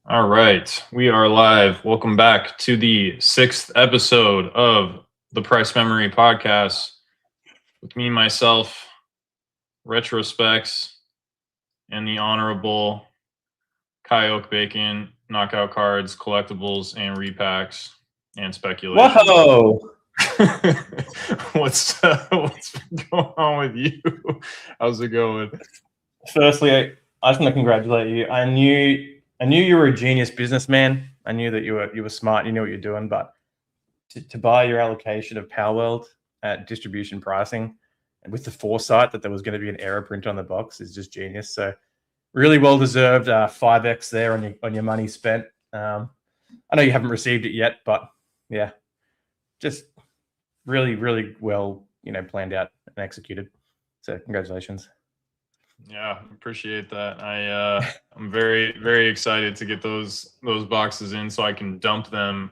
All right, we are live. Welcome back to the sixth episode of the Price Memory Podcast with me, myself, Retrospects, and the Honorable Kyoke Bacon, Knockout Cards, Collectibles, and Repacks, and Speculation. Whoa! What's been going on with you? How's it going? Firstly, I just want to congratulate you. I knew you were a genius businessman. I knew that you were smart. You knew what you're doing. But to buy your allocation of Power World at distribution pricing, and with the foresight that there was going to be an error print on the box, is just genius. So really well deserved 5x there on your money spent. I know you haven't received it yet, but yeah, just really well planned out and executed. So congratulations. Yeah, appreciate that. I'm very excited to get those boxes in so I can dump them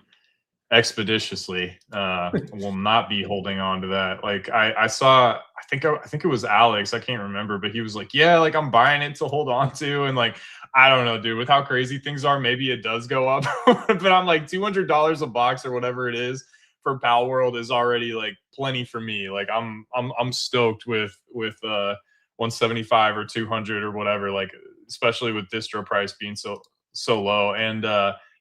expeditiously. Will not be holding on to that. Like I saw, I think it was Alex. I can't remember, but he was like, "Yeah, like I'm buying it to hold on to," and like I don't know, dude. With how crazy things are, maybe it does go up. But I'm like $200 a box or whatever it is for Pal World is already like plenty for me. Like I'm stoked with 175 or 200 or whatever. Like especially with distro price being so low, and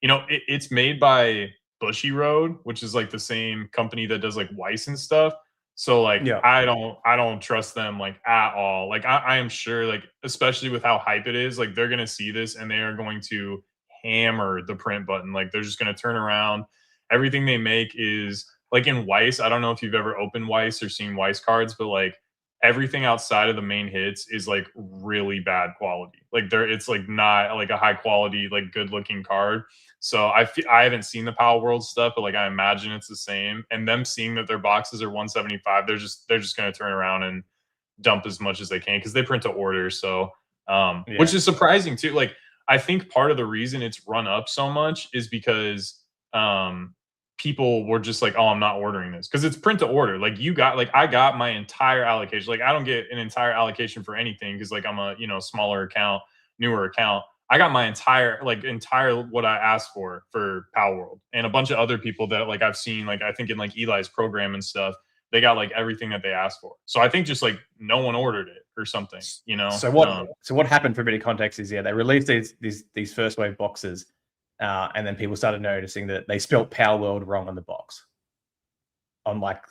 it's made by Bushy Road, which is like the same company that does like Weiss and stuff. So like Yeah. I don't trust them like at all. Like I am sure like especially with how hype it is, like they're gonna see this and they are going to hammer the print button. Like they're just gonna turn around. Everything they make is like in Weiss. I don't know if you've ever opened Weiss or seen Weiss cards, but like everything outside of the main hits is like really bad quality. Like it's like not like a high quality, like good looking card. So I haven't seen the Power World stuff, but like I imagine it's the same. And them seeing that their boxes are 175, they're just going to turn around and dump as much as they can because they print to order. So which is surprising too. Like I think part of the reason it's run up so much is because people were just like, "Oh, I'm not ordering this," because it's print to order. Like I got my entire allocation. Like I don't get an entire allocation for anything because like I'm a smaller account, newer account. I got my entire what I asked for Power World, and a bunch of other people that like I've seen, like I think in like Eli's program and stuff, they got like everything that they asked for. So I think just like no one ordered it or something, you know. So what happened, for a bit of context, is they released these first wave boxes, and then people started noticing that they spelt Power World wrong on the box. On like,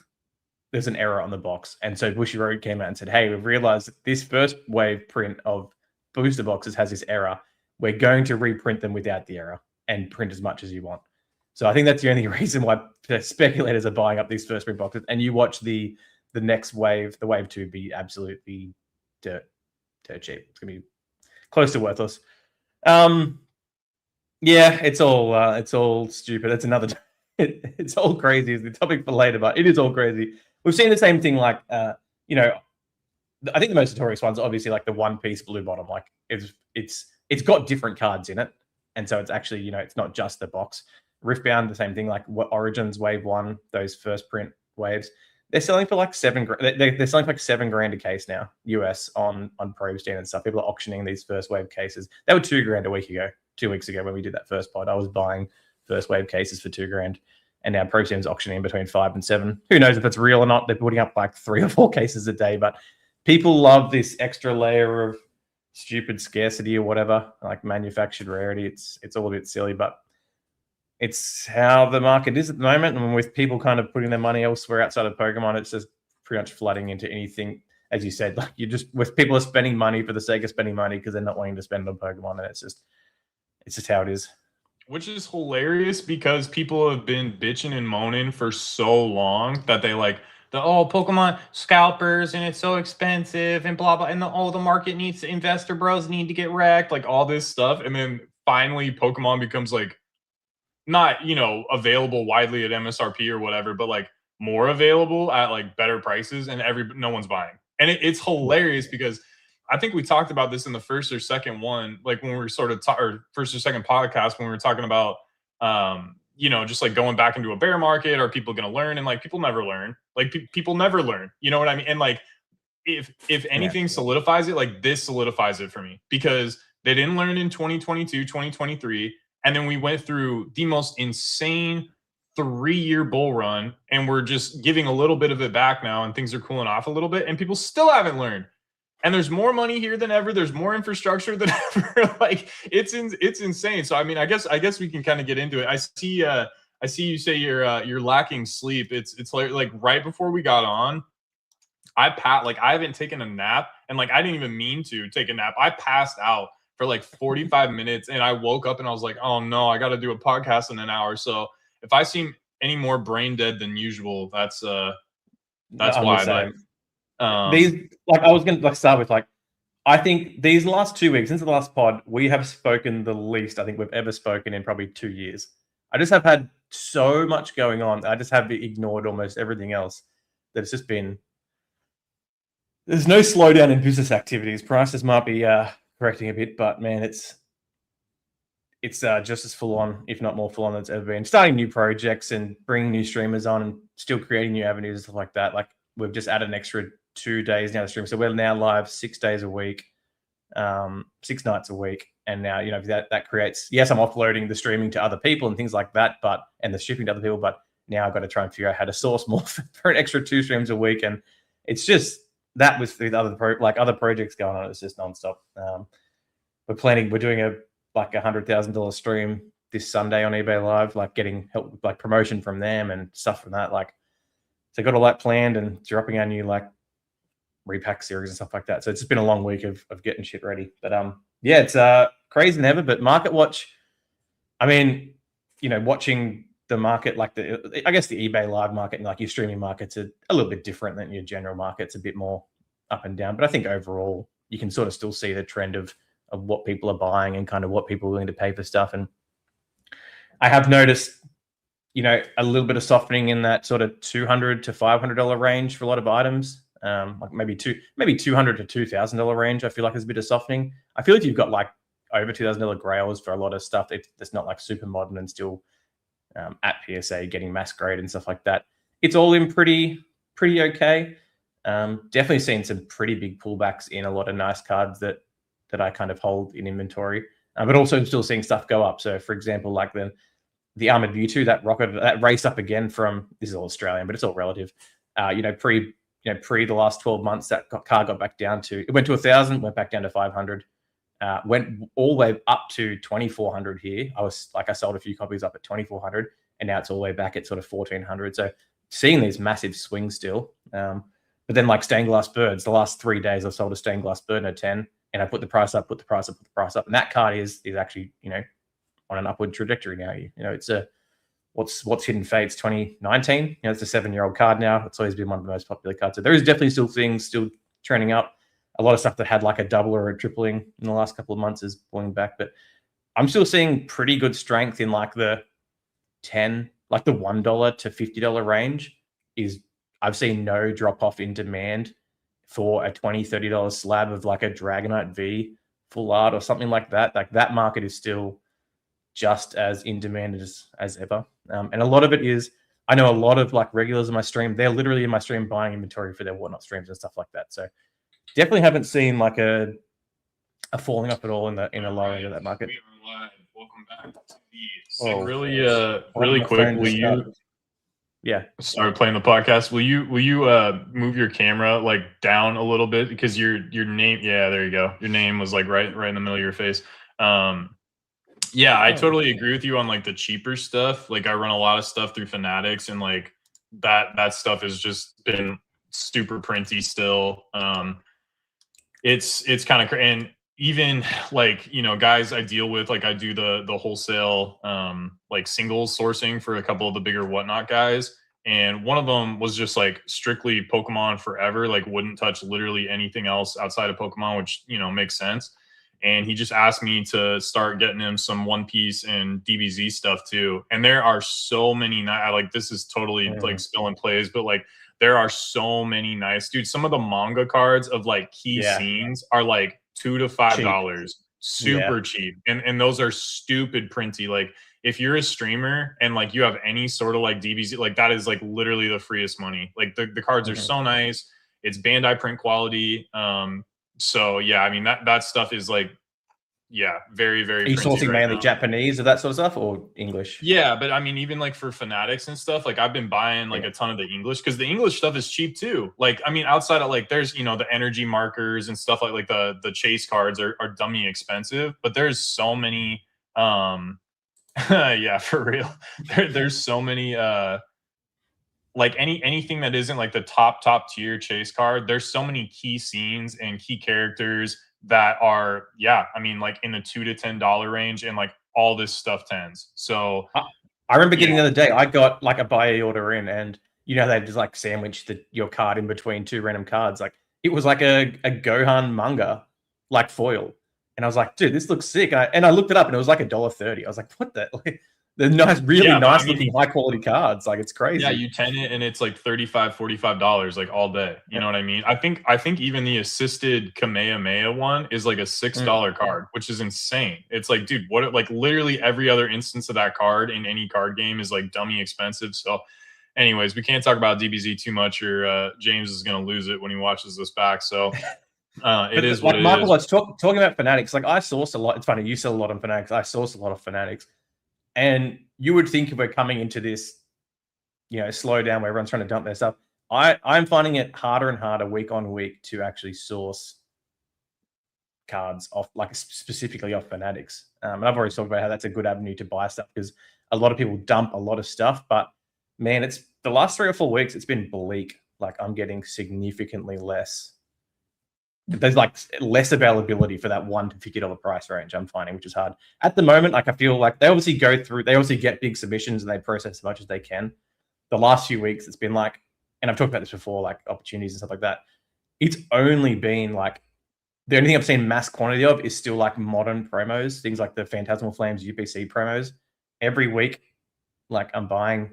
there's an error on the box, and so Bushy Road came out and said, "Hey, we've realized that this first wave print of booster boxes has this error. We're going to reprint them without the error and print as much as you want." So I think that's the only reason why the speculators are buying up these first print boxes. And you watch the next wave, the wave 2, be absolutely dirt cheap. It's gonna be close to worthless. Yeah, it's all stupid. That's another. It's all crazy. It's the topic for later, but it is all crazy. We've seen the same thing. Like, I think the most notorious ones, obviously, like the One Piece Blue Bottom. Like, it's got different cards in it, and so it's actually it's not just the box. Riftbound, the same thing. Like what Origins Wave 1, those first print waves, they're selling for like $7,000. They're selling for like $7,000 a case now, US on ProStein and stuff. People are auctioning these first wave cases. They were $2,000 a week ago, 2 weeks ago when we did that first pod. I was buying first wave cases for $2,000, and now ProStein is auctioning between 5 and 7. Who knows if it's real or not? They're putting up like 3 or 4 cases a day, but people love this extra layer of stupid scarcity or whatever, like manufactured rarity. It's all a bit silly, but it's how the market is at the moment. And with people kind of putting their money elsewhere outside of Pokemon, it's just pretty much flooding into anything. As you said, like with people are spending money for the sake of spending money because they're not wanting to spend on Pokemon, and it's just how it is. Which is hilarious because people have been bitching and moaning for so long that they like Pokemon scalpers and it's so expensive and blah blah, and the market needs investor bros need to get wrecked, like all this stuff, and then finally Pokemon becomes like not available widely at MSRP or whatever, but like more available at like better prices, and no one's buying. And it's hilarious because I think we talked about this in the first or second one, like when we were sort of or first or second podcast when we were talking about just like going back into a bear market. Are people going to learn? And like people never learn. Like people never learn. You know what I mean? And like if anything solidifies it, like this solidifies it for me, because they didn't learn in 2022, 2023. And then we went through the most insane 3-year bull run, and we're just giving a little bit of it back now, and things are cooling off a little bit, and people still haven't learned. And there's more money here than ever. There's more infrastructure than ever. Like it's insane. So I mean, I guess we can kind of get into it. I see you say you're lacking sleep. It's like right before we got on, I haven't taken a nap, and like I didn't even mean to take a nap. I passed out for like 45 minutes, and I woke up and I was like, oh no, I got to do a podcast in an hour. So if I seem any more brain dead than usual, that's why. But these, like, I was going to start with, like, I think these last 2 weeks, since the last pod, we have spoken the least I think we've ever spoken in probably 2 years. I just have had so much going on. I just have ignored almost everything else. That it's just been, there's no slowdown in business activities. Prices might be correcting a bit, but man, it's just as full on, if not more full on than it's ever been. Starting new projects and bringing new streamers on and still creating new avenues and stuff like that. Like, we've just added an extra 2 days now to stream. So we're now live 6 days a week, 6 nights a week. And now, you know, that creates, yes, I'm offloading the streaming to other people and things like that, and the shipping to other people, but now I've got to try and figure out how to source more for an extra 2 streams a week. And it's just, that with other projects going on, it's just nonstop. We're doing a $100,000 stream this Sunday on eBay Live, like getting help with like promotion from them and stuff from that. Like, so got all that planned and dropping our new like repack series and stuff like that. So it's just been a long week of getting shit ready. But yeah, it's crazy than ever. But Market Watch, I mean, you know, watching the market, like I guess the eBay Live market and like your streaming markets are a little bit different than your general market. It's a bit more up and down. But I think overall you can sort of still see the trend of what people are buying and kind of what people are willing to pay for stuff. And I have noticed, you know, a little bit of softening in that sort of $200 to $500 range for a lot of items. Like maybe $200 to $2,000 range. I feel like there's a bit of softening. I feel like you've got like over $2,000 grails for a lot of stuff that's not like super modern and still at PSA getting mass grade and stuff like that. It's all in pretty okay. Definitely seen some pretty big pullbacks in a lot of nice cards that I kind of hold in inventory, but also still seeing stuff go up. So for example, like the Armored Mewtwo, that raced up again from, this is all Australian, but it's all relative. Pre the last 12 months, that card got back down to, it went to 1,000, went back down to 500, went all the way up to 2,400 here. I sold a few copies up at 2,400, and now it's all the way back at sort of 1,400. So seeing these massive swings still. But then like stained glass birds, the last 3 days I've sold a stained glass bird at 10, and I put the price up, and that card is actually, you know, on an upward trajectory now. You know, it's what's Hidden Fates 2019. You know, it's a 7-year-old card now. It's always been one of the most popular cards. So there is definitely still things still trending up. A lot of stuff that had like a double or a tripling in the last couple of months is pulling back, but I'm still seeing pretty good strength in like the $1 to $50 range. I've seen no drop off in demand for a $20, $30 slab of like a Dragonite V full art or something like that. Like, that market is still just as in demand as ever. And a lot of it is, I know a lot of like regulars in my stream, they're literally in my stream buying inventory for their whatnot streams and stuff like that. So definitely haven't seen like a falling off at all in the lower end of that market. We are live. Welcome back to the really quick. Will you? Yeah. Start playing the podcast. Will you move your camera like down a little bit, because your name? Yeah, there you go. Your name was like right in the middle of your face. Yeah, I totally agree with you on like the cheaper stuff. Like, I run a lot of stuff through Fanatics, and like that stuff has just been super printy still. It's kind of, and even like, you know, guys I deal with, like I do the wholesale like singles sourcing for a couple of the bigger whatnot guys, and one of them was just like strictly Pokemon forever, like wouldn't touch literally anything else outside of Pokemon, which, you know, makes sense. And he just asked me to start getting him some One Piece and DBZ stuff too. And there are so many, like, this is totally like spilling plays, but like there are so many nice, dude. Some of the manga cards of like key scenes are like $2 to $5, super cheap. And those are stupid printy. Like, if you're a streamer and like you have any sort of like DBZ, like that is like literally the freest money. Like the cards are so nice. It's Bandai print quality. So yeah, I mean that stuff is like yeah, very, very Are you printed sourcing right mainly now. Japanese or that sort of stuff, or English? Yeah, but I mean, even like for Fanatics and stuff, like I've been buying like Yeah. a ton of the English because the English stuff is cheap too. Like, I mean, outside of like there's the energy markers and stuff like the chase cards are dummy expensive, but there's so many yeah, for real. There's so many like anything that isn't like the top tier chase card, there's so many key scenes and key characters that are, yeah, I mean, like in the $2 to $10 range, and like all this stuff tens. So I remember yeah, getting the other day, I got like a buy order in, and they just like sandwich your card in between two random cards. Like it was like a Gohan manga, like foil. And I was like, dude, this looks sick. And I looked it up and it was like $1.30. I was like, what the? Like, the nice, really yeah, but I nice mean, looking, high quality cards. Like it's yeah, crazy. you 10 it and it's like 35, $45 like all day. You know what I mean? I think even the assisted Kamehameha one is like a Mm. $6 card, which is insane. It's like, dude, what, like literally every other instance of that card in any card game is like dummy expensive. So anyways, we can't talk about DBZ too much, or James is gonna lose it when he watches this back. So it is what Like it Michael is. was talking about Fanatics. Like I source a lot. It's funny, you sell a lot on Fanatics. I source a lot of Fanatics. And you would think if we're coming into this, slow down where everyone's trying to dump their stuff. I'm finding it harder and harder week on week to actually source cards off, like specifically off Fanatics. And I've already talked about how that's a good avenue to buy stuff because a lot of people dump a lot of stuff. But man, it's the last 3 or 4 weeks, it's been bleak. Like I'm getting significantly less. There's like less availability for that $1 to $50 price range, I'm finding, which is hard. At the moment, like I feel like they obviously get big submissions and they process as much as they can. The last few weeks, it's been like, and I've talked about this before, like opportunities and stuff like that. It's only been like, the only thing I've seen mass quantity of is still like modern promos, things like the Phantasmal Flames UPC promos. Every week, like I'm buying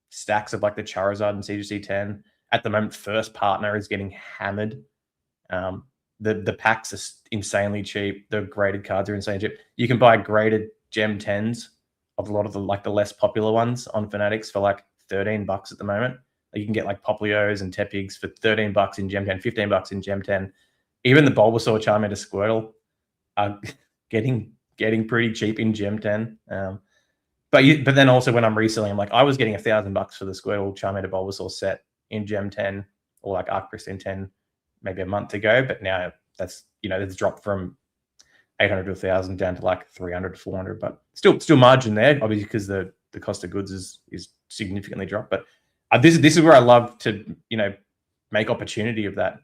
stacks of like the Charizard and CGC 10. At the moment, First Partner is getting hammered. The packs are insanely cheap. The graded cards are insanely cheap. You can buy graded Gem 10s of a lot of the like the less popular ones on Fanatics for like $13 at the moment. Like you can get like Poplios and Tepigs for $13 in Gem 10, $15 in Gem 10. Even the Bulbasaur, Charmander, Squirtle are getting pretty cheap in Gem 10. But then also when I'm reselling, I'm like, I was getting $1,000 for the Squirtle, Charmander, Bulbasaur set in Gem 10 or like Arc Pristine 10 maybe a month ago, but now that's dropped from 800 to 1,000 down to like 300 to 400, but still margin there, obviously, because the cost of goods is significantly dropped. But this is where I love to make opportunity of that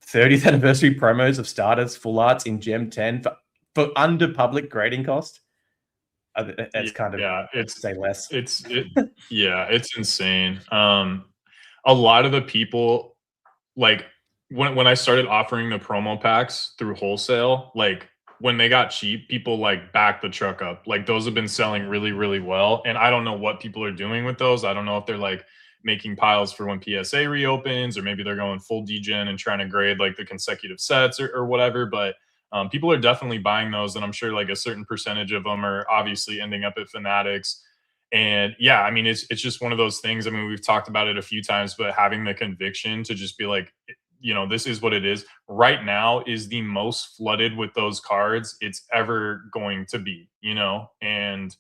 30th anniversary promos of starters, full arts in Gem 10 for under public grading cost. That's kind of Yeah, say less. yeah, it's insane. A lot of the people, like when I started offering the promo packs through wholesale, like when they got cheap, people like backed the truck up. Like those have been selling really, really well. And I don't know what people are doing with those. I don't know if they're like making piles for when PSA reopens, or maybe they're going full degen and trying to grade like the consecutive sets or whatever. But people are definitely buying those, and I'm sure like a certain percentage of them are obviously ending up at Fanatics. And yeah, I mean, it's just one of those things. I mean, we've talked about it a few times, but having the conviction to just be like, this is what it is. Right now is the most flooded with those cards it's ever going to be, and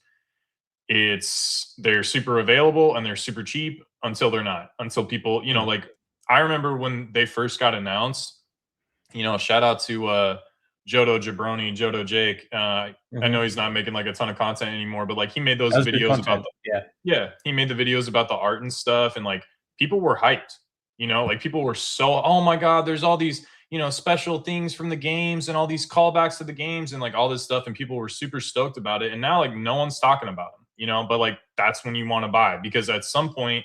they're super available and they're super cheap until they're not, until people, like I remember when they first got announced, shout out to Jodo Jabroni, Jodo Jake. I know he's not making like a ton of content anymore, but like he made those That was good videos about content. Yeah. yeah, he made the videos about the art and stuff, and like people were hyped. Like people were so, oh my god, there's all these special things from the games and all these callbacks to the games and like all this stuff, and people were super stoked about it. And now like no one's talking about them, but like that's when you want to buy, because at some point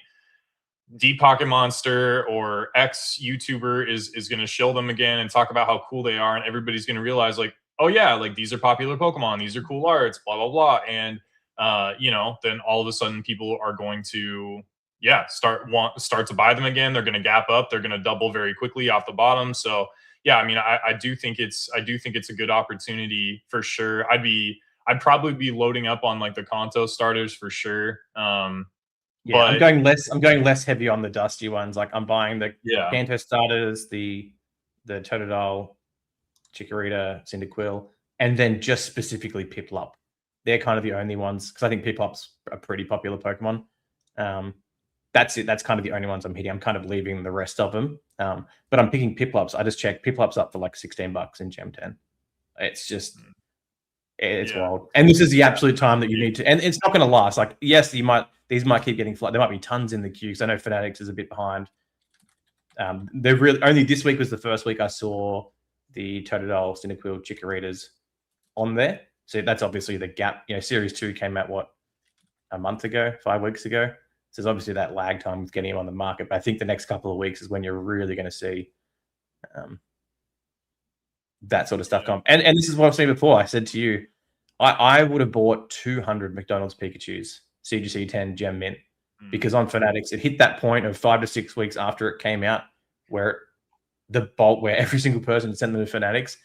Deep Pocket Monster or X YouTuber is going to show them again and talk about how cool they are, and everybody's going to realize like, oh yeah, like these are popular Pokemon, these are cool arts, blah blah blah, and then all of a sudden people are going to start to buy them again. They're going to gap up, they're going to double very quickly off the bottom. So yeah, I mean, I do think it's a good opportunity for sure. I'd probably be loading up on like the Kanto starters for sure. Yeah, But I'm going less heavy on the dusty ones. Like I'm buying the yeah, Kanto starters, the Totodile, Chikorita, Cyndaquil. and then just specifically Piplup. They're kind of the only ones, because I think Piplup's a pretty popular Pokemon. That's it. That's kind of the only ones I'm hitting. I'm kind of leaving the rest of them. But I'm picking Piplups. I just checked. Piplups up for like $16 in Gem 10. It's just, it's wild. And this is the absolute time that you need to, and it's not going to last. Like, yes, these might keep getting flooded. There might be tons in the queue. So I know Fanatics is a bit behind. They're really, only this week was the first week I saw the Totodile, Cyndaquil, Chikoritas on there. So that's obviously the gap. Series 2 came out, what, a month ago, 5 weeks ago? So there's obviously that lag time with getting them on the market. But I think the next couple of weeks is when you're really going to see that sort of stuff come. And this is what I've seen before. I said to you, I would have bought 200 McDonald's Pikachus, CGC 10 Gem Mint, because on Fanatics, it hit that point of 5 to 6 weeks after it came out where where every single person sent them to Fanatics,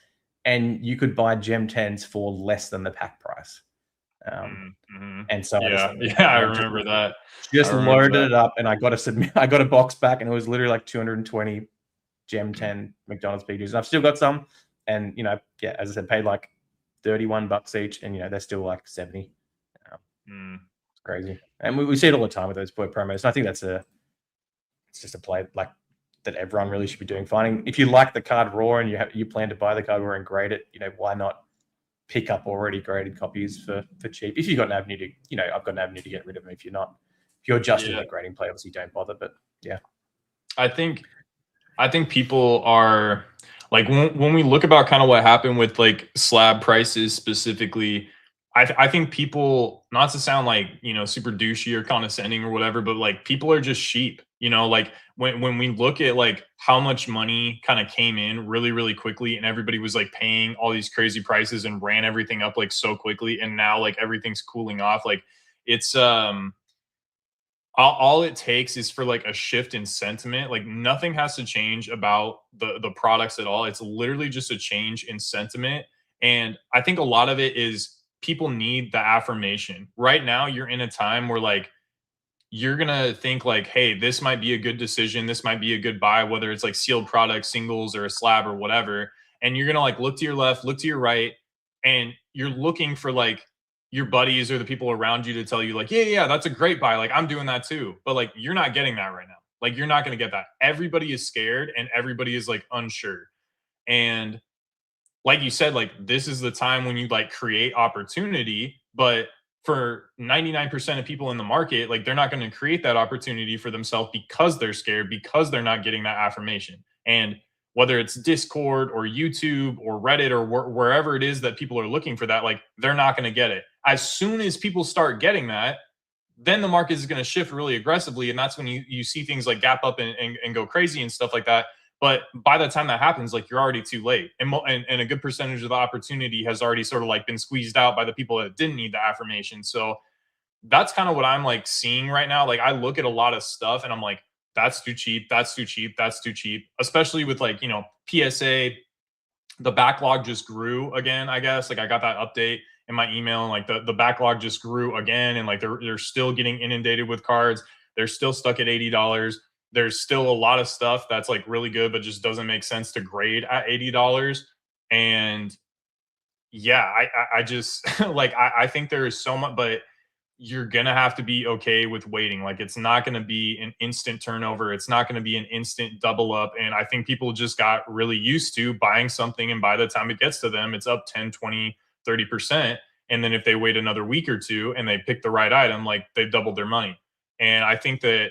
and you could buy Gem 10s for less than the pack price. And so I remember that. Just loaded it up, and I got a box back, and it was literally like 220 Gem 10 McDonald's Pikachus. And I've still got some, and as I said, paid like $31 each, and they're still like 70. It's crazy, and we see it all the time with those promos. And I think it's just a play like that everyone really should be doing. Finding, if you like the card raw and you plan to buy the card raw and grade it, why not pick up already graded copies for cheap? If you've got an avenue to, I've got an avenue to get rid of them. If you're just in the grading play, obviously don't bother. But I think people are like, when we look about kind of what happened with like slab prices specifically, I think people, not to sound like, super douchey or condescending or whatever, but like people are just sheep, like when we look at like how much money kind of came in really, really quickly, and everybody was like paying all these crazy prices and ran everything up like so quickly. And now like everything's cooling off. Like it's, all it takes is for like a shift in sentiment. Like nothing has to change about the products at all. It's literally just a change in sentiment. And I think a lot of it is people need the affirmation. Right now, you're in a time where like you're gonna think like, hey, this might be a good decision, this might be a good buy, whether it's like sealed product, singles, or a slab or whatever. And you're gonna like look to your left, look to your right, and you're looking for like your buddies or the people around you to tell you like, yeah, that's a great buy, like I'm doing that too. But like you're not getting that right now. Like you're not gonna get that. Everybody is scared and everybody is like unsure. And like you said, like this is the time when you like create opportunity. But for 99% of people in the market, like they're not going to create that opportunity for themselves because they're scared, because they're not getting that affirmation. And whether it's Discord or YouTube or Reddit or wherever it is that people are looking for that, like they're not going to get it. As soon as people start getting that, then the market is going to shift really aggressively. And that's when you see things like gap up and go crazy and stuff like that. But by the time that happens, like you're already too late. And a good percentage of the opportunity has already sort of like been squeezed out by the people that didn't need the affirmation. So that's kind of what I'm like seeing right now. Like I look at a lot of stuff and I'm like, that's too cheap. That's too cheap. That's too cheap. Especially with like, PSA, the backlog just grew again, I guess. Like I got that update in my email and like the backlog just grew again. And like they're still getting inundated with cards. They're still stuck at $80. There's still a lot of stuff that's like really good, but just doesn't make sense to grade at $80. And yeah, I just like, I think there is so much, but you're going to have to be okay with waiting. Like it's not going to be an instant turnover. It's not going to be an instant double up. And I think people just got really used to buying something. And by the time it gets to them, it's up 10, 20, 30%. And then if they wait another week or two and they pick the right item, like they've doubled their money. And I think that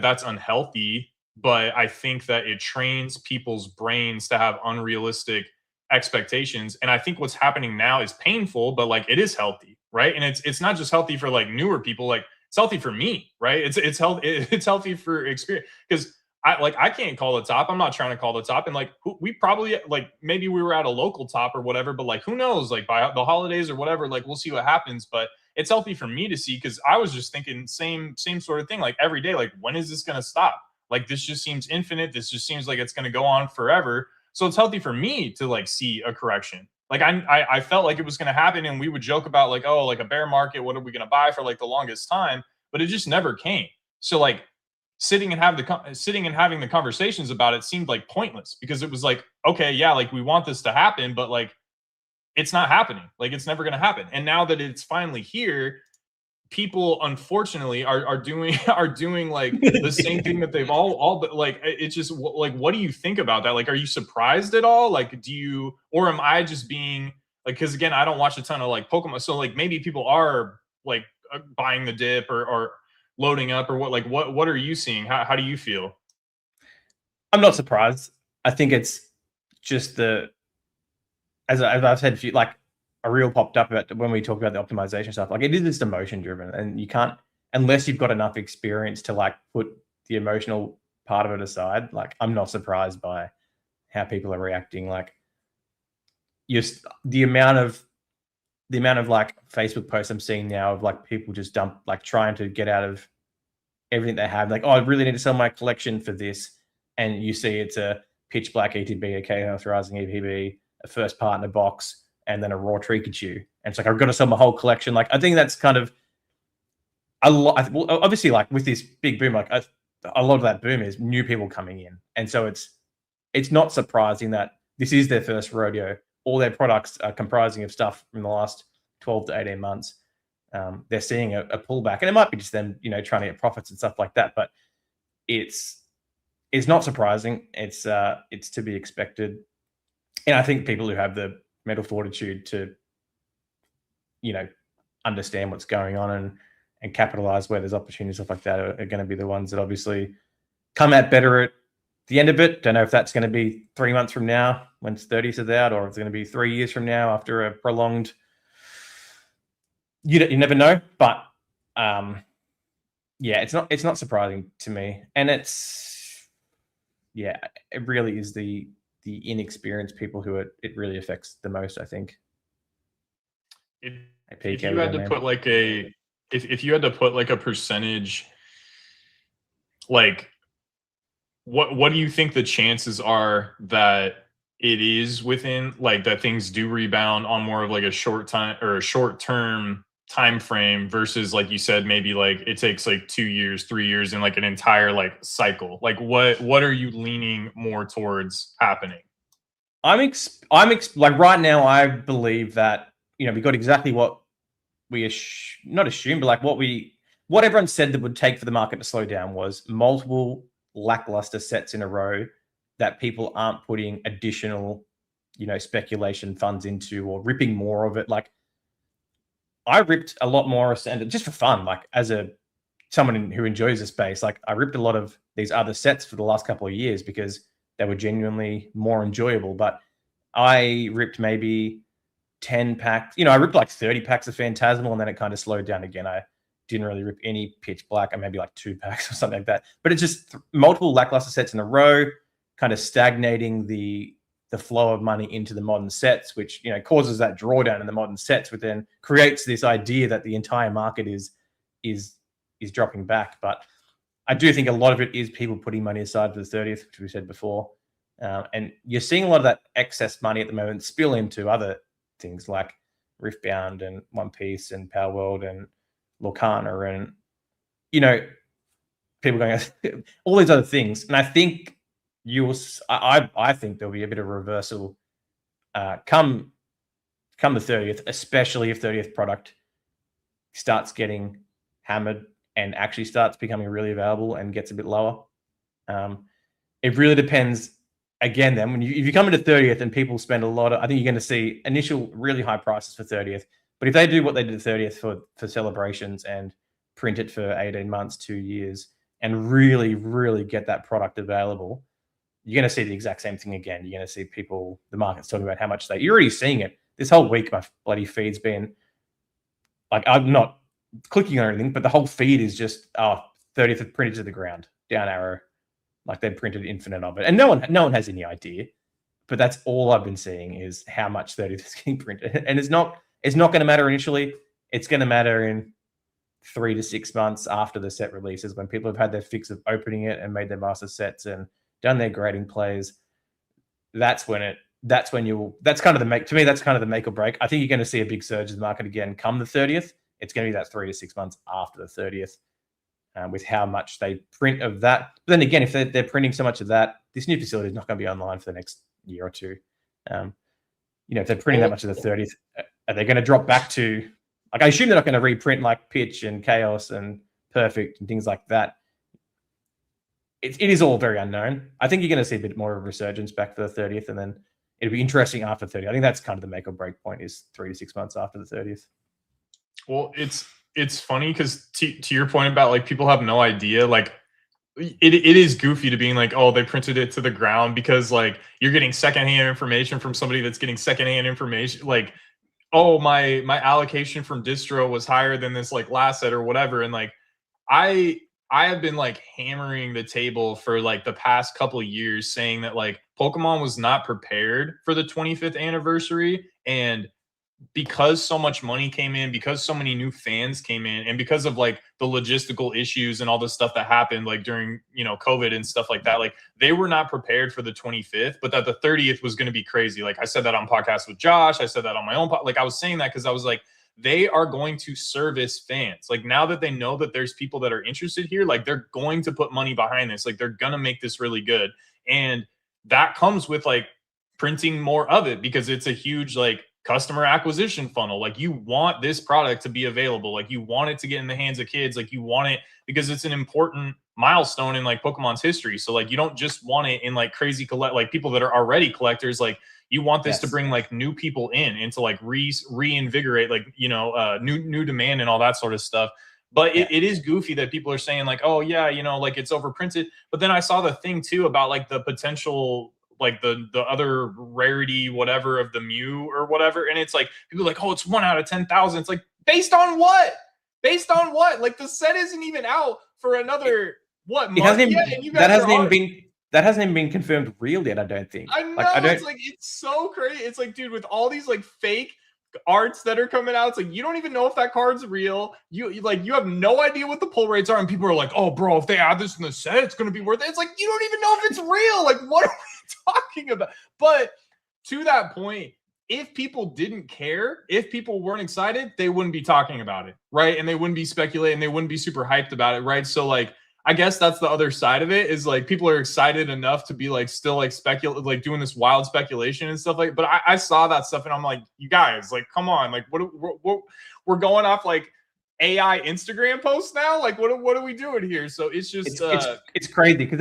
that's unhealthy, but I think that it trains people's brains to have unrealistic expectations. And I think what's happening now is painful, but like it is healthy, right? And it's not just healthy for like newer people, like it's healthy for me, right? It's healthy for experience, because I can't call the top. I'm not trying to call the top. And like we probably like maybe we were at a local top or whatever, but like who knows? Like by the holidays or whatever, like we'll see what happens. But it's healthy for me to see, because I was just thinking same sort of thing. Like every day, like when is this going to stop? Like this just seems infinite. This just seems like it's going to go on forever. So it's healthy for me to like see a correction. Like I felt like it was going to happen, and we would joke about like, oh, like a bear market, what are we going to buy for like the longest time? But it just never came. So like sitting and having the conversations about it seemed like pointless, because it was like, okay, yeah, like we want this to happen, but like it's not happening. Like it's never going to happen. And now that it's finally here, people unfortunately are doing are doing like the same thing that they've all but like it's just like, what do you think about that? Like, are you surprised at all? Like, do you, or am I just being like, because again, I don't watch a ton of like Pokemon, so like maybe people are like buying the dip or loading up or what, like what are you seeing? How do you feel? I'm not surprised. I think it's just as I've said, like a reel popped up about when we talk about the optimization stuff. Like it is just emotion driven, and you can't, unless you've got enough experience to like put the emotional part of it aside. Like I'm not surprised by how people are reacting. Like just the amount of like Facebook posts I'm seeing now of like people just like trying to get out of everything they have. Like, oh, I really need to sell my collection for this, and you see it's a pitch black ETB, a Chaos Rising ETB, a first partner box, and then a raw Trikachu. And it's like I've got to sell my whole collection. Like I think that's kind of a lot. Well, obviously, like with this big boom, like a lot of that boom is new people coming in, and so it's not surprising that this is their first rodeo. All their products are comprising of stuff from the last 12 to 18 months. They're seeing a pullback, and it might be just them, trying to get profits and stuff like that. But it's not surprising. It's to be expected, and I think people who have the mental fortitude to, understand what's going on and capitalize where there's opportunities, stuff like that, are going to be the ones that obviously come out better at the end of it. Don't know if that's going to be 3 months from now when 30th is out, or if it's going to be 3 years from now after a prolonged. You never know, but yeah, it's not surprising to me, and it really is the inexperienced people who it really affects the most, I think. If, Hey, if PK, you we had go, to man. put like a if you had to put like a percentage, like what do you think the chances are that it is within, like, that things do rebound on more of like a short time or a short term time frame versus, like you said, maybe like it takes like 2 years 3 years and like an entire like cycle? Like what are you leaning more towards happening? Like right now, I believe that we got exactly what we not assumed, but like what everyone said that would take for the market to slow down was multiple lackluster sets in a row that people aren't putting additional, speculation funds into or ripping more of it. Like I ripped a lot more and just for fun, like as someone who enjoys the space, like I ripped a lot of these other sets for the last couple of years because they were genuinely more enjoyable. But I ripped maybe 10 packs. I ripped like 30 packs of Phantasmal, and then it kind of slowed down again. I didn't really rip any pitch black, and maybe like 2 packs or something like that. But it's just multiple lackluster sets in a row, kind of stagnating the flow of money into the modern sets, which causes that drawdown in the modern sets, which then creates this idea that the entire market is dropping back. But I do think a lot of it is people putting money aside for the 30th, which we said before. And you're seeing a lot of that excess money at the moment spill into other things like Riftbound and One Piece and Power World and Lorcana and people going all these other things. And I think I think there'll be a bit of a reversal come the 30th, especially if 30th product starts getting hammered and actually starts becoming really available and gets a bit lower. It really depends. Again, then if you come into 30th and people spend a lot of, I think you're going to see initial really high prices for 30th. But if they do what they did 30th for celebrations and print it for 18 months, 2 years, and really, really get that product available, you're going to see the exact same thing again. You're going to see the market's talking about how much you're already seeing it. This whole week, my bloody feed's been like, I'm not clicking on anything, but the whole feed is just, 30th printed to the ground, down arrow. Like they've printed infinite of it. And no one has any idea. But that's all I've been seeing is how much 30th is getting printed. And it's not going to matter initially. It's going to matter in 3 to 6 months after the set releases, when people have had their fix of opening it and made their master sets and done their grading plays. That's kind of the make or break. I think you're going to see a big surge in the market again come the 30th. It's going to be that 3 to 6 months after the 30th. With how much they print of that. But then again, if they're printing so much of that, this new facility is not going to be online for the next year or two. if they're printing that much of the 30th, are they going to drop back to, like, I assume they're not going to reprint like Pitch and Chaos and Perfect and things like that. It is all very unknown. I think you're going to see a bit more of a resurgence back for the 30th, and then it'll be interesting after 30. I think that's kind of the make or break point, is 3 to 6 months after the 30th. Well, it's funny because to your point about like people have no idea, like it is goofy to being like, oh, they printed it to the ground, because like you're getting secondhand information from somebody that's getting secondhand information. Like, oh, my allocation from distro was higher than this like last set or whatever. And like I have been like hammering the table for like the past couple of years saying that like Pokemon was not prepared for the 25th anniversary. And because so much money came in, because so many new fans came in, and because of like the logistical issues and all the stuff that happened like during, COVID and stuff like that, like they were not prepared for the 25th, but that the 30th was going to be crazy. Like I said that on podcast with Josh, I said that on my own like I was saying that because I was like, they are going to service fans. Like now that they know that there's people that are interested here, like they're going to put money behind this. Like they're going to make this really good. And that comes with like printing more of it, because it's a huge like customer acquisition funnel. Like you want this product to be available. Like you want it to get in the hands of kids. Like you want it because it's an important milestone in like Pokemon's history. So like you don't just want it in like crazy like people that are already collectors. Like you want this to bring like new people in and to like reinvigorate like new demand and all that sort of stuff. But it is goofy that people are saying like, oh yeah, like it's overprinted. But then I saw the thing too about like the potential, like the other rarity whatever of the Mew or whatever, and it's like people are like, oh, it's 1 out of 10,000. It's like, based on what? Like the set isn't even out for another month yet, and you guys that hasn't even been confirmed real yet, I don't think. I know, it's so crazy. It's like, dude, with all these like fake arts that are coming out, it's like you don't even know if that card's real. You have no idea what the pull rates are, and people are like, oh bro, if they add this in the set, it's going to be worth it. It's like, you don't even know if it's real. Like, what are we talking about? But to that point, if people didn't care, if people weren't excited, they wouldn't be talking about it, right? And they wouldn't be speculating, they wouldn't be super hyped about it, right? So like, I guess that's the other side of it, is like people are excited enough to be like still like like doing this wild speculation and stuff like. But I saw that stuff and I'm like, you guys, like, come on, like what we're going off like AI Instagram posts now. Like what are we doing here? So it's just it's crazy because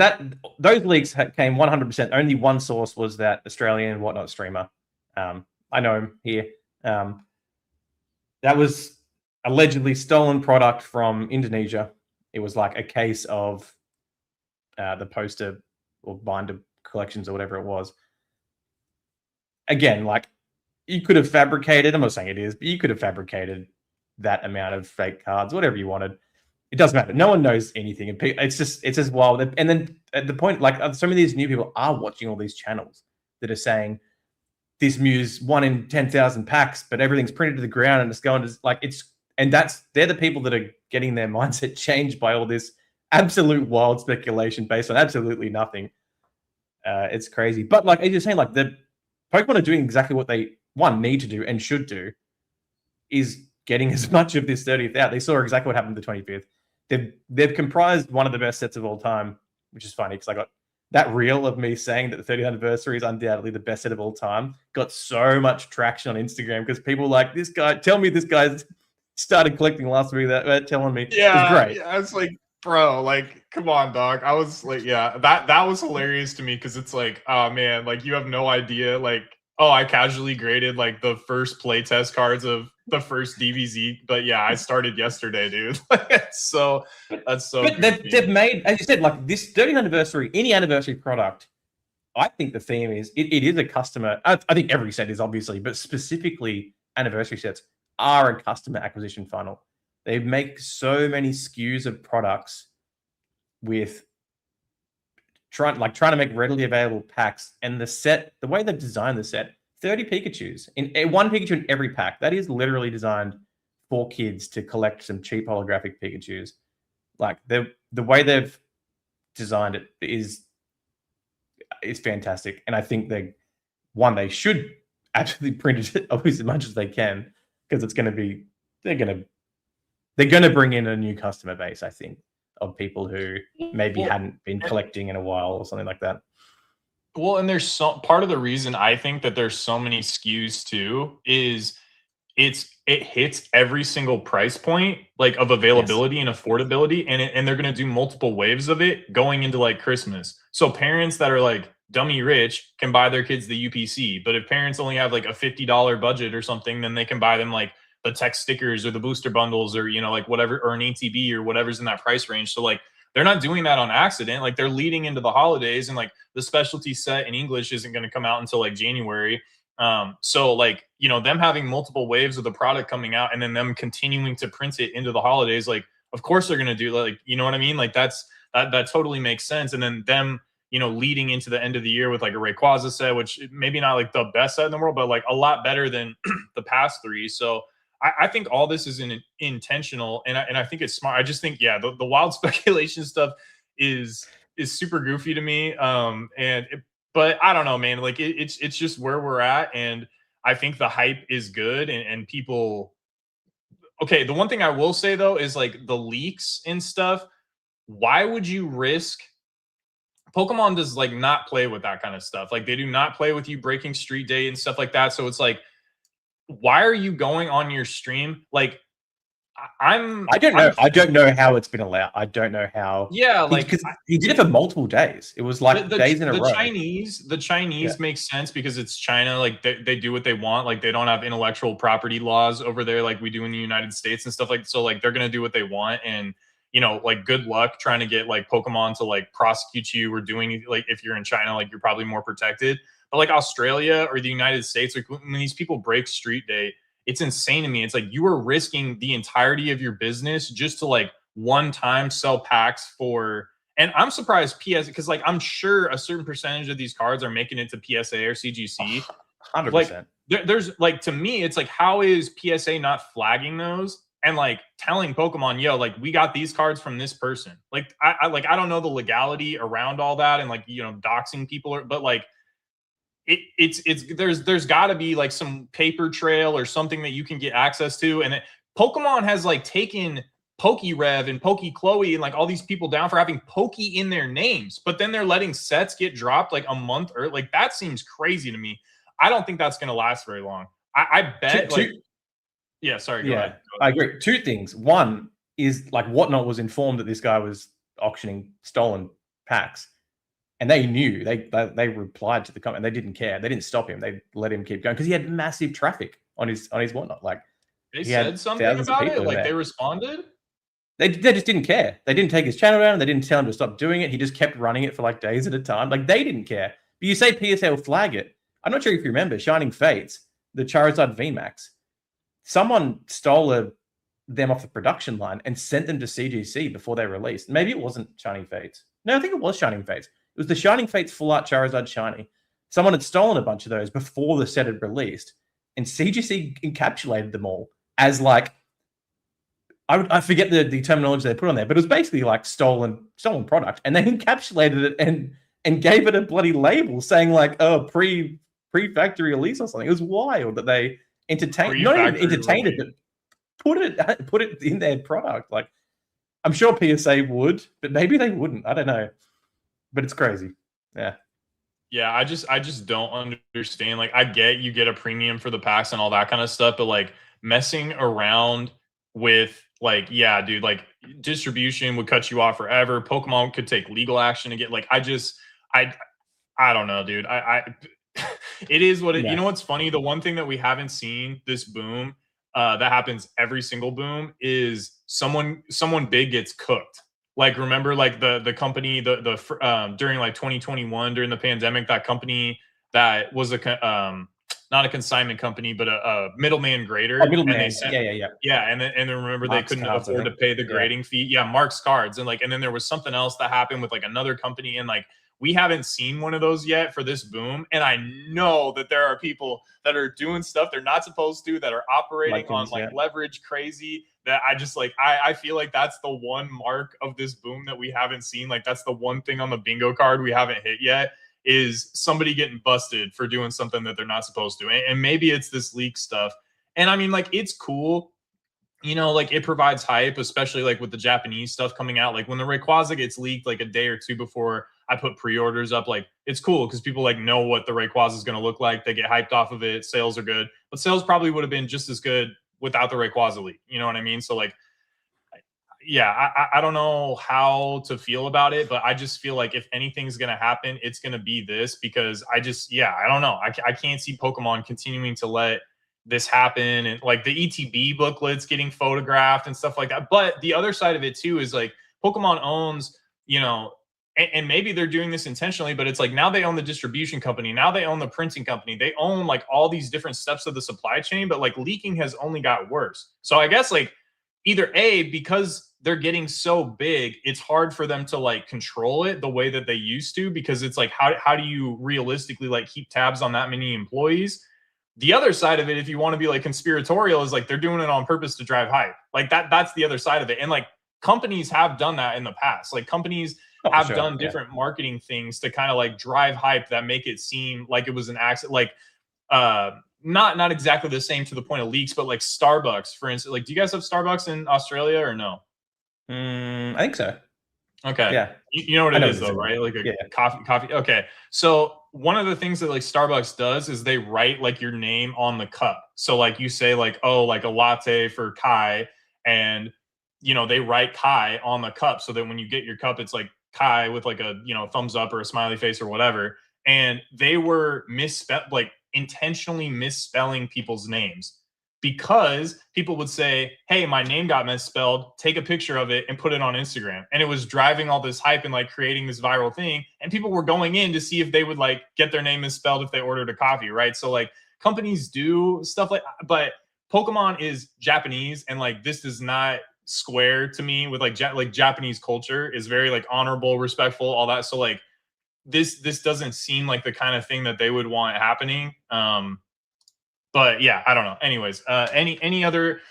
those leaks came 100%. Only one source was that Australian whatnot streamer. I know him here. That was allegedly stolen product from Indonesia. It was like a case of the poster or binder collections or whatever it was. Again, like you could have fabricated, I'm not saying it is, but you could have fabricated that amount of fake cards, whatever you wanted. It doesn't matter. No one knows anything. It's just wild. And then at the point, like so many of these new people are watching all these channels that are saying this Mew's 1 in 10,000 packs, but everything's printed to the ground and it's going to like they're the people that are getting their mindset changed by all this absolute wild speculation based on absolutely nothing. It's crazy. But like as you're saying, like the Pokemon are doing exactly what they need to do and should do, is getting as much of this 30th out. They saw exactly what happened to the 25th. They've comprised one of the best sets of all time, which is funny because I got that reel of me saying that the 30th anniversary is undoubtedly the best set of all time. Got so much traction on Instagram because people like, this guy, tell me this guy's started collecting last week, that telling me. Yeah, it's great. Yeah, it's like, bro, like, come on, dog. I was like, yeah, that was hilarious to me because it's like, oh man, like you have no idea. Like, oh, I casually graded like the first playtest cards of the first DBZ, but yeah, I started yesterday, dude. that's so. But they've made, as you said, like this 30th anniversary, any anniversary product. I think the theme is it is a customer. I think every set is obviously, but specifically anniversary sets are a customer acquisition funnel. They make so many SKUs of products with trying to make readily available packs. And the way they've designed the set, 30 Pikachus in one Pikachu in every pack. That is literally designed for kids to collect some cheap holographic Pikachus. Like the way they've designed it is fantastic. And I think they should absolutely print it as much as they can, because it's going to be they're going to bring in a new customer base, I think, of people who maybe hadn't been collecting in a while or something like that. Well, and there's some part of the reason I think that there's so many SKUs too is it hits every single price point like of Yes. availability and affordability, and they're going to do multiple waves of it going into like Christmas. So parents that are like dummy rich can buy their kids the UPC, but if parents only have like a $50 budget or something, then they can buy them like the tech stickers or the booster bundles, or like whatever, or an ATB or whatever's in that price range. So like they're not doing that on accident. Like they're leading into the holidays, and like the specialty set in English isn't going to come out until like January. So like, them having multiple waves of the product coming out and then them continuing to print it into the holidays, like of course they're going to do, like, you know what I mean? Like that totally makes sense. And then them, leading into the end of the year with like a Rayquaza set, which maybe not like the best set in the world, but like a lot better than the past three. So I think all this is intentional, and I think it's smart. I just think, yeah, the wild speculation stuff is super goofy to me. But I don't know, man. Like it's just where we're at, and I think the hype is good, and people. Okay, the one thing I will say though is like the leaks and stuff. Why would you risk? Pokemon does like not play with that kind of stuff. Like they do not play with you breaking street date and stuff like that. So it's like, why are you going on your stream? Like I don't know. I'm I don't know how it's been allowed. I don't know how. yeah, like Because he did it for multiple days. It was like days in a row. The Chinese makes sense because it's China. Like they do what they want. Like they don't have intellectual property laws over there like we do in the United States and stuff like so. Like they're gonna do what they want, and like good luck trying to get like Pokemon to like prosecute you or doing like if you're in China, like you're probably more protected. But like Australia or the United States, like when these people break street date, it's insane to me. It's like you are risking the entirety of your business just to like one time sell packs for. And I'm surprised because like I'm sure a certain percentage of these cards are making it to PSA or CGC. 100%. Like there's like, to me, it's like, how is PSA not flagging those and like telling Pokemon, yo, like we got these cards from this person. Like I don't know the legality around all that and like doxing people, but like it's there's got to be like some paper trail or something that you can get access to. And Pokemon has like taken PokeRev and PokeChloe and like all these people down for having Poke in their names, but then they're letting sets get dropped like a month or like that seems crazy to me. I don't think that's going to last very long. I bet yeah, sorry, go ahead. I agree. Two things. One is like Whatnot was informed that this guy was auctioning stolen packs. And they knew they replied to the comment. They didn't care. They didn't stop him. They let him keep going because he had massive traffic on his Whatnot. Like they said something about it. Like they responded. They just didn't care. They didn't take his channel down. They didn't tell him to stop doing it. He just kept running it for like days at a time. Like they didn't care. But you say PSA will flag it. I'm not sure if you remember Shining Fates, the Charizard VMAX. Someone stole them off the production line and sent them to CGC before they released. Maybe it wasn't Shining Fates. No, I think it was Shining Fates. It was the Shining Fates Full Art Charizard Shiny. Someone had stolen a bunch of those before the set had released, and CGC encapsulated them all as like I forget the terminology they put on there, but it was basically like stolen product, and they encapsulated it and gave it a bloody label saying like pre factory release or something. It was wild that they entertained, not even entertained it, but put it in their product. Like I'm sure PSA would, but maybe they wouldn't. I don't know. But it's crazy. Yeah, I just don't understand. Like I get you get a premium for the packs and all that kind of stuff, but like messing around with like, yeah, dude, like distribution would cut you off forever. Pokemon could take legal action to get like I don't know, dude. It is what it, you know what's funny? The one thing that we haven't seen this boom that happens every single boom is someone big gets cooked. Like remember like the company during like 2021 during the pandemic, that company that was not a consignment company but a middleman grader. Middleman. And they sent, yeah, and then remember Mark's they couldn't cards, afford to pay the grading fee. Yeah, Mark's cards. And then there was something else that happened with like another company, and like we haven't seen one of those yet for this boom. And I know that there are people that are doing stuff they're not supposed to, that are operating on like leverage crazy, that I just like, I feel like that's the one mark of this boom that we haven't seen. Like that's the one thing on the bingo card we haven't hit yet, is somebody getting busted for doing something that they're not supposed to. And maybe it's this leak stuff. And I mean, like, it's cool. Like it provides hype, especially like with the Japanese stuff coming out. Like when the Rayquaza gets leaked like a day or two before I put pre-orders up. Like, it's cool because people like know what the Rayquaza is going to look like. They get hyped off of it. Sales are good, but sales probably would have been just as good without the Rayquaza leak. You know what I mean? So like, yeah, I don't know how to feel about it, but I just feel like if anything's going to happen, it's going to be this, because I don't know. I can't see Pokemon continuing to let this happen. And like the ETB booklets getting photographed and stuff like that. But the other side of it too is like Pokemon owns, and maybe they're doing this intentionally, but it's like now they own the distribution company. Now they own the printing company. They own like all these different steps of the supply chain, but like leaking has only got worse. So I guess like either A, because they're getting so big, it's hard for them to like control it the way that they used to, because it's like, how do you realistically like keep tabs on that many employees? The other side of it, if you want to be like conspiratorial, is like they're doing it on purpose to drive hype. Like that's the other side of it. And like companies have done that in the past. Like companies have done different marketing things to kind of like drive hype that make it seem like it was an accident. Like not exactly the same to the point of leaks, but like Starbucks, for instance. Like, do you guys have Starbucks in Australia or no? I think so. Okay. Yeah. You know what it is though, right? Like a coffee. Okay. So one of the things that like Starbucks does is they write like your name on the cup. So like you say like, oh, like a latte for Kai, and they write Kai on the cup so that when you get your cup, it's like Kai with like a, thumbs up or a smiley face or whatever. And they were like intentionally misspelling people's names, because people would say, hey, my name got misspelled, take a picture of it and put it on Instagram. And it was driving all this hype and like creating this viral thing. And people were going in to see if they would like get their name misspelled if they ordered a coffee, right? So like companies do stuff like, but Pokemon is Japanese, and like this does not square to me with like Japanese culture is very like honorable, respectful, all that. So like this doesn't seem like the kind of thing that they would want happening. But yeah, I don't know. Anyways, any other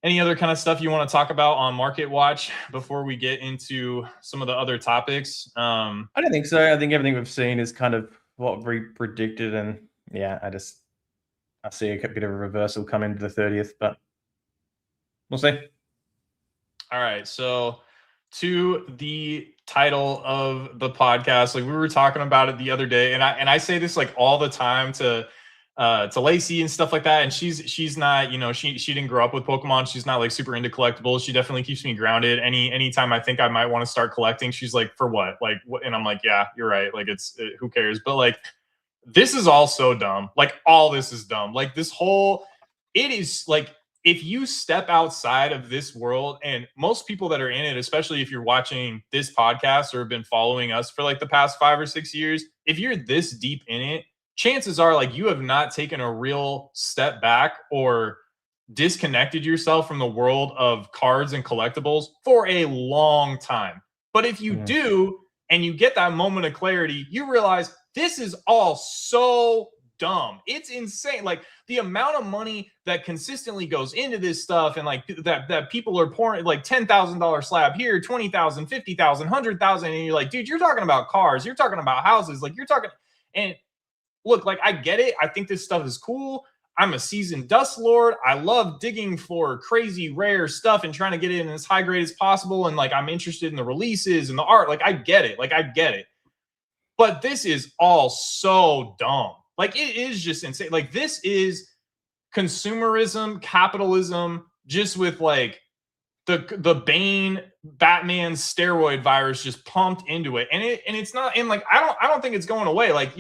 kind of stuff you want to talk about on Market Watch before we get into some of the other topics? I don't think so. I think everything we've seen is kind of what we predicted, and yeah, I see a bit of a reversal come into the 30th, but we'll see. All right, so to the title of the podcast, like we were talking about it the other day, and I say this like all the time to Lacey and stuff like that, and she's not, she didn't grow up with Pokemon. She's not like super into collectibles. She definitely keeps me grounded. Anytime I think I might want to start collecting, she's like, for what? Like what? And I'm like, yeah, you're right. Like who cares? But like this is all so dumb. Like all this is dumb. Like it is like, if you step outside of this world, and most people that are in it, especially if you're watching this podcast or have been following us for like the past 5 or 6 years, if you're this deep in it, chances are like you have not taken a real step back or disconnected yourself from the world of cards and collectibles for a long time. But if you do, and you get that moment of clarity, you realize this is all so dumb. It's insane. Like the amount of money that consistently goes into this stuff, and like that people are pouring like $10,000 slab here, 20,000, 50,000, 100,000. And you're like, dude, you're talking about cars. You're talking about houses. Like you're talking. And look, like I get it. I think this stuff is cool. I'm a seasoned dust lord. I love digging for crazy rare stuff and trying to get it in as high grade as possible. And like, I'm interested in the releases and the art. Like I get it. But this is all so dumb. Like it is just insane. Like this is consumerism, capitalism, just with like the Bane Batman steroid virus just pumped into it. And it's not, and like I don't think it's going away. Like,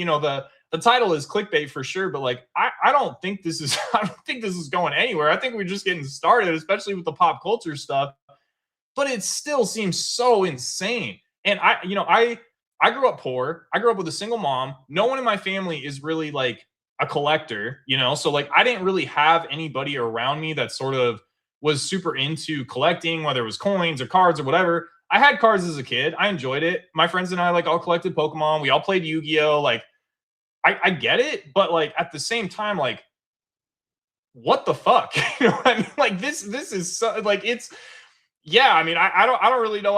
the title is clickbait for sure, but like I don't think this is going anywhere. I think we're just getting started, especially with the pop culture stuff. But it still seems so insane. And I grew up poor. I grew up with a single mom. No one in my family is really like a collector, so like I didn't really have anybody around me that sort of was super into collecting, whether it was coins or cards or whatever. I had cards as a kid. I enjoyed it. My friends and I like all collected Pokemon. We all played Yu-Gi-Oh! Like I get it, but like at the same time, like what the fuck? You know what I mean? Like this is so, like it's, yeah. I mean, I don't really know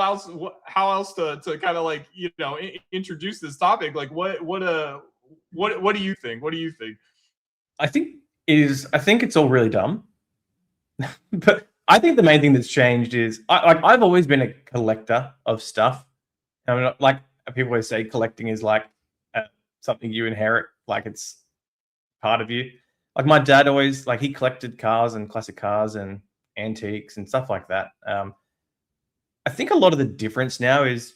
how else to kind of like introduce this topic. Like what do you think? What do you think? I think it's all really dumb, but I think the main thing that's changed is I've always been a collector of stuff. I mean, like people always say collecting is like something you inherit, like it's part of you. Like my dad always, like, he collected cars and classic cars and antiques and stuff like that. I think a lot of the difference now is,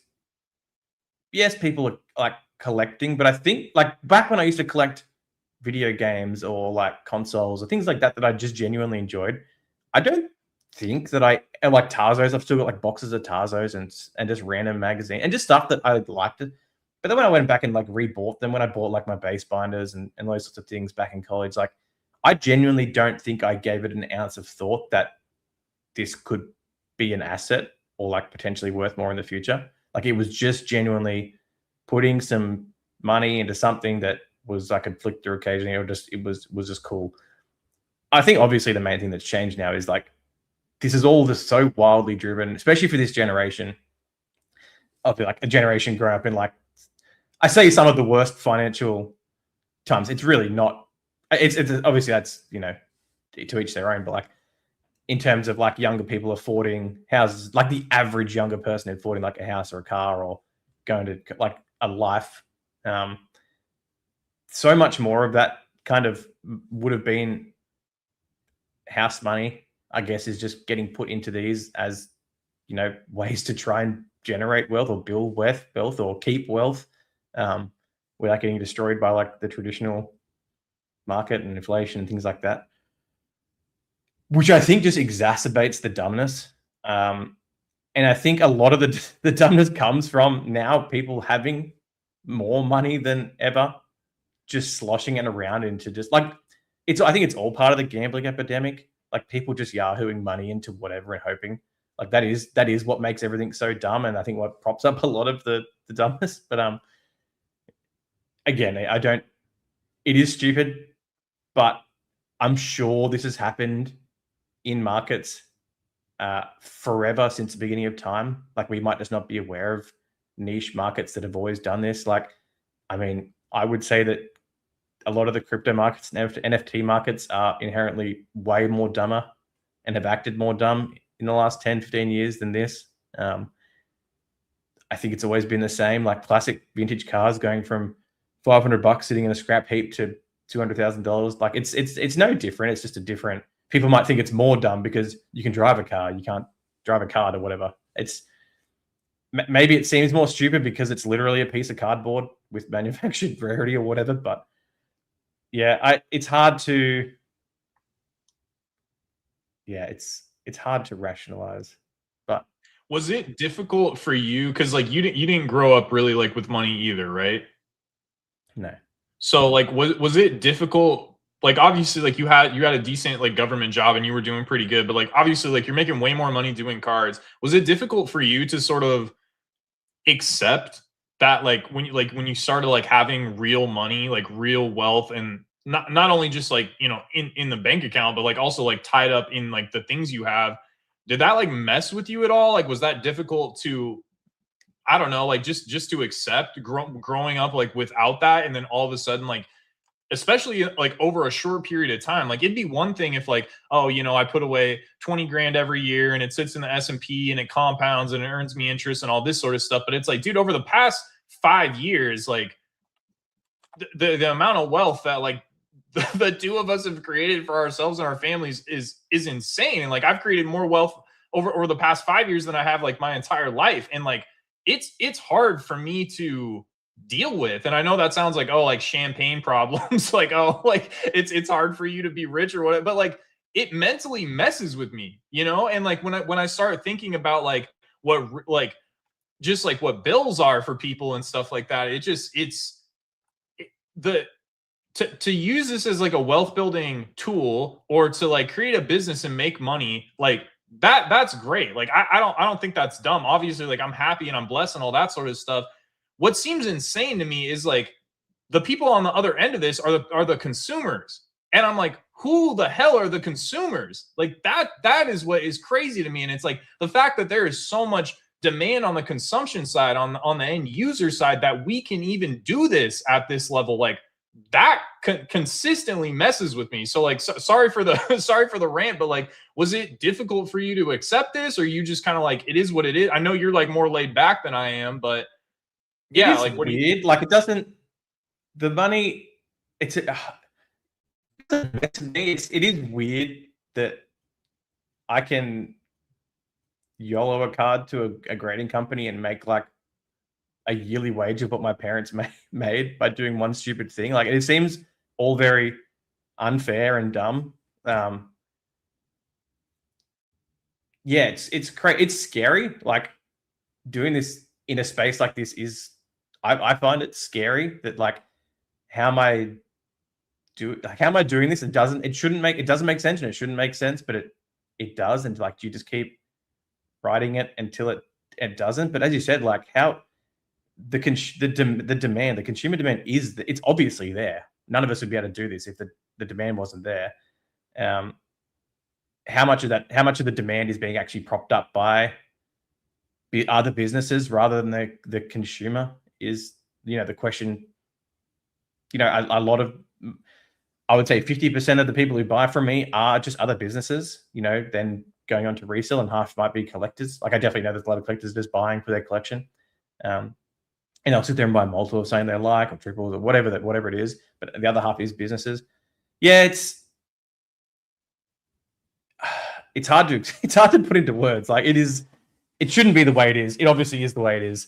yes, people are like collecting, but I think like back when I used to collect video games or like consoles or things like that that I just genuinely enjoyed, I don't think that I and like Tarzos. I've still got like boxes of Tarzos and just random magazine and just stuff that I liked it. But then when I went back and like rebought them, when I bought like my base binders and those sorts of things back in college, like I genuinely don't think I gave it an ounce of thought that this could be an asset or like potentially worth more in the future. Like it was just genuinely putting some money into something that was I could flick through occasionally, or just it was just cool. I think obviously the main thing that's changed now is like this is all just so wildly driven, especially for this generation. I feel like a generation growing up in like I say some of the worst financial times. It's really not. It's obviously that's to each their own, but like in terms of like younger people affording houses, like the average younger person affording like a house or a car or going to like a life. So much more of that kind of would have been house money, I guess, is just getting put into these as ways to try and generate wealth or build wealth or keep wealth without getting destroyed by like the traditional market and inflation and things like that, which I think just exacerbates the dumbness. And I think a lot of the dumbness comes from now people having more money than ever, just sloshing it around into just like I think it's all part of the gambling epidemic. Like people just yahooing money into whatever and hoping. Like that is what makes everything so dumb, and I think what props up a lot of the dumbness. But again, I don't. It is stupid, but I'm sure this has happened in markets forever since the beginning of time. Like we might just not be aware of niche markets that have always done this. Like, I mean, I would say that a lot of the crypto markets and NFT markets are inherently way more dumber and have acted more dumb in the last 10, 15 years than this. I think it's always been the same, like classic vintage cars going from $500 sitting in a scrap heap to $200,000. Like it's no different. It's just a different. People might think it's more dumb because you can drive a car. You can't drive a car or whatever. It's maybe it seems more stupid because it's literally a piece of cardboard with manufactured rarity or whatever. But yeah, it's hard to. Yeah, it's hard to rationalize. But was it difficult for you because like you didn't grow up really like with money either, right? no. So like was it difficult? Like obviously like you had a decent like government job and you were doing pretty good, but like obviously like you're making way more money doing cards. Was it difficult for you to sort of accept that like when you started like having real money, like real wealth, and not only just like in the bank account, but like also like tied up in like the things you have, did that like mess with you at all? Like was that difficult to, I don't know, like just to accept growing up like without that, and then all of a sudden like especially like over a short period of time, like it'd be one thing if like, oh, I put away 20 grand every year and it sits in the S&P and it compounds and it earns me interest and all this sort of stuff. But it's like, dude, over the past 5 years, like the amount of wealth that like the two of us have created for ourselves and our families is insane. And like I've created more wealth over the past 5 years than I have like my entire life. And like it's hard for me to deal with. And I know that sounds like, oh, like champagne problems, like, oh, like it's hard for you to be rich or whatever, but like it mentally messes with me, And like when I start thinking about like what like just like what bills are for people and stuff like that, the to use this as like a wealth building tool or to like create a business and make money, like that's great. Like I don't think that's dumb. Obviously, like I'm happy and I'm blessed and all that sort of stuff. What seems insane to me is like the people on the other end of this are the consumers. And I'm like, who the hell are the consumers? Like that is what is crazy to me. And it's like the fact that there is so much demand on the consumption side, on the end user side, that we can even do this at this level, like that consistently messes with me. So like sorry for the sorry for the rant, but like was it difficult for you to accept this, or you just kind of like it is what it is? I know you're like more laid back than I am, but It Yeah, is like what do you weird. Like it doesn't. The money. It's to me. It is weird that I can YOLO a card to a grading company and make like a yearly wage of what my parents made by doing one stupid thing. Like it seems all very unfair and dumb. Yeah, it's scary. Like doing this in a space like this is, I find it scary that like how am I doing this? It doesn't make sense and it shouldn't make sense, but it does, and like you just keep writing it until it doesn't. But as you said, like how the demand, the consumer demand it's obviously there. None of us would be able to do this if the demand wasn't there. How much of the demand is being actually propped up by other businesses rather than the consumer is, the question. A lot of, I would say 50% of the people who buy from me are just other businesses, then going on to resell, and half might be collectors. Like I definitely know there's a lot of collectors just buying for their collection. And they'll sit there and buy multiple of something they like or triples or whatever it is. But the other half is businesses. Yeah, it's hard to put into words. Like it shouldn't be the way it is. It obviously is the way it is.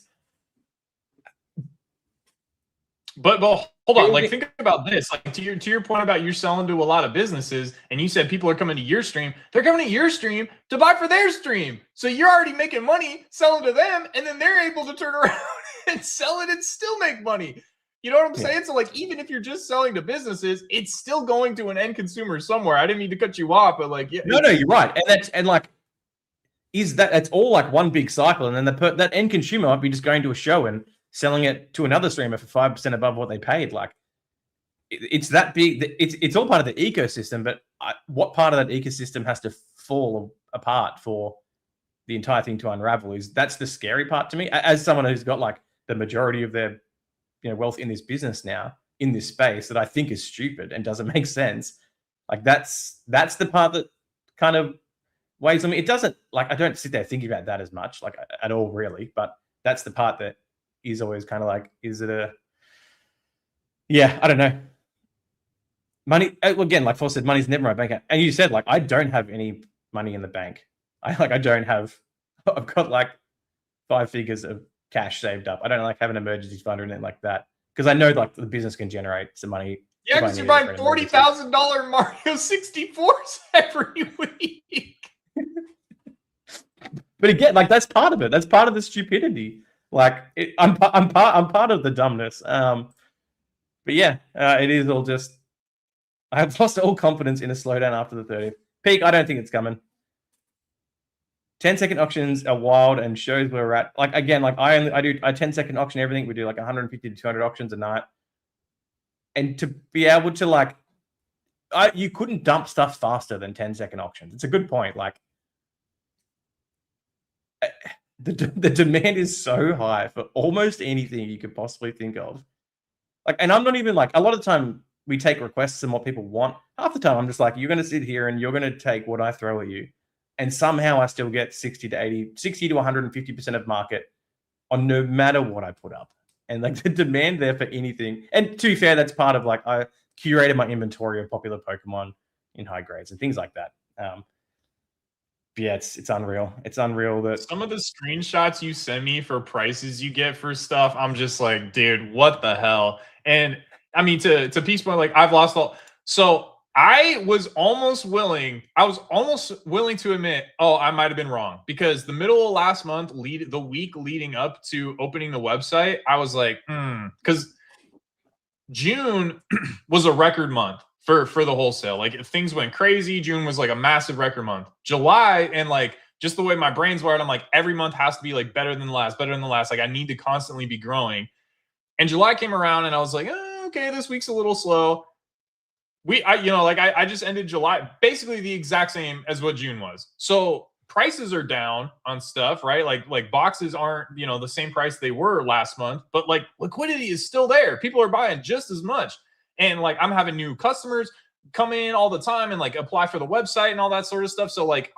But hold on, like think about this. Like to your point about you're selling to a lot of businesses, and you said people are coming to your stream. They're coming to your stream to buy for their stream. So you're already making money selling to them, and then they're able to turn around and sell it and still make money. You know what I'm saying? So like even if you're just selling to businesses, it's still going to an end consumer somewhere. I didn't mean to cut you off, but like no, you're right. And that's all like one big cycle, and then that end consumer might be just going to a show and selling it to another streamer for 5% above what they paid. Like it's that big. It's all part of the ecosystem, but what part of that ecosystem has to fall apart for the entire thing to unravel? That's the scary part to me. As someone who's got like the majority of their wealth in this business now, in this space, that I think is stupid and doesn't make sense. Like that's the part that kind of weighs on me. It doesn't, like, I don't sit there thinking about that as much, like at all really, but that's the part that is always kind of like, is it I don't know. Money, again, like Paul said, money's never my bank account. And you said, like, I don't have any money in the bank. I've got like 5 figures of cash saved up. I don't like have an emergency fund or anything like that, because I know like the business can generate some money. Yeah, because you're buying $40,000 Mario 64s every week. But again, like that's part of it. That's part of the stupidity. Like I'm part of the dumbness. But yeah, it is all just. I have lost all confidence in a slowdown after the 30th. Peak, I don't think it's coming. 10-second auctions are wild and shows where we're at. Like again, like I do a 10-second auction everything. We do like 150 to 200 auctions a night. And to be able to like, you couldn't dump stuff faster than 10-second auctions. It's a good point. Like the demand is so high for almost anything you could possibly think of. Like, and I'm not even like, a lot of the time we take requests and what people want. Half the time I'm just like, you're going to sit here and you're going to take what I throw at you. And somehow I still get 60 to 150% of market on no matter what I put up. And like the demand there for anything. And to be fair, that's part of like, I curated my inventory of popular Pokemon in high grades and things like that. Yeah, it's unreal. It's unreal that some of the screenshots you send me for prices you get for stuff, I'm just like, dude, what the hell? And I mean, to Peace Point, like I've lost all. So I was almost willing to admit, oh, I might have been wrong, because the middle of last month, the week leading up to opening the website, I was like, because June was a record month for the wholesale. Like things went crazy. June was like a massive record month. July, and like just the way my brain's wired, I'm like, every month has to be like better than the last. Like I need to constantly be growing. And July came around and I was like, okay, this week's a little slow. I just ended July basically the exact same as what June was. So prices are down on stuff, right? Like boxes aren't, the same price they were last month, but like liquidity is still there. People are buying just as much. And like I'm having new customers come in all the time and like apply for the website and all that sort of stuff. So like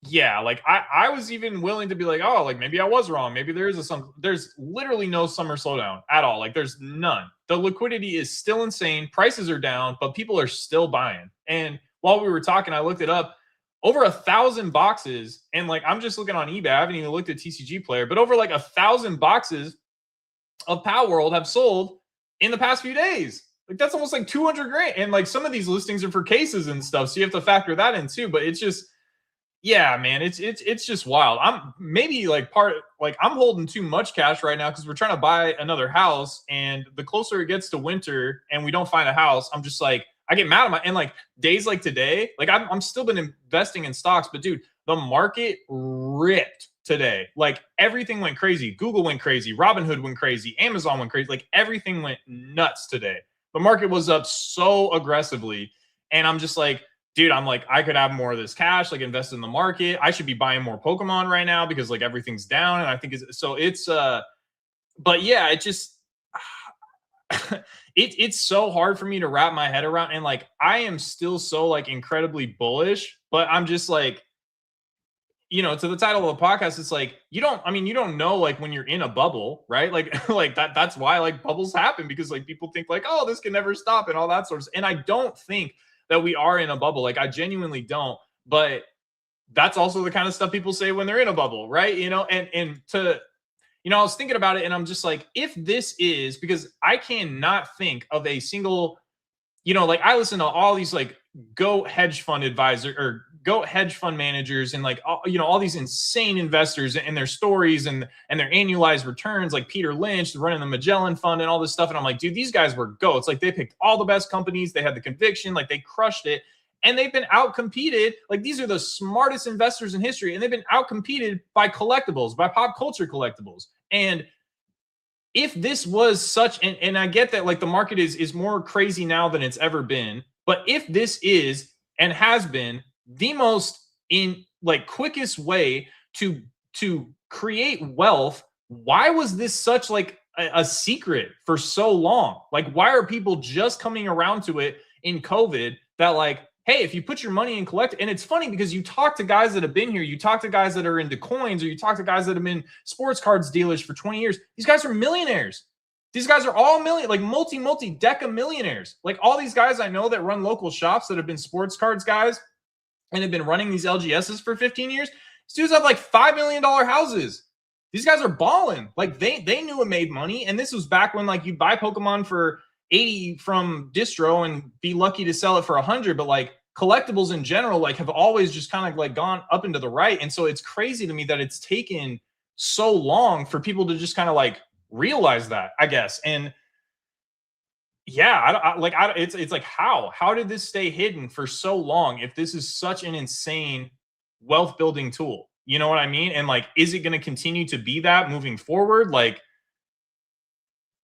Yeah, like I was even willing to be like, oh, like maybe I was wrong. Maybe there is there's literally no summer slowdown at all. Like there's none. The liquidity is still insane. Prices are down, but people are still buying. And while we were talking, I looked it up. Over 1,000 boxes, and like I'm just looking on eBay. I haven't even looked at TCG Player, but over like 1,000 boxes of Pow World have sold in the past few days. Like that's almost like 200 grand. And like some of these listings are for cases and stuff, so you have to factor that in too. But it's just, yeah, man, it's just wild. I'm maybe like I'm holding too much cash right now because we're trying to buy another house, and the closer it gets to winter and we don't find a house, I'm just like I get mad at my and like days like today, like I'm still been investing in stocks, but dude, the market ripped today. Like everything went crazy. Google went crazy. Robinhood went crazy. Amazon went crazy. Like everything went nuts today. The market was up so aggressively, and I'm just like, dude, I'm like, I could have more of this cash, like invest in the market. I should be buying more Pokemon right now because like everything's down. And I think but yeah, it just, it's so hard for me to wrap my head around. And like, I am still so like incredibly bullish, but I'm just like, to the title of the podcast, it's like, you don't know like when you're in a bubble, right? Like, like that's why like bubbles happen, because like people think like, oh, this can never stop and all that sort of. And I don't think that we are in a bubble. Like I genuinely don't, but that's also the kind of stuff people say when they're in a bubble, right? I was thinking about it and I'm just like, if this is, because I cannot think of a single, like I listen to all these like go hedge fund advisor or go hedge fund managers and like all these insane investors and their stories and their annualized returns, like Peter Lynch running the Magellan Fund and all this stuff. And I'm like, dude, these guys were goats. Like they picked all the best companies. They had the conviction, like they crushed it. And they've been outcompeted. Like these are the smartest investors in history, and they've been outcompeted by collectibles, by pop culture collectibles. And if this was such, and I get that like the market is more crazy now than it's ever been, but if this is and has been the most in like quickest way to create wealth, why was this such like a secret for so long? Like why are people just coming around to it in COVID that like, hey, if you put your money in collect, and it's funny because you talk to guys that have been here, you talk to guys that are into coins, or you talk to guys that have been sports cards dealers for 20 years. These guys are millionaires. These guys are all like multi-deca millionaires. Like all these guys I know that run local shops that have been sports cards guys and have been running these LGSs for 15 years. These dudes have like $5 million houses. These guys are balling. Like they knew it made money. And this was back when like you buy Pokemon for 80 from distro and be lucky to sell it for 100. But like collectibles in general, like have always just kind of like gone up and to the right. And so it's crazy to me that it's taken so long for people to just kind of like realize that, I guess. And yeah, it's like how did this stay hidden for so long if this is such an insane wealth building tool? You know what I mean? And like, is it going to continue to be that moving forward? Like,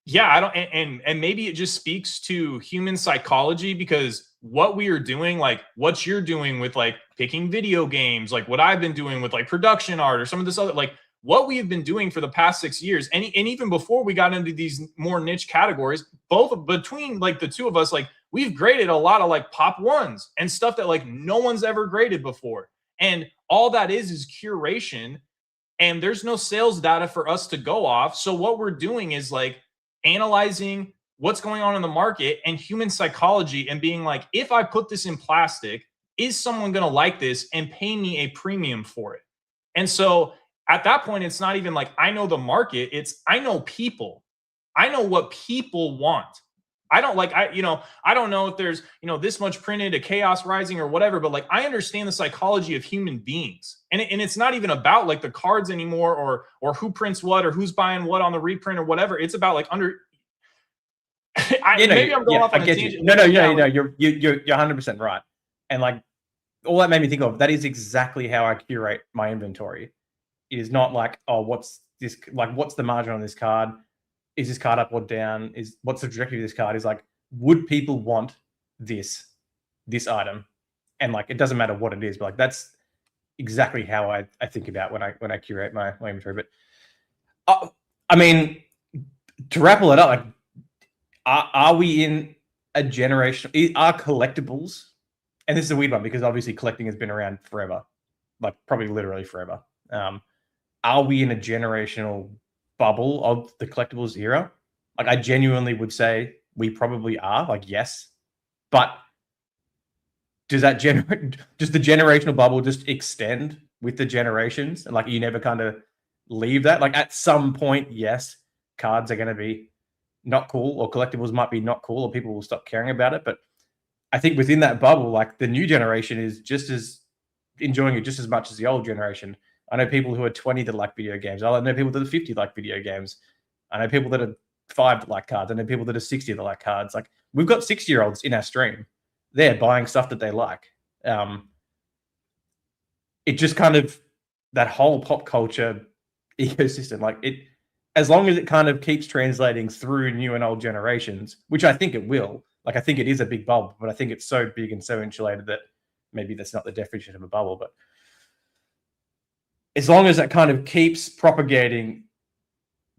yeah, I don't, and maybe it just speaks to human psychology, because what we are doing, like what you're doing with like picking video games, like what I've been doing with like production art or some of this other, like what we've been doing for the past 6 years, and even before we got into these more niche categories, both between like the two of us, like we've graded a lot of like pop ones and stuff that like no one's ever graded before. And all that is curation, and there's no sales data for us to go off. So what we're doing is like analyzing what's going on in the market and human psychology and being like, if I put this in plastic, is someone going to like this and pay me a premium for it? And so at that point, it's not even like I know the market, it's I know people. I know what people want. I don't like, I don't know if there's, this much printed, a chaos rising or whatever, but like I understand the psychology of human beings. And it's not even about like the cards anymore or who prints what or who's buying what on the reprint or whatever. It's about like maybe I'm going off on a tangent. No, you're 100% right. And like all that made me think of, that is exactly how I curate my inventory. It is not like, oh, what's the margin on this card? Is this card up or down? What's the trajectory of this card? Is like, would people want this item? And like, it doesn't matter what it is, but like, that's exactly how I think about when I curate my inventory. But I mean, to wrap all it up, like, are we in a generation? Are collectibles? And this is a weird one because obviously collecting has been around forever. like probably literally forever. Are we in a generational bubble of the collectibles era? Like, I genuinely would say we probably are. Like, yes, but does that does the generational bubble just extend with the generations, and like you never kind of leave that? Like, at some point, yes, cards are going to be not cool, or collectibles might be not cool, or people will stop caring about it. But I think within that bubble, like, the new generation is just as enjoying it just as much as the old generation. I know people who are 20 that like video games. I know people that are 50 like video games. I know people that are 5 that like cards. I know people that are 60 that like cards. Like, we've got 60-year-olds in our stream. They're buying stuff that they like. It just kind of, that whole pop culture ecosystem, like, it, as long as it kind of keeps translating through new and old generations, which I think it will. Like, I think it is a big bubble, but I think it's so big and so insulated that maybe that's not the definition of a bubble. But as long as that kind of keeps propagating,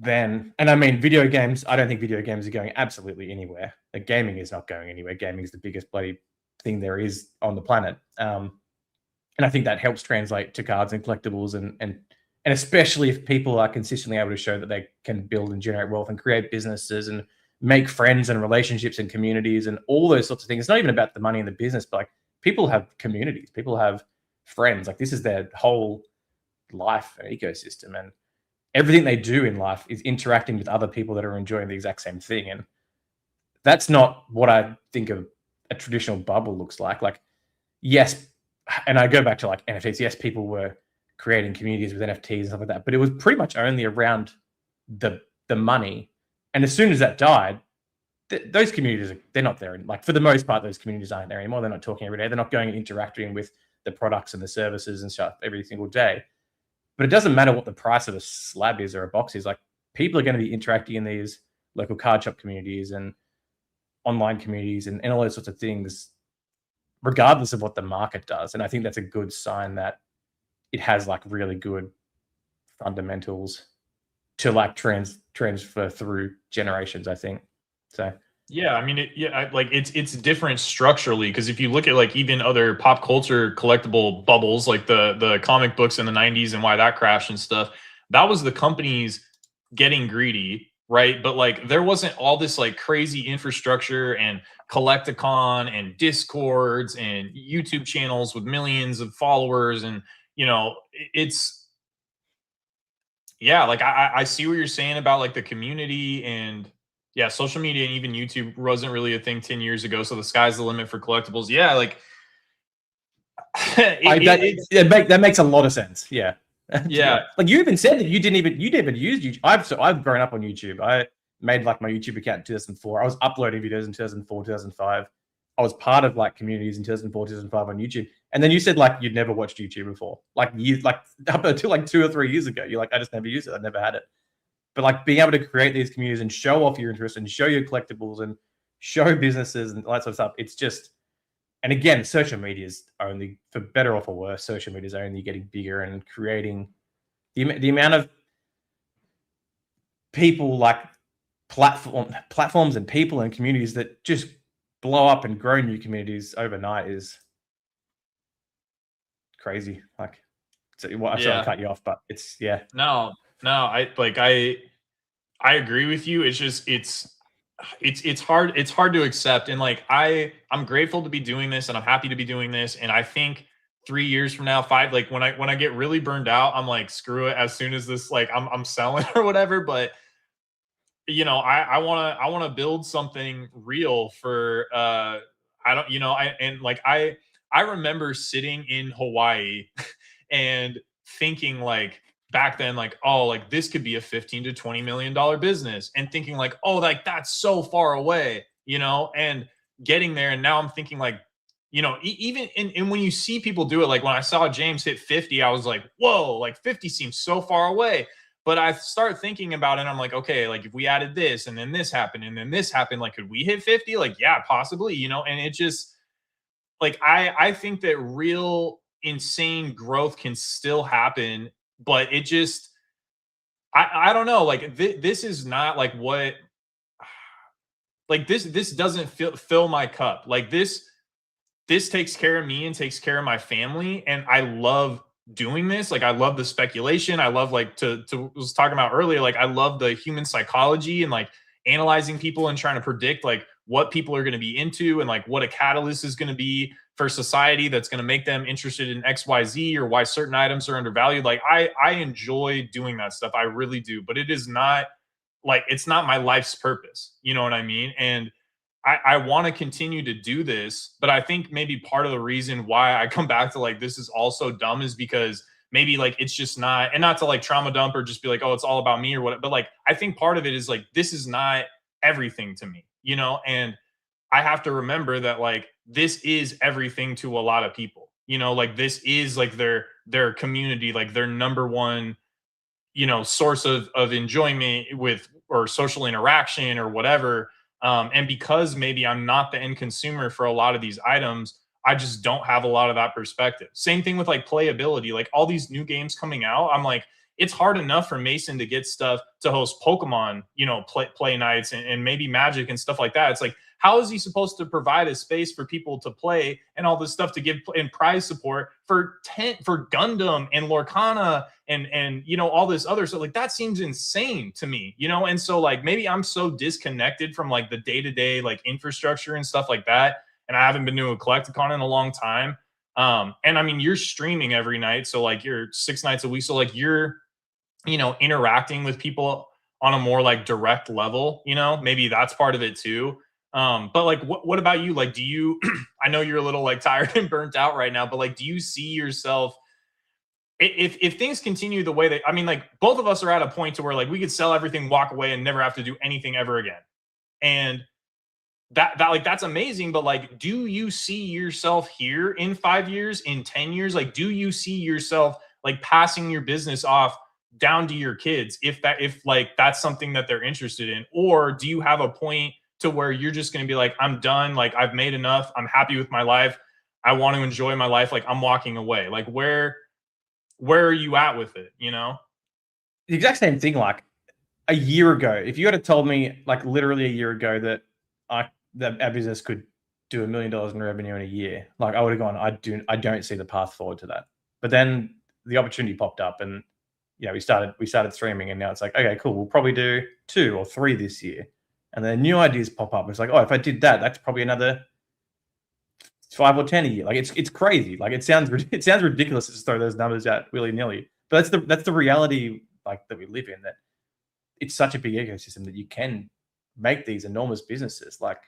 then, and I mean, video games, I don't think video games are going absolutely anywhere. Like, gaming is not going anywhere. Gaming is the biggest bloody thing there is on the planet. And I think that helps translate to cards and collectibles, and especially if people are consistently able to show that they can build and generate wealth and create businesses and make friends and relationships and communities and all those sorts of things. It's not even about the money in the business, but like, people have communities, people have friends. Like, this is their whole life and ecosystem, and everything they do in life is interacting with other people that are enjoying the exact same thing. And that's not what I think of a traditional bubble looks like. Like, yes, and I go back to like NFTs. Yes, people were creating communities with NFTs and stuff like that, but it was pretty much only around the money. And as soon as that died, those communities, they're not there. Like, for the most part, those communities aren't there anymore. They're not talking every day. They're not going and interacting with the products and the services and stuff every single day. But it doesn't matter what the price of a slab is or a box is. Like, people are going to be interacting in these local card shop communities and online communities and all those sorts of things, regardless of what the market does. And I think that's a good sign that it has like really good fundamentals to like transfer through generations, I think. So Yeah, I mean, like it's different structurally, because if you look at like even other pop culture collectible bubbles, like the comic books in the '90s and why that crashed and stuff, that was the companies getting greedy, right? But like, there wasn't all this like crazy infrastructure and Collecticon and Discords and YouTube channels with millions of followers, and it's, yeah, like I see what you're saying about like the community, and yeah, social media and even YouTube wasn't really a thing 10 years ago. So the sky's the limit for collectibles. Yeah, like that makes a lot of sense. Yeah. Yeah. Like, you even said that you didn't even use YouTube. I've grown up on YouTube. I made like my YouTube account in 2004. I was uploading videos in 2004, 2005. I was part of like communities in 2004, 2005 on YouTube. And then you said like you'd never watched YouTube before. Like, you like up until like 2 or 3 years ago, you're like, I just never used it. I never had it. But like, being able to create these communities and show off your interest and show your collectibles and show businesses and all that sort of stuff, it's just, and again, social media is only, for better or for worse, social media is only getting bigger and creating the amount of people, like platforms and people and communities that just blow up and grow new communities overnight is crazy. Like, so, well, I'm sorry to cut you off, but it's, yeah. No, I agree with you. It's just it's hard to accept, and like I'm grateful to be doing this, and I'm happy to be doing this, and I think 3 years from now, 5, like when I get really burned out, I'm like, screw it, as soon as this, like, I'm selling or whatever. But I want to build something real for I don't, and like I remember sitting in Hawaii and thinking, like, back then, like, oh, like this could be a 15 to 20 million dollar business, and thinking like, oh, like that's so far away, and getting there. And now I'm thinking like, even and when you see people do it, like when I saw James hit 50, I was like, whoa, like 50 seems so far away. But I start thinking about it, and I'm like, okay, like if we added this and then this happened and then this happened, like could we hit 50? Like, yeah, possibly, and it just, like, I think that real insane growth can still happen, but it just, I don't know, like this is not like what, like this doesn't fill my cup. Like this takes care of me and takes care of my family, and I love doing this. Like I love the speculation. I love like to was talking about earlier, like I love the human psychology and like analyzing people and trying to predict like what people are going to be into and like what a catalyst is going to be for society that's going to make them interested in XYZ or why certain items are undervalued. Like I enjoy doing that stuff. I really do, but it is not like it's not my life's purpose. You know what I mean? And I want to continue to do this, but I think maybe part of the reason why I come back to like this is also dumb is because maybe like it's just not, and not to like trauma dump or just be like, oh, it's all about me or what, but like I think part of it is like this is not everything to me, you know, and I have to remember that like this is everything to a lot of people, you know, like this is like their community, like their number one, you know, source of enjoyment with or social interaction or whatever. And because maybe I'm not the end consumer for a lot of these items, I just don't have a lot of that perspective. Same thing with like playability, like all these new games coming out. I'm like, it's hard enough for Mason to get stuff to host Pokemon, you know, play nights and maybe Magic and stuff like that. It's like, how is he supposed to provide a space for people to play and all this stuff to give and prize support for for Gundam and Lorcana and you know all this other stuff? Like that seems insane to me, you know. And so like maybe I'm so disconnected from like the day-to-day like infrastructure and stuff like that, and I haven't been to a Collecticon in a long time. And I mean you're streaming every night, so like you're 6 nights a week, so like you're, you know, interacting with people on a more like direct level, you know, maybe that's part of it too. But like, what about you? Like, do you, I know you're a little like tired and burnt out right now, but like, do you see yourself, if things continue the way that, I mean, like both of us are at a point to where like we could sell everything, walk away and never have to do anything ever again. And that like, that's amazing. But like, do you see yourself here in 5 years, in 10 years? Like, do you see yourself like passing your business off down to your kids if like that's something that they're interested in? Or do you have a point to where you're just going to be like, I'm done, like I've made enough, I'm happy with my life, I want to enjoy my life, like I'm walking away? Like where are you at with it, you know? The exact same thing. Like a year ago, if you had told me, like literally a year ago, that our business could do $1 million in revenue in a year, like I would have gone, I don't see the path forward to that. But then the opportunity popped up, and you know, we started streaming, and now it's like, okay, cool, we'll probably do 2 or 3 this year, and then new ideas pop up. It's like, oh, if I did that, that's probably another 5 or 10 a year. Like it's crazy. Like it sounds ridiculous to just throw those numbers out willy nilly, but that's the reality like that we live in. That it's such a big ecosystem that you can make these enormous businesses. Like,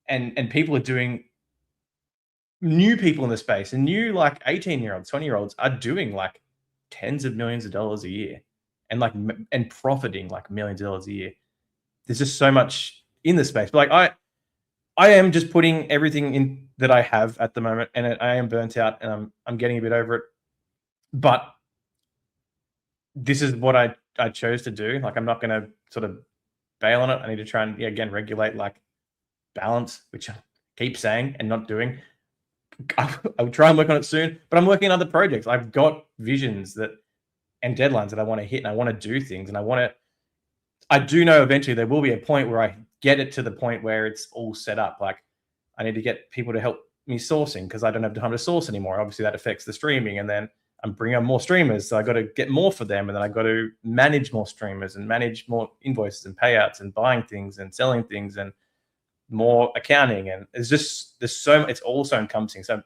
and people are doing, new people in the space, and new like 18-year-olds, 20-year-olds are doing like tens of millions of dollars a year, and like and profiting like millions of dollars a year. There's just so much in the space. But like I am just putting everything in that I have at the moment, and I am burnt out, and I'm getting a bit over it. But this is what I chose to do. Like I'm not going to sort of bail on it. I need to try and again regulate like balance, which I keep saying and not doing. I'll try and work on it soon, but I'm working on other projects. I've got visions that and deadlines that I want to hit, and I want to do things, and I do know eventually there will be a point where I get it to the point where it's all set up. Like I need to get people to help me sourcing because I don't have time to source anymore. Obviously that affects the streaming, and then I'm bringing on more streamers, so I got to get more for them, and then I got to manage more streamers and manage more invoices and payouts and buying things and selling things and more accounting. And it's all so encompassing. So,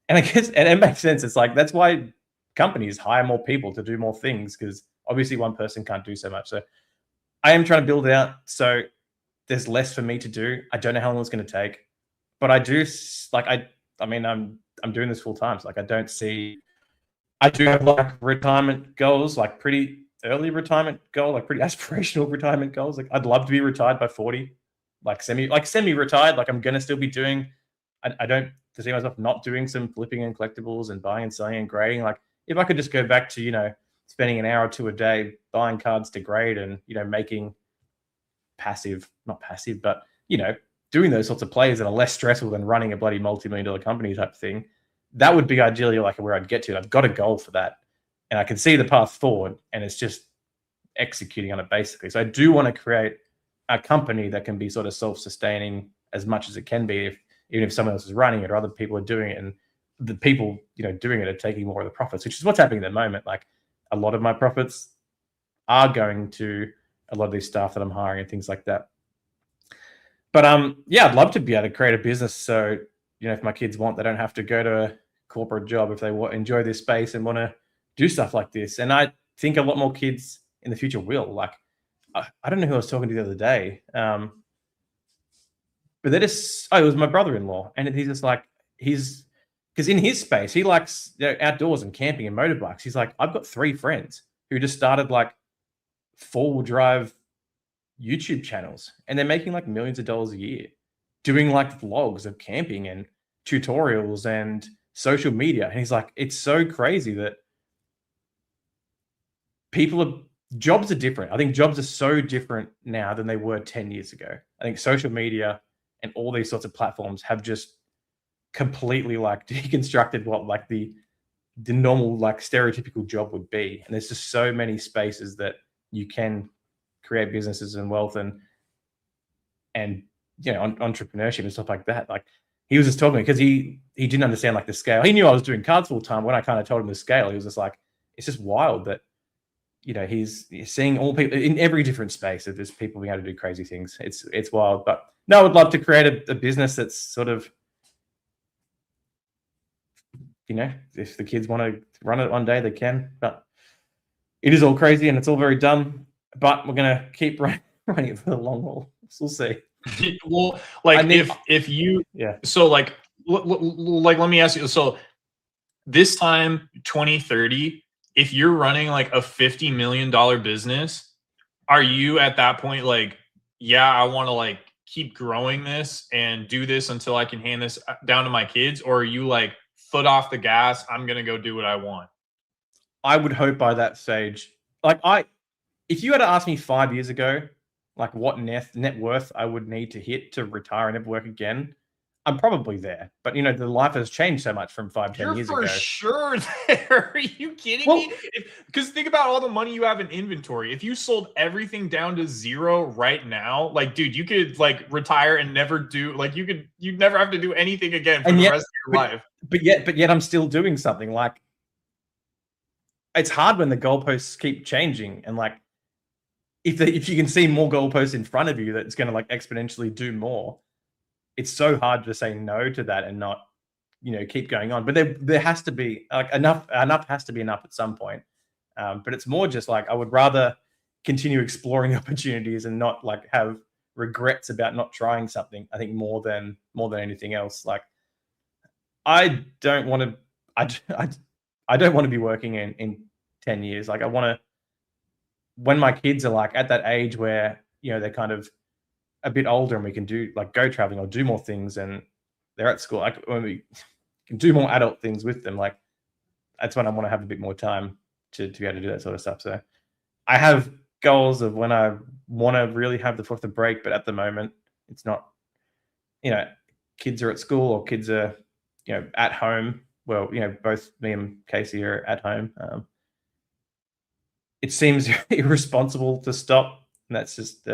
and I guess, and it makes sense. It's like, that's why companies hire more people to do more things, because obviously one person can't do so much. So I am trying to build it out so there's less for me to do. I don't know how long it's going to take, but I do like, I mean, I'm doing this full time. So like, I do have like retirement goals, like pretty early retirement goal, like pretty aspirational retirement goals. Like I'd love to be retired by 40, like semi-retired. Like I'm going to still be doing, I don't see myself not doing some flipping and collectibles and buying and selling and grading. Like if I could just go back to, you know, spending an hour or two a day buying cards to grade and, you know, making not passive, but, you know, doing those sorts of plays that are less stressful than running a bloody multi-million-dollar company type thing, that would be ideally like where I'd get to. I've got a goal for that, and I can see the path forward, and it's just executing on it basically. So I do want to create a company that can be sort of self-sustaining as much as it can be, even if someone else is running it or other people are doing it. And the people, doing it are taking more of the profits, which is what's happening at the moment. Like a lot of my profits are going to a lot of these staff that I'm hiring and things like that. But yeah, I'd love to be able to create a business so if my kids want, they don't have to go to a corporate job if they enjoy this space and want to do stuff like this. And I think a lot more kids in the future will. Like, I don't know who I was talking to the other day, but they're just, it was my brother-in-law, and he's just like, because in his space, he likes outdoors and camping and motorbikes. He's like, I've got 3 friends who just started like 4-wheel drive YouTube channels, and they're making like millions of dollars a year doing like vlogs of camping and tutorials and social media. And he's like, it's so crazy that jobs are different. I think jobs are so different now than they were 10 years ago. I think social media and all these sorts of platforms have just completely like deconstructed what like the normal like stereotypical job would be. And there's just so many spaces that you can create businesses and wealth and entrepreneurship and stuff like that. Like he was just talking because he didn't understand like the scale. He knew I was doing cards full time. When I kind of told him the scale, he was just like, it's just wild that he's seeing all people in every different space that there's people being able to do crazy things. It's wild. But no, I would love to create a business that's sort of, if the kids want to run it one day, they can. But it is all crazy and it's all very dumb. But we're gonna keep running it for the long haul. We'll see. Well, like if you, so like let me ask you. So this time, 2030, if you're running like a $50 million business, are you at that point like, yeah, I want to like keep growing this and do this until I can hand this down to my kids? Or are you like foot off the gas? I'm gonna go do what I want. I would hope by that stage, like if you had to ask me 5 years ago, like what net worth I would need to hit to retire and never work again, I'm probably there. But the life has changed so much from 5, 10 years ago. You're for sure there. Are you kidding me? Because think about all the money you have in inventory. If you sold everything down to 0 right now, like, dude, you could like retire and never do like you'd never have to do anything again for the rest of your life. But yet I'm still doing something. Like, it's hard when the goalposts keep changing, and like if you can see more goalposts in front of you that's going to like exponentially do more, it's so hard to say no to that and not keep going on. But there has to be like enough has to be enough at some point. But it's more just like I would rather continue exploring opportunities and not like have regrets about not trying something. I think more than anything else. Like I don't want to be working in 10 years. Like I want to, when my kids are like at that age where they're kind of a bit older and we can do like go traveling or do more things, and they're at school, like when we can do more adult things with them, like that's when I want to have a bit more time to be able to do that sort of stuff. So I have goals of when I want to really have the foot off the brake, but at the moment it's not, kids are at school or kids are, at home. Well, both me and Casey are at home. It seems irresponsible to stop. And that's just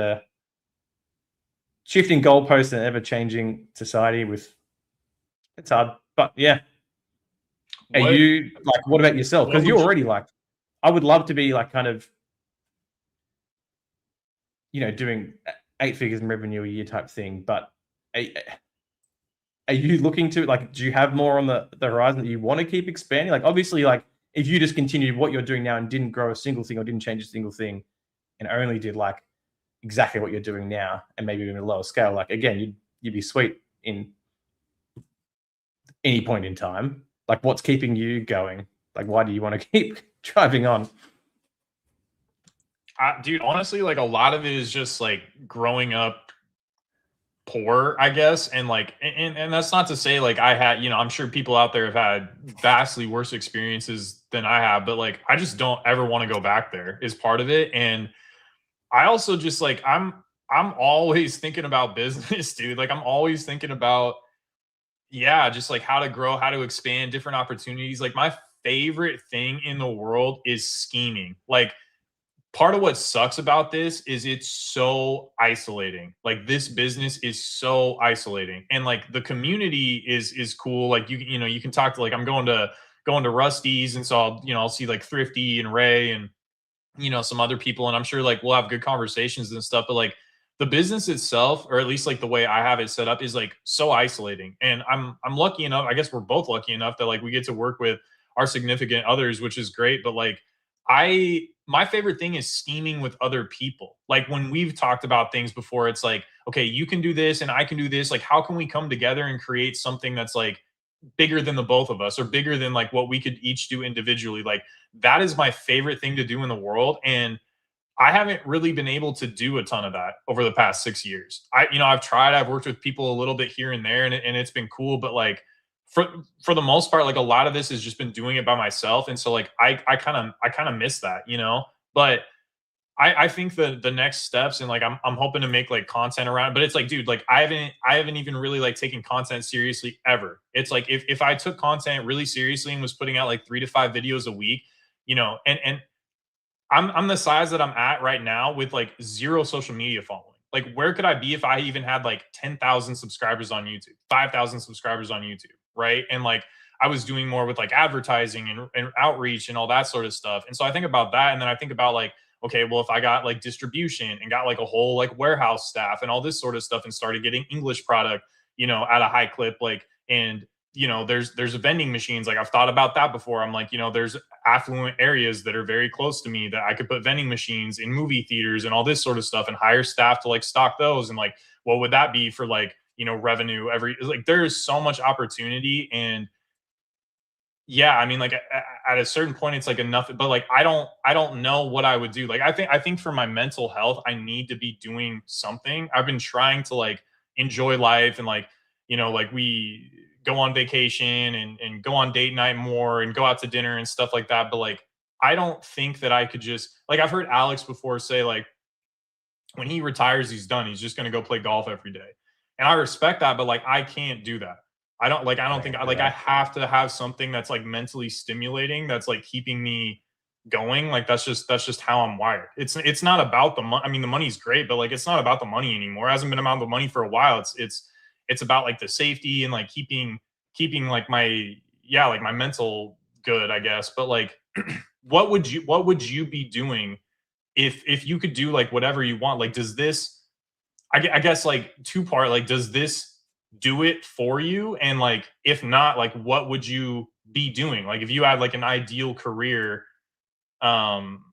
shifting goalposts and ever-changing society it's hard. But yeah. What about yourself? Because you're already like, I would love to be like kind of, doing 8 figures in revenue a year type thing. But are you looking to like, do you have more on the horizon that you want to keep expanding? Like obviously like, if you just continued what you're doing now and didn't grow a single thing or didn't change a single thing and only did like exactly what you're doing now and maybe even a lower scale, like again, you'd be sweet in any point in time. Like what's keeping you going? Like why do you want to keep driving on? Dude, honestly, like a lot of it is just like growing up poor, I guess. And like, and that's not to say like I had, I'm sure people out there have had vastly worse experiences than I have, but like, I just don't ever want to go back there is part of it. And I also just like, I'm always thinking about business, dude. Like I'm always thinking about, just like how to grow, how to expand different opportunities. Like my favorite thing in the world is scheming. Like part of what sucks about this is it's so isolating. Like this business is so isolating, and like the community is cool. Like you know, you can talk to, like, I'm going to Rusty's, and so I'll see like Thrifty and Ray and some other people, and I'm sure like we'll have good conversations and stuff. But like the business itself, or at least like the way I have it set up, is like so isolating. And I'm lucky enough, I guess we're both lucky enough, that like we get to work with our significant others, which is great. But like my favorite thing is scheming with other people. Like when we've talked about things before, it's like, okay, you can do this and I can do this. Like, how can we come together and create something that's like bigger than the both of us, or bigger than like what we could each do individually? Like that is my favorite thing to do in the world. And I haven't really been able to do a ton of that over the past 6 years. I've tried, I've worked with people a little bit here and there, and it's been cool. But like for the most part, like a lot of this has just been doing it by myself. And so like I kind of miss that, But I think the next steps, and like I'm hoping to make like content around it. But it's like, dude, like I haven't even really like taken content seriously ever. It's like if I took content really seriously and was putting out like 3 to 5 videos a week, and I'm the size that I'm at right now with like zero social media following. Like, where could I be if I even had like 10,000 subscribers on YouTube, 5,000 subscribers on YouTube, right? And like I was doing more with like advertising and outreach and all that sort of stuff. And so I think about that, and then I think about like, okay, well, if I got like distribution and got like a whole like warehouse staff and all this sort of stuff, and started getting English product, at a high clip, like, and there's vending machines. Like I've thought about that before. I'm like, there's affluent areas that are very close to me that I could put vending machines in movie theaters and all this sort of stuff, and hire staff to like stock those. And like, what would that be for like, revenue every, like, there is so much opportunity. And yeah, I mean, like at a certain point it's like enough. But like I don't know what I would do. Like I think for my mental health, I need to be doing something. I've been trying to like enjoy life, and like, like we go on vacation and go on date night more and go out to dinner and stuff like that. But like I don't think that I could just, like, I've heard Alex before say like when he retires, he's done. He's just going to go play golf every day. And I respect that, but like I can't do that. I don't think, I have to have something that's like mentally stimulating, that's like keeping me going. Like that's just how I'm wired. It's not about the money. I mean, the money's great, but like it's not about the money anymore. It hasn't been about the money for a while. It's about like the safety and like keeping like my, yeah, like my mental good, I guess. But like what would you be doing if you could do like whatever you want? Like, does this, I guess like two part, like, does this do it for you? And like if not, like what would you be doing? Like if you had like an ideal career, um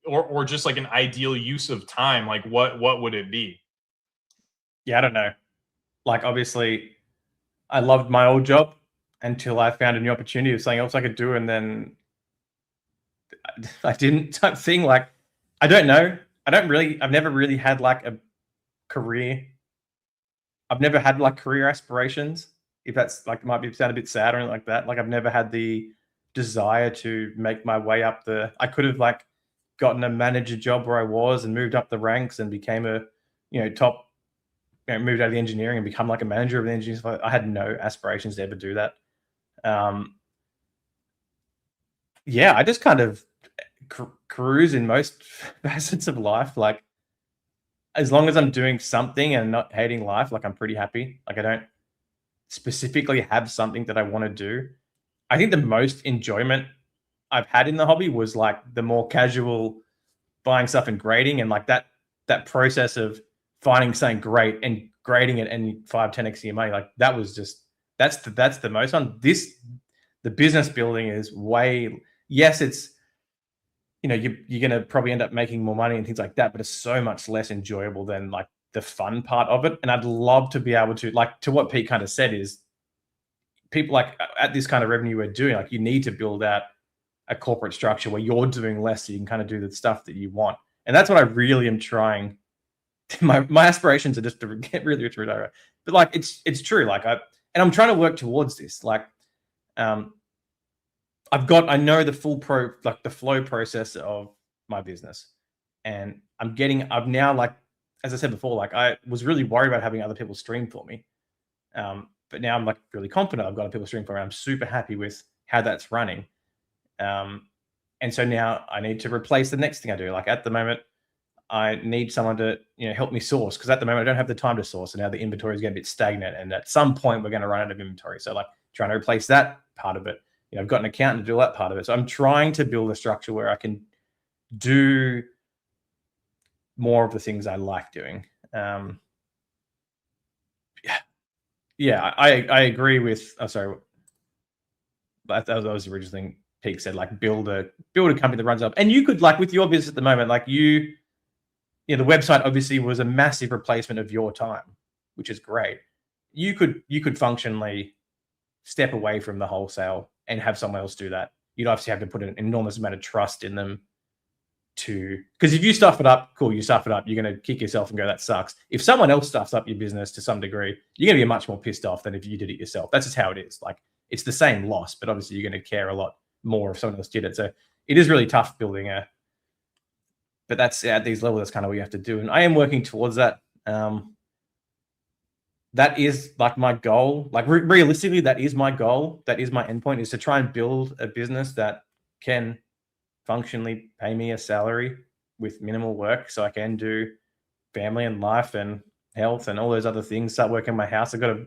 or just like an ideal use of time, like what would it be? Yeah, I don't know. Like, obviously, I loved my old job until I found a new opportunity of something else I could do, and then I didn't, type thing. Like, I don't know. I've never really had like a career. I've never had like career aspirations. If that's like, might be sound a bit sad or anything like that. Like, I've never had the desire to make my way up the. I could have like gotten a manager job where I was and moved up the ranks and became a, top, moved out of the engineering and become like a manager of the engineers. I had no aspirations to ever do that. Um, yeah, I just kind of cruise in most facets of life. Like, as long as I'm doing something and not hating life, like, I'm pretty happy. Like, I don't specifically have something that I want to do. I think the most enjoyment I've had in the hobby was like the more casual buying stuff and grading, and like that process of finding something great and grading it and 5-10x your money. Like, that was just, that's the most fun. The business building is way, yes, it's, you're going to probably end up making more money and things like that, but it's so much less enjoyable than like the fun part of it. And I'd love to be able to, like, to what Pete kind of said, is people like at this kind of revenue we're doing, like, you need to build out a corporate structure where you're doing less so you can kind of do the stuff that you want. And that's what I really am trying. My aspirations are just to get really rich, but like it's true. Like, I'm trying to work towards this. Like, I know the the flow process of my business, and I've now, like, as I said before, like, I was really worried about having other people stream for me. But now I'm like really confident I've got other people stream for me. I'm super happy with how that's running. And so now I need to replace the next thing I do. Like at the moment, I need someone to help me source, because at the moment I don't have the time to source, and now the inventory is getting a bit stagnant, and at some point we're going to run out of inventory. So like trying to replace that part of it. I've got an accountant to do that part of it. So I'm trying to build a structure where I can do more of the things I like doing. Yeah, I agree with. Oh, sorry, that was the original thing Peak said. Like build a company that runs up, and you could, like with your business at the moment, like the website obviously was a massive replacement of your time, which is great. You could functionally step away from the wholesale and have someone else do that. You'd obviously have to put an enormous amount of trust in them because if you stuff it up, cool, you stuff it up, you're going to kick yourself and go, that sucks. If someone else stuffs up your business to some degree, you're going to be much more pissed off than if you did it yourself. That's just how it is. Like, it's the same loss, but obviously you're going to care a lot more if someone else did it. So it is really tough building but that's at these levels, that's kind of what you have to do. And I am working towards that. That is like my goal. Like realistically, that is my goal. That is my endpoint, is to try and build a business that can functionally pay me a salary with minimal work, so I can do family and life and health and all those other things. Start working on my house. I got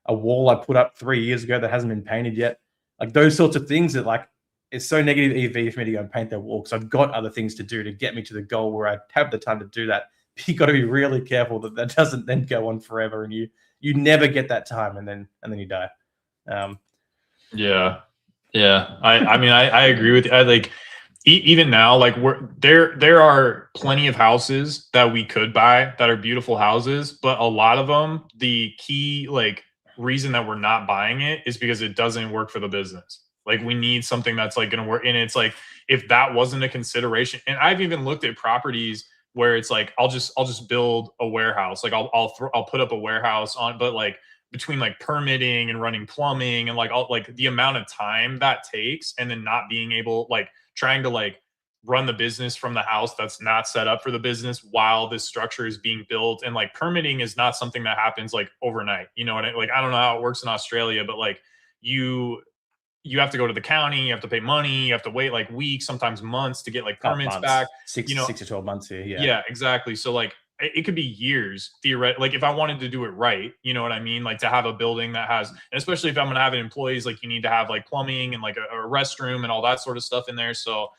a wall I put up 3 years ago that hasn't been painted yet. Like those sorts of things that, like, it's so negative EV for me to go and paint that wall, because I've got other things to do to get me to the goal where I have the time to do that. But you got to be really careful that doesn't then go on forever, and you never get that time, and then you die. Yeah. I mean, I agree with you. Like even now, like there are plenty of houses that we could buy that are beautiful houses, but a lot of them, the key like reason that we're not buying it is because it doesn't work for the business. Like we need something that's like going to work. And it's like, if that wasn't a consideration, and I've even looked at properties where it's like, I'll just build a warehouse. Like I'll put up a warehouse on, but like between like permitting and running plumbing and like all like the amount of time that takes, and then not being able, like trying to like run the business from the house that's not set up for the business while this structure is being built. And like permitting is not something that happens like overnight. You know what like I don't know how it works in Australia, but like you have to go to the county, you have to pay money, you have to wait like weeks, sometimes months to get like permits back. 6 to 12 months here. Yeah, exactly. So like it could be years theoretically. Like if I wanted to do it right, you know what I mean? Like to have a building that has, and especially if I'm gonna have employees, like you need to have like plumbing and like a restroom and all that sort of stuff in there. So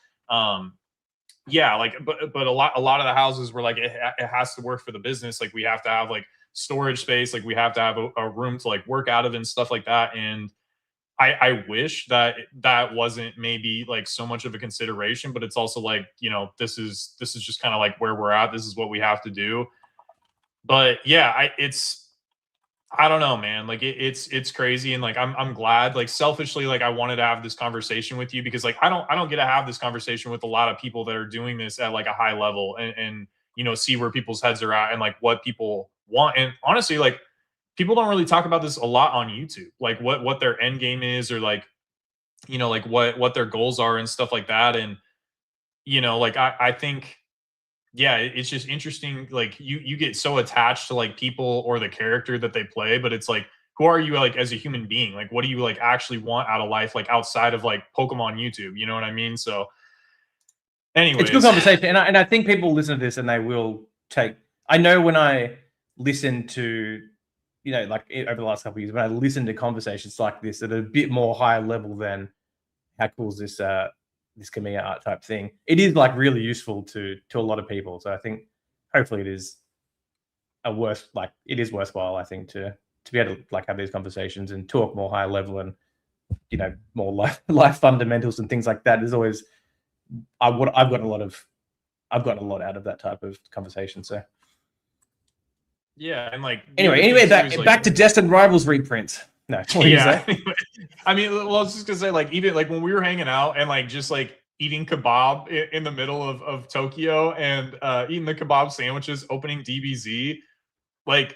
yeah, like but a lot of the houses were like it has to work for the business. Like we have to have like storage space, like we have to have a room to like work out of and stuff like that. And I wish that wasn't maybe like so much of a consideration, but it's also like, this is just kind of like where we're at. This is what we have to do. But yeah, I don't know, man. Like it's crazy. And like, I'm glad, like selfishly, like I wanted to have this conversation with you because like, I don't get to have this conversation with a lot of people that are doing this at like a high level and see where people's heads are at and like what people want. And honestly, like, people don't really talk about this a lot on YouTube, like what their end game is, or like, like what their goals are and stuff like that. And, like I think, yeah, it's just interesting. Like you get so attached to like people or the character that they play, but it's like, who are you like as a human being? Like, what do you like actually want out of life? Like outside of like Pokemon YouTube, you know what I mean? So anyways, it's a good conversation. And I think people listen to this and they will take, I know when I listen to, like over the last couple of years, when I listen to conversations like this at a bit more higher level than how cool is this Kamiya art type thing, it is like really useful to a lot of people. So I think hopefully it is worthwhile, I think, to be able to like have these conversations and talk more higher level and more life fundamentals and things like that. Is always I've gotten a lot out of that type of conversation. So yeah, and like anyway, back to Destined Rivals reprints. No, yeah. I mean, well, I was just gonna say, like, even like when we were hanging out and like just like eating kebab in the middle of Tokyo and eating the kebab sandwiches, opening DBZ, like,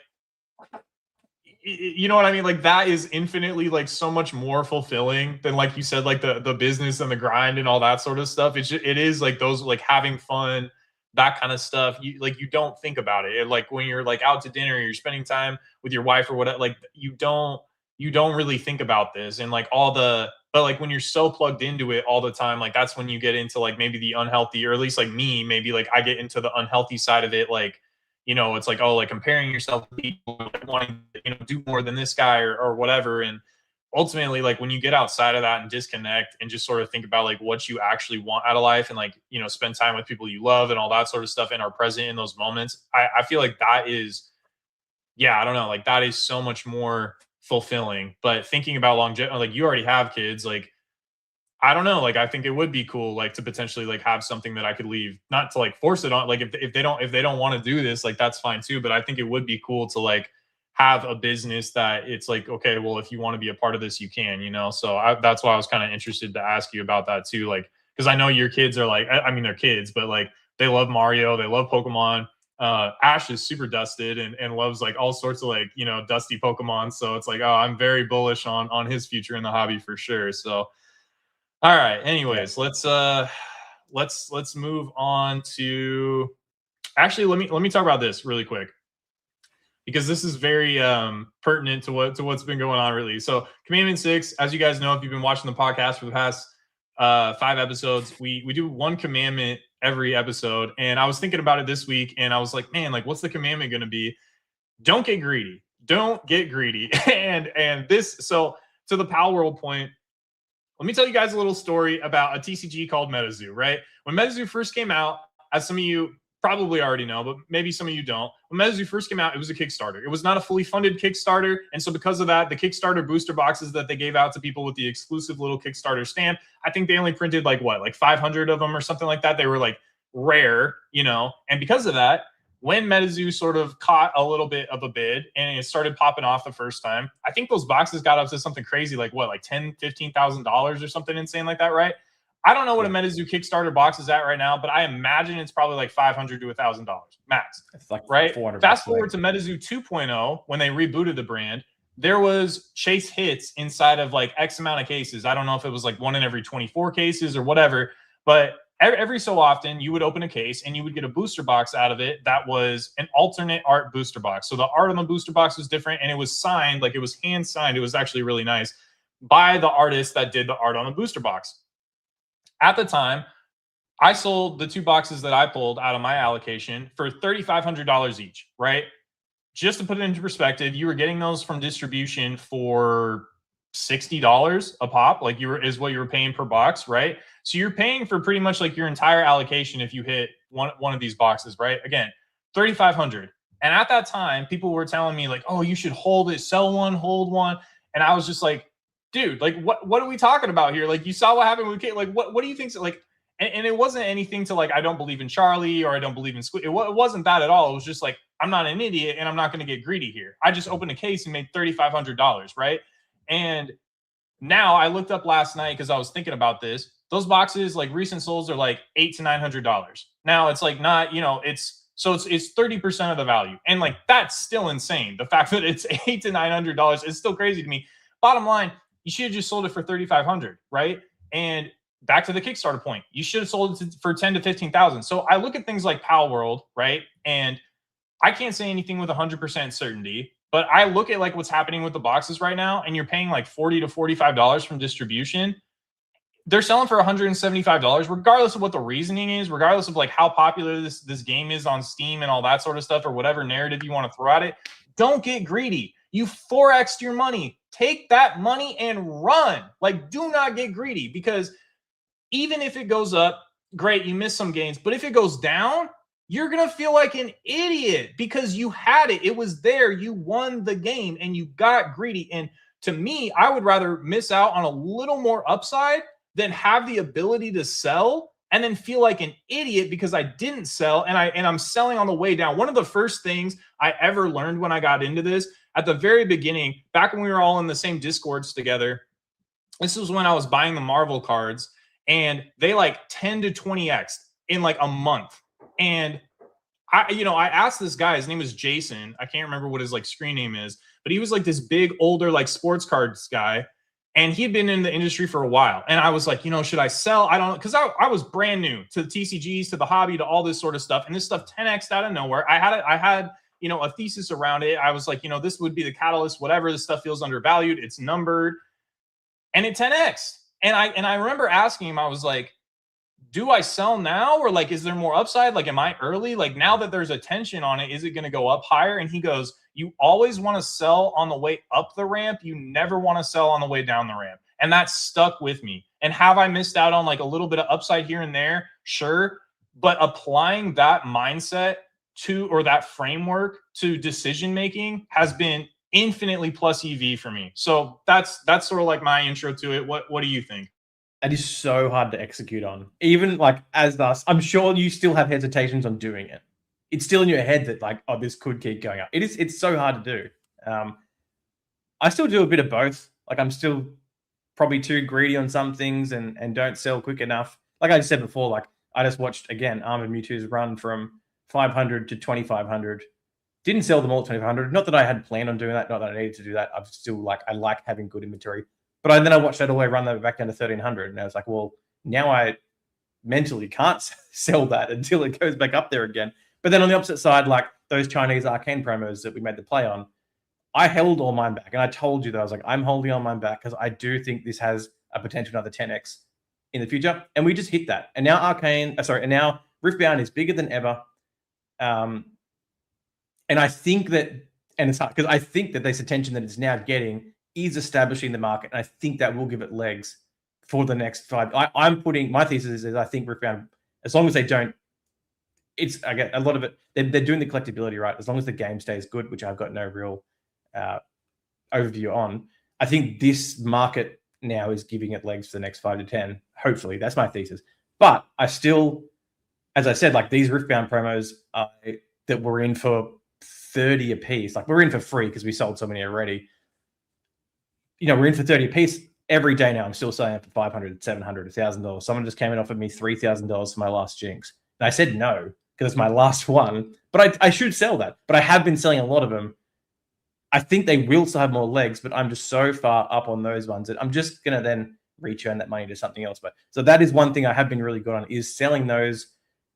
you know what I mean? Like that is infinitely like so much more fulfilling than, like you said, like the business and the grind and all that sort of stuff. It is like those like having fun, that kind of stuff. You don't think about it. Like when you're like out to dinner, you're spending time with your wife or whatever, like you don't you don't really think about this and like all the, but like when you're so plugged into it all the time, like that's when you get into like maybe the unhealthy, or at least like me, maybe like I get into the unhealthy side of it. Like, it's like, oh, like comparing yourself to people, like wanting to, do more than this guy, or whatever. And ultimately, like when you get outside of that and disconnect and just sort of think about like what you actually want out of life, and like, spend time with people you love and all that sort of stuff and are present in those moments, I feel like that is, yeah, I don't know, like that is so much more fulfilling. But thinking about longevity, like you already have kids, like I don't know, like I think it would be cool, like to potentially like have something that I could leave, not to like force it on, like if they don't want to do this, like that's fine too. But I think it would be cool to like have a business that it's like, okay, well, if you want to be a part of this, you can, So that's why I was kind of interested to ask you about that too, like because I know your kids are like, I mean, they're kids, but like they love Mario, they love Pokemon. Ash is super dusted and loves like all sorts of like dusty Pokemon. So it's like, oh, I'm very bullish on his future in the hobby for sure. So all right. Anyways, let's move on to, actually let me talk about this really quick, because this is very pertinent to what's been going on really. So Commandment 6, as you guys know, if you've been watching the podcast for the past 5 episodes, we do one commandment every episode. And I was thinking about it this week and I was like, man, like what's the commandment going to be? Don't get greedy. Don't get greedy. and this, so to the Pal World point, let me tell you guys a little story about a TCG called MetaZoo, right? When MetaZoo first came out, as some of you probably already know, but maybe some of you don't. When MetaZoo first came out, it was a Kickstarter. It was not a fully funded Kickstarter. And so because of that, the Kickstarter booster boxes that they gave out to people with the exclusive little Kickstarter stand, I think they only printed like 500 of them or something like that. They were like rare, And because of that, when MetaZoo sort of caught a little bit of a bid and it started popping off the first time, I think those boxes got up to something crazy, like $10,000-$15,000 or something insane like that, right? I don't know what a MetaZoo Kickstarter box is at right now, but I imagine it's probably like $500 to $1,000 max. It's like right. Fast forward to MetaZoo 2.0, when they rebooted the brand, there was chase hits inside of like X amount of cases. I don't know if it was like 1 in every 24 cases or whatever, but every so often you would open a case and you would get a booster box out of it that was an alternate art booster box. So the art on the booster box was different and it was signed, like it was hand signed. It was actually really nice by the artist that did the art on the booster box. At the time, I sold the 2 boxes that I pulled out of my allocation for $3,500 each, right? Just to put it into perspective, you were getting those from distribution for $60 a pop, like is what you were paying per box, right? So you're paying for pretty much like your entire allocation if you hit one of these boxes, right? Again, $3,500. And at that time, people were telling me like, oh, you should hold it, sell one, hold one. And I was just like, dude, like what are we talking about here? Like you saw what happened with Kate. Like what do you think? Like, and it wasn't anything to like, I don't believe in Charlie or I don't believe in Squid. It wasn't that at all. It was just like, I'm not an idiot and I'm not going to get greedy here. I just opened a case and made $3,500, right? And now I looked up last night because I was thinking about this. Those boxes, like recent solds, are like $800 to $900. Now it's like not, it's 30% of the value, and like that's still insane. The fact that it's $800 to $900 is still crazy to me. Bottom line, you should have just sold it for $3,500, right? And back to the Kickstarter point, you should have sold it for $10,000 to $15,000. So I look at things like Pal World, right? And I can't say anything with 100% certainty, but I look at like what's happening with the boxes right now, and you're paying like $40 to $45 from distribution. They're selling for $175, regardless of what the reasoning is, regardless of like how popular this game is on Steam and all that sort of stuff, or whatever narrative you want to throw at it. Don't get greedy. You 4x'd your money. Take that money and run. Like, do not get greedy, because even if it goes up, great, you missed some gains. But if it goes down, you're going to feel like an idiot because you had it. It was there. You won the game and you got greedy. And to me, I would rather miss out on a little more upside than have the ability to sell and then feel like an idiot because I didn't sell and I'm selling on the way down. One of the first things I ever learned when I got into this at the very beginning, back when we were all in the same Discords together, this was when I was buying the Marvel cards, and they like 10 to 20x in like a month. And I asked this guy, his name was Jason. I can't remember what his like screen name is, but he was like this big older like sports cards guy. And he'd been in the industry for a while. And I was like, should I sell? I don't know. Because I was brand new to the TCGs, to the hobby, to all this sort of stuff. And this stuff 10x'd out of nowhere. I had a thesis around it. I was like, this would be the catalyst, whatever. This stuff feels undervalued. It's numbered, and it 10x. And I remember asking him, I was like, do I sell now, or like, is there more upside? Like, am I early? Like, now that there's attention on it, is it going to go up higher? And he goes, you always want to sell on the way up the ramp. You never want to sell on the way down the ramp. And that stuck with me. And have I missed out on like a little bit of upside here and there? Sure. But applying that mindset to, or that framework to decision making has been infinitely plus EV for me. So that's sort of like my intro to it. What do you think? It is so hard to execute on. Even like as thus, I'm sure you still have hesitations on doing it. It's still in your head that like, oh, this could keep going up. It's so hard to do. I still do a bit of both. Like I'm still probably too greedy on some things and don't sell quick enough. Like I said before, like I just watched again Armored Mewtwo's run from 500 to 2500. Didn't sell them all at 2500. Not that I had planned on doing that. Not that I needed to do that. I've still like I like having good inventory. But then I watched that all the way run that back down to 1300, and I was like, well, now I mentally can't sell that until it goes back up there again. But then on the opposite side, like those Chinese arcane promos that we made the play on, I held all mine back, and I told you that I was like, I'm holding on mine back because I do think this has a potential another 10x in the future, and we just hit that. And now and now Riftbound is bigger than ever, and I think that, and it's hard because I think that this attention that it's now getting is establishing the market, and I think that will give it legs for the next 5. I'm putting my thesis is I think Riftbound, as long as they don't, I get a lot of it. They're doing the collectability right. As long as the game stays good, which I've got no real overview on, I think this market now is giving it legs for the next 5 to 10. Hopefully, that's my thesis. But I still, as I said, like these Riftbound promos that we're in for 30 a piece, like we're in for free because we sold so many already. We're in for 30 a piece every day now. I'm still selling it for $500, $700, $1,000. Someone just came and offered me $3,000 for my last Jinx. And I said no, because it's my last one. But I should sell that. But I have been selling a lot of them. I think they will still have more legs, but I'm just so far up on those ones that I'm just going to then return that money to something else. But so that is one thing I have been really good on, is selling those,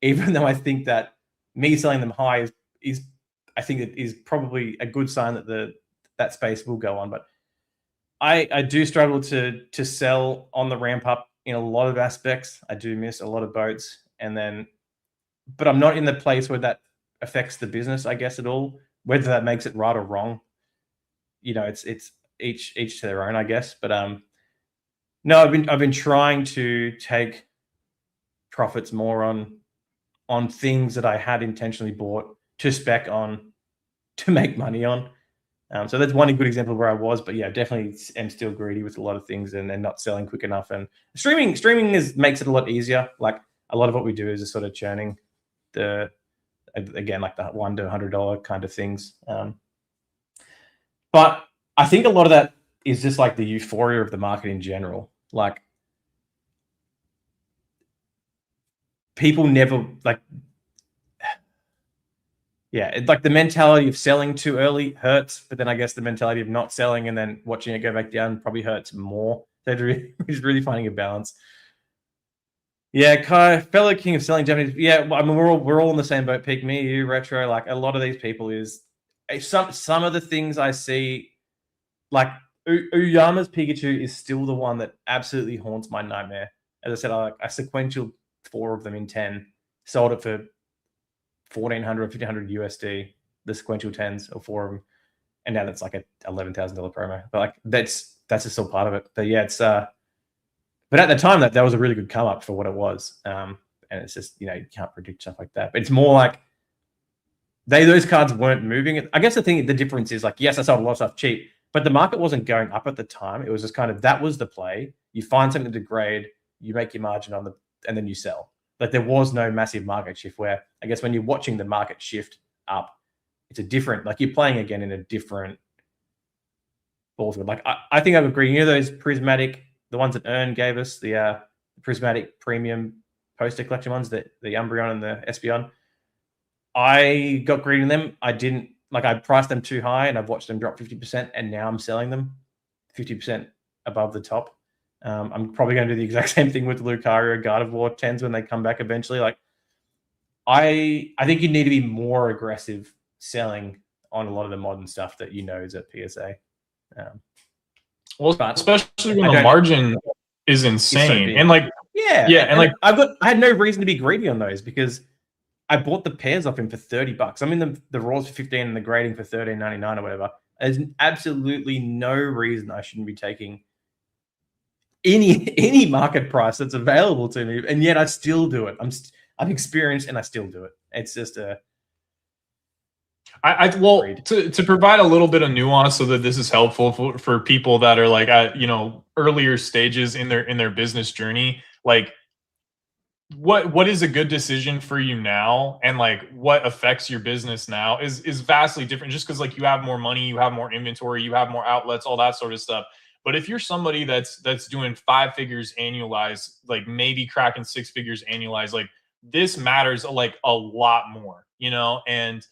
even though I think that me selling them high is I think it is probably a good sign that that space will go on. But I do struggle to sell on the ramp up in a lot of aspects. I do miss a lot of boats, but I'm not in the place where that affects the business, I guess, at all. Whether that makes it right or wrong, it's each to their own, I guess. But no, I've been trying to take profits more on things that I had intentionally bought to spec on to make money on. So that's one good example where I was, but yeah, definitely am still greedy with a lot of things and not selling quick enough. And streaming makes it a lot easier. Like a lot of what we do is just sort of churning like the $1 to $100 kind of things. But I think a lot of that is just like the euphoria of the market in general. Like people never like. Yeah, it's like the mentality of selling too early hurts, but then I guess the mentality of not selling and then watching it go back down probably hurts more. So it's really finding a balance. Yeah, Kai, fellow king of selling Japanese. Yeah, I mean we're all in the same boat. Peak, me, you, retro. Like a lot of these people is some of the things I see, like Uyama's Pikachu is still the one that absolutely haunts my nightmare. As I said, I sequential 4 of them in 10, sold it for $1,400 or $1,500 USD, the sequential 10s or 4 of them, and now that's like a $11,000 promo. But like that's just still part of it. But yeah, it's but at the time that was a really good come up for what it was. And it's just, you can't predict stuff like that. But it's more like those cards weren't moving. I guess the difference is like, yes, I sold a lot of stuff cheap, but the market wasn't going up at the time. It was just kind of, that was the play. You find something to degrade, you make your margin and then you sell. Like there was no massive market shift, where I guess when you're watching the market shift up, it's a different, like you're playing again in a different ballgame. Like I think I would agree. Those prismatic, the ones that Earn gave us, the prismatic premium poster collection ones, the Umbreon and the Espeon, I got greedy in them. I priced them too high and I've watched them drop 50%, and now I'm selling them 50% above the top. I'm probably going to do the exact same thing with the Lucario Gardevoir 10s when they come back eventually. Like, I think you need to be more aggressive selling on a lot of the modern stuff that is at PSA. Well, But especially when I the don't. margin is It's so insane. big. And like, Yeah, yeah, and like, I had no reason to be greedy on those because I bought the pairs off him for $30. I'm in the raws for 15 and the grading for $13.99 or whatever. There's absolutely no reason I shouldn't be taking any market price that's available to me, and yet I still do it. I'm experienced and I still do it. It's just a well, greed. to provide a little bit of nuance so that this is helpful for people that are like at, earlier stages in their business journey, like what is a good decision for you now and like what affects your business now is vastly different, just because like you have more money, you have more inventory, you have more outlets, all that sort of stuff. But if you're somebody that's doing 5 figures annualized, like maybe cracking 6 figures annualized, like this matters like a lot more, and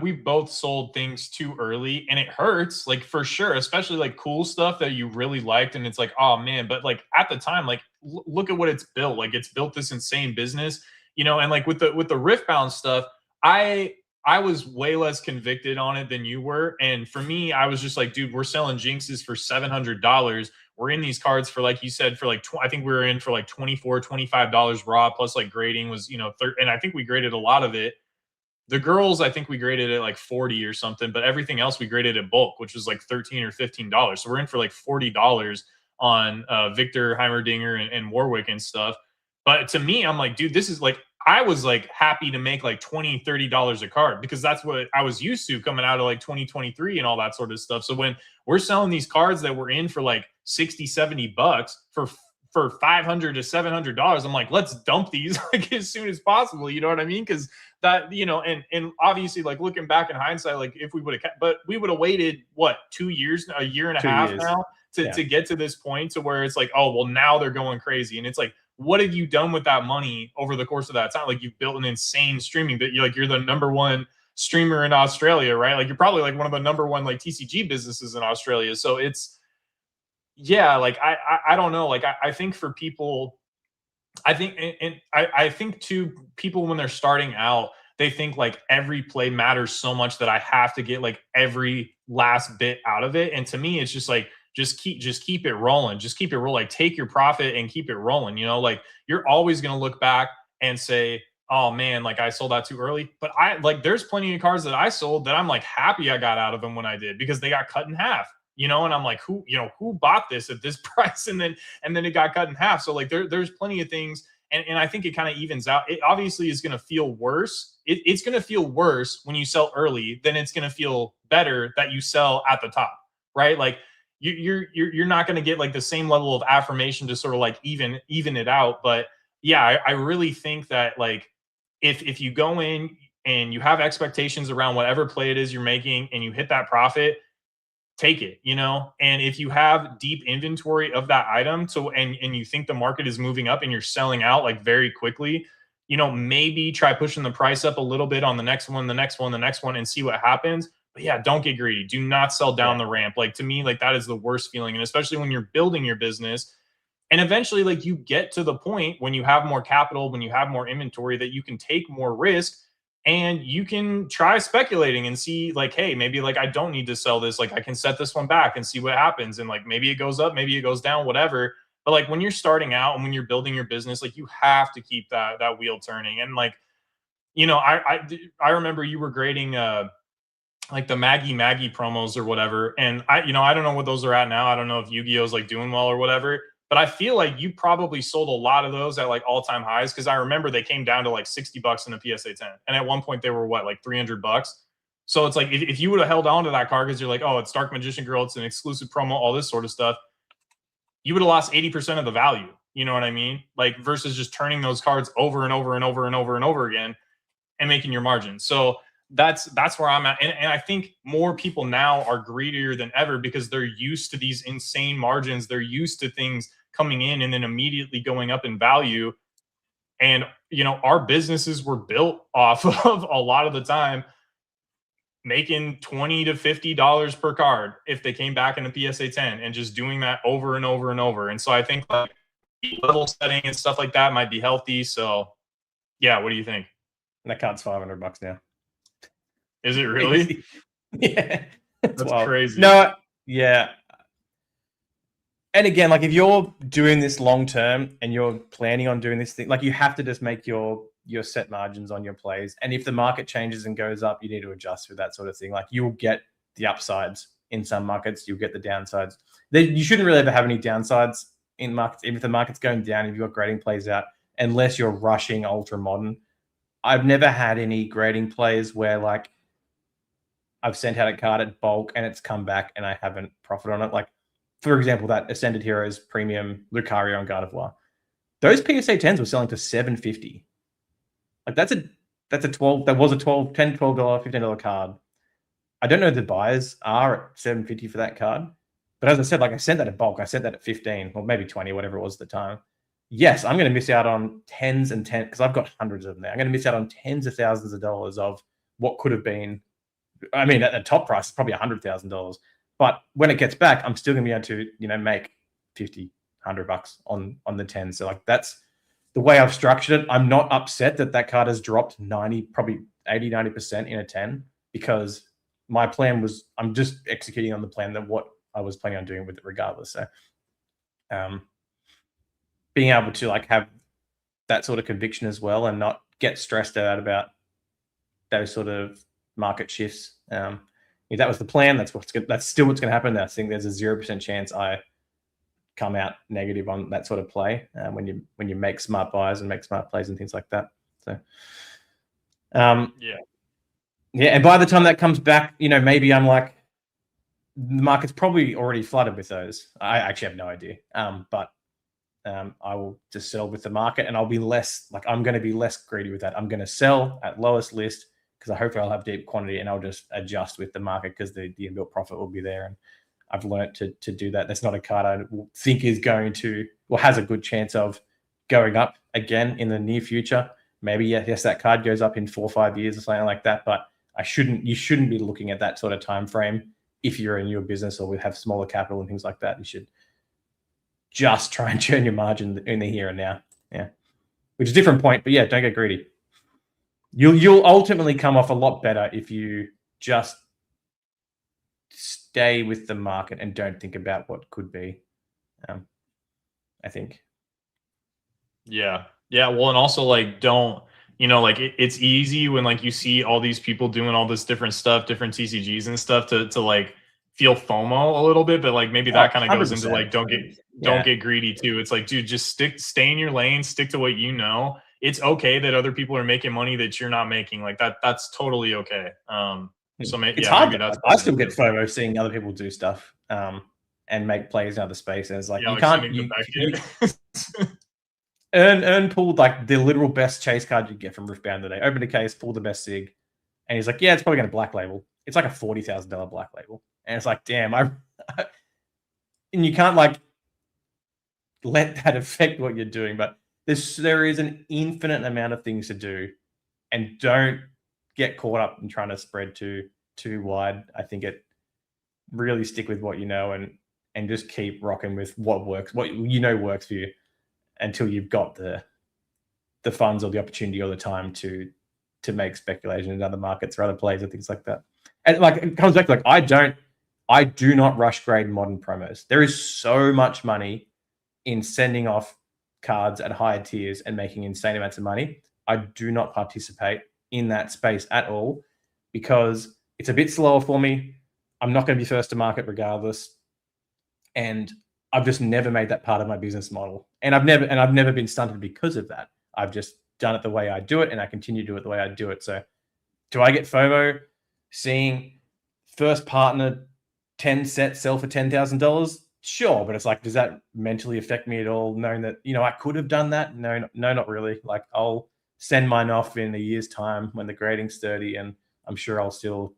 we've both sold things too early and it hurts, like for sure, especially like cool stuff that you really liked. And it's like, oh man, but like at the time, like look at what it's built. Like it's built this insane business, and like with the Riftbound stuff, I was way less convicted on it than you were. And for me, I was just like, dude, we're selling Jinxes for $700. We're in these cards for, like you said, for like, I think we were in for like $24, $25 raw, plus like grading was, and I think we graded a lot of it. The girls, I think we graded it like 40 or something, but everything else we graded at bulk, which was like $13 or $15. So we're in for like $40 on Victor, Heimerdinger, and Warwick and stuff. But to me, I'm like, dude, this is like, I was like happy to make like $20, $30 a card because that's what I was used to coming out of like 2023 and all that sort of stuff. So when we're selling these cards that we're in for like 60, $70 for $500 to $700, I'm like, let's dump these like as soon as possible. You know what I mean? Because that, and obviously, like looking back in hindsight, like if we would have, but we would have waited what, 2 years, a year and a half 2 years. now to get to this point to where it's like, oh well, now they're going crazy, and it's like, what have you done with that money over the course of that time? Like you've built an insane streaming that you're the number one streamer in Australia, right? Like you're probably like one of the number one like TCG businesses in Australia. So it's, yeah, like I don't know. Like I think for people, I think, and I think too, people when they're starting out, they think like every play matters so much that I have to get like every last bit out of it. And to me, it's just like, just keep it rolling. Just keep it rolling. Like take your profit and keep it rolling. Like you're always going to look back and say, oh man, like I sold that too early. But there's plenty of cards that I sold that I'm like happy I got out of them when I did, because they got cut in half. And I'm like, who bought this at this price? And then it got cut in half. So like there's plenty of things. And I think it kind of evens out. It obviously is going to feel worse. It's going to feel worse when you sell early than it's going to feel better that you sell at the top, right? Like you're not going to get like the same level of affirmation to sort of like even it out. But yeah, I really think that like if you go in and you have expectations around whatever play it is you're making and you hit that profit, take it, and if you have deep inventory of that item, so and you think the market is moving up and you're selling out like very quickly, maybe try pushing the price up a little bit on the next one, and see what happens. But yeah, don't get greedy. Do not sell down the ramp. Like to me, like that is the worst feeling. And especially when you're building your business and eventually like you get to the point when you have more capital, when you have more inventory, that you can take more risk and you can try speculating and see like, hey, maybe like I don't need to sell this. Like I can set this one back and see what happens. And like maybe it goes up, maybe it goes down, whatever. But like when you're starting out and when you're building your business, like you have to keep that wheel turning. And like, I remember you were grading like the Maggie promos or whatever. And I don't know what those are at now. I don't know if Yu-Gi-Oh's like doing well or whatever. But I feel like you probably sold a lot of those at like all-time highs, because I remember they came down to like $60 in a PSA 10. And at one point they were what, like $300? So it's like if you would have held on to that card because you're like, oh, it's Dark Magician Girl, it's an exclusive promo, all this sort of stuff, you would have lost 80% of the value. You know what I mean? Like versus just turning those cards over and over and over and over and over again and making your margin. So that's where I'm at. And I think more people now are greedier than ever because they're used to these insane margins. They're used to things coming in and then immediately going up in value. And, our businesses were built off of a lot of the time making $20 to $50 per card if they came back in a PSA 10 and just doing that over and over and over. And so I think like level setting and stuff like that might be healthy. So yeah, what do you think? And that card's $500 now. Is it really? Yeah, it's That's wild. crazy. No, yeah. And again, like if you're doing this long term and you're planning on doing this thing, like you have to just make your set margins on your plays. And if the market changes and goes up, you need to adjust for that sort of thing. Like you'll get the upsides in some markets, you'll get the downsides. You shouldn't really ever have any downsides in markets. Even if the market's going down, if you've got grading plays out, unless you're rushing ultra modern. I've never had any grading plays where like I've sent out a card at bulk and it's come back and I haven't profited on it. Like, for example, that Ascended Heroes premium Lucario on Gardevoir. Those PSA 10s were selling for $750. Like that's a 12, that was a 12, $10, $12, $15 card. I don't know the buyers are at $750 for that card. But as I said, like I sent that at bulk. I sent that at 15 or maybe 20, whatever it was at the time. Yes, I'm going to miss out on tens and tens because I've got hundreds of them there. I'm going to miss out on tens of thousands of dollars of what could have been. I mean, at the top price, it's probably $100,000. But when it gets back, I'm still going to be able to, make 50, $100 on the 10. So like that's the way I've structured it. I'm not upset that card has dropped 90, probably 80, 90% in a 10 because my plan was I'm just executing on the plan that what I was planning on doing with it regardless. So being able to like have that sort of conviction as well and not get stressed out about those sort of market shifts. If that was the plan, that's still what's going to happen. I think there's a 0% chance I come out negative on that sort of play when you make smart buys and make smart plays and things like that. So, yeah. And by the time that comes back, maybe I'm like, the market's probably already flooded with those. I actually have no idea. But I will just settle with the market, and I'll be less like I'm going to be less greedy with that. I'm going to sell at lowest list because I hope I'll have deep quantity, and I'll just adjust with the market because the inbuilt profit will be there. And I've learned to do that. That's not a card I think is going to or has a good chance of going up again in the near future. Maybe yes, that card goes up in 4 or 5 years or something like that. But you shouldn't be looking at that sort of time frame if you're a newer business or have smaller capital and things like that. You should just try and churn your margin in the here and now. Yeah, which is a different point. But yeah, don't get greedy. You'll ultimately come off a lot better if you just stay with the market and don't think about what could be. I think. Yeah. Well, and also like don't, it's easy when like you see all these people doing all this different stuff, different TCGs and stuff to like feel FOMO a little bit, but like maybe that kind of goes into like don't get greedy too. It's like, dude, just stay in your lane, stick to what you know. It's okay that other people are making money that you're not making. Like that's totally okay. So it's hard. Maybe that's I still get FOMO seeing other people do stuff and make plays in other spaces. Like you can't earn pulled like the literal best chase card you get from Riftbound today. Open a case, pull the best SIG, and he's like, yeah, it's probably going to black label. It's like a $40,000 black label, and it's like, damn, and you can't like let that affect what you're doing. But there is an infinite amount of things to do, and don't get caught up in trying to spread too wide. I think it really stick with what you know and just keep rocking with what works, what works for you until you've got the funds or the opportunity or the time to make speculation in other markets or other plays and things like that. And like it comes back to like I do not rush grade modern promos. There is so much money in sending off cards at higher tiers and making insane amounts of money. I do not participate in that space at all because it's a bit slower for me. I'm not going to be first to market regardless. And I've just never made that part of my business model. And I've never been stunted because of that. I've just done it the way I do it, and I continue to do it the way I do it. So do I get FOMO seeing first partner 10 sets sell for $10,000? Sure, but it's like, does that mentally affect me at all, knowing that, I could have done that? No, not really. Like I'll send mine off in a year's time when the grading's 30, and I'm sure I'll still,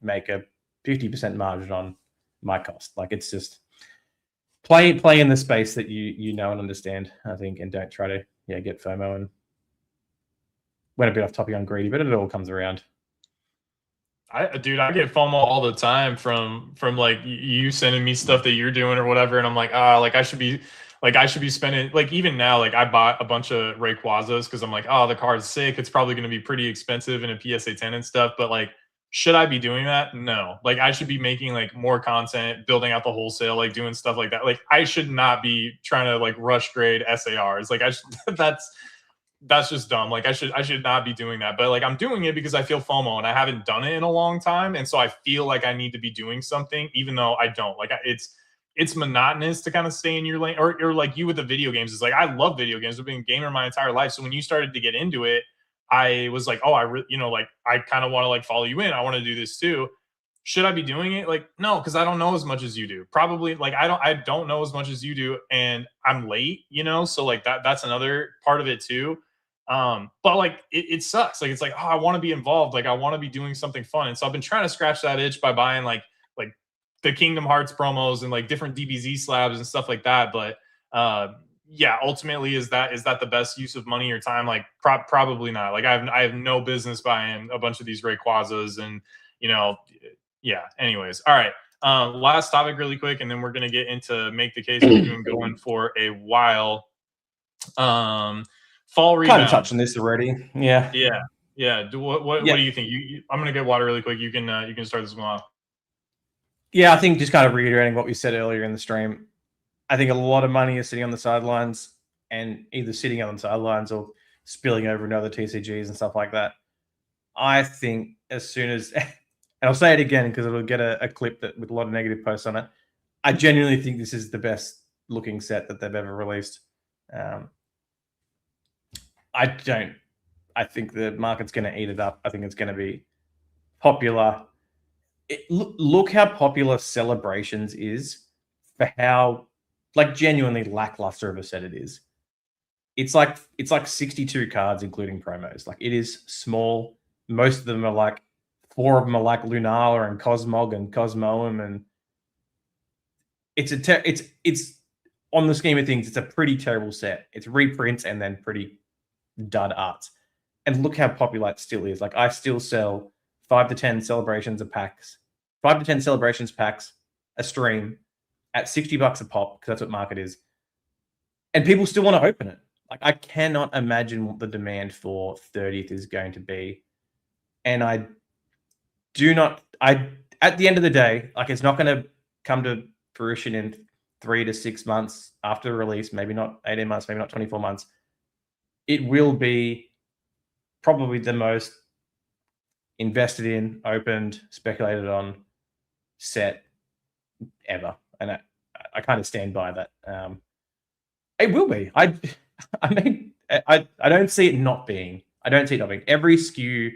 make a 50% margin on my cost. Like it's just play in the space that you know and understand, I think, and don't try to get FOMO. And went a bit off topic on greedy, but it all comes around. I get FOMO all the time from like you sending me stuff that you're doing or whatever, and I'm like, I should be spending, like, even now, like I bought a bunch of Rayquazas because I'm like, the card's sick. It's probably going to be pretty expensive in a PSA 10 and stuff, but like Should I be doing that? No. Like I should be making like more content, building out the wholesale, like doing stuff like that. Like I should not be trying to like rush grade SARs. Like I should, that's just dumb. Like I should not be doing that. But like I'm doing it because I feel FOMO and I haven't done it in a long time, and so I feel like I need to be doing something, even though I don't. Like it's monotonous to kind of stay in your lane, or like you with the video games. It's like I love video games. I've been a gamer my entire life. So when you started to get into it, I was like, oh, like I kind of want to like follow you in. I want to do this too. Should I be doing it? Like, no, because I don't know as much as you do. Probably like I don't know as much as you do, and I'm late, So like that's another part of it too. But like it sucks. Like it's like, oh, I want to be involved. Like I want to be doing something fun. And so I've been trying to scratch that itch by buying like the Kingdom Hearts promos and like different DBZ slabs and stuff like that. But yeah, ultimately, is that the best use of money or time? Like probably not. Like I have no business buying a bunch of these Rayquazas and you know, yeah. Anyways, all right. Last topic, really quick, and then we're gonna get into make the case we've been going for a while. Fall rebound. Kind of touched on this already. Yeah. Yeah. Yeah. What do you think? I'm gonna get water really quick. You can start this one off. Yeah, I think just kind of reiterating what we said earlier in the stream. I think a lot of money is sitting on the sidelines and either sitting on the sidelines or spilling over into other TCGs and stuff like that. I think as soon as, and I'll say it again because it'll get a clip that with a lot of negative posts on it. I genuinely think this is the best looking set that they've ever released. I think the market's going to eat it up. I think it's going to be popular. Look how popular Celebrations is for how like genuinely lackluster of a set it is. It's like 62 cards including promos. Like it is small. Most of them are like 4 of them are like Lunala and Cosmog and Cosmoem, and it's on the scheme of things, it's a pretty terrible set. It's reprints and then pretty dud arts. And look how popular it still is. Like I still sell 5 to 10 celebrations packs, 5 to 10 celebrations packs a stream at $60 a pop because that's what market is. And people still want to open it. Like I cannot imagine what the demand for 30th is going to be. And at the end of the day, like it's not going to come to fruition in 3 to 6 months after the release, maybe not 18 months, maybe not 24 months. It will be probably the most invested in, opened, speculated on set ever. And I kind of stand by that. It will be. I mean, I don't see it not being. I don't see it not being. Every SKU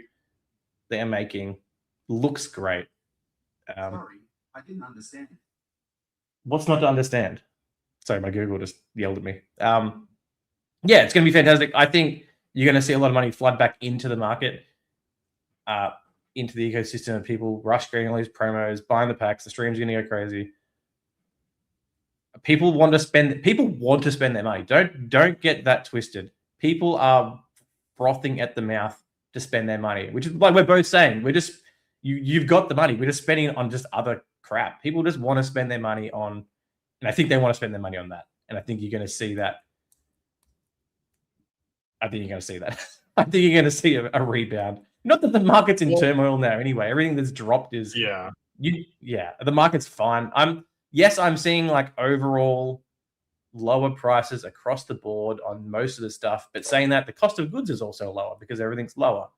they're making looks great. Sorry, I didn't understand. What's not to understand? Sorry, my Google just yelled at me. Yeah, it's going to be fantastic. I think you're going to see a lot of money flood back into the market, into the ecosystem of people rush getting all these promos, buying the packs. The streams are going to go crazy. People want to spend their money. Don't get that twisted. People are frothing at the mouth to spend their money, which is like we're both saying. We're just you've got the money. We're just spending it on just other crap. People just want to spend their money on, and I think they want to spend their money on that. And I think you're going to see that. I think you're going to see a rebound. Not that the market's in turmoil now anyway. Everything that's dropped is the market's fine. I'm seeing like overall lower prices across the board on most of the stuff, but saying that the cost of goods is also lower because everything's lower.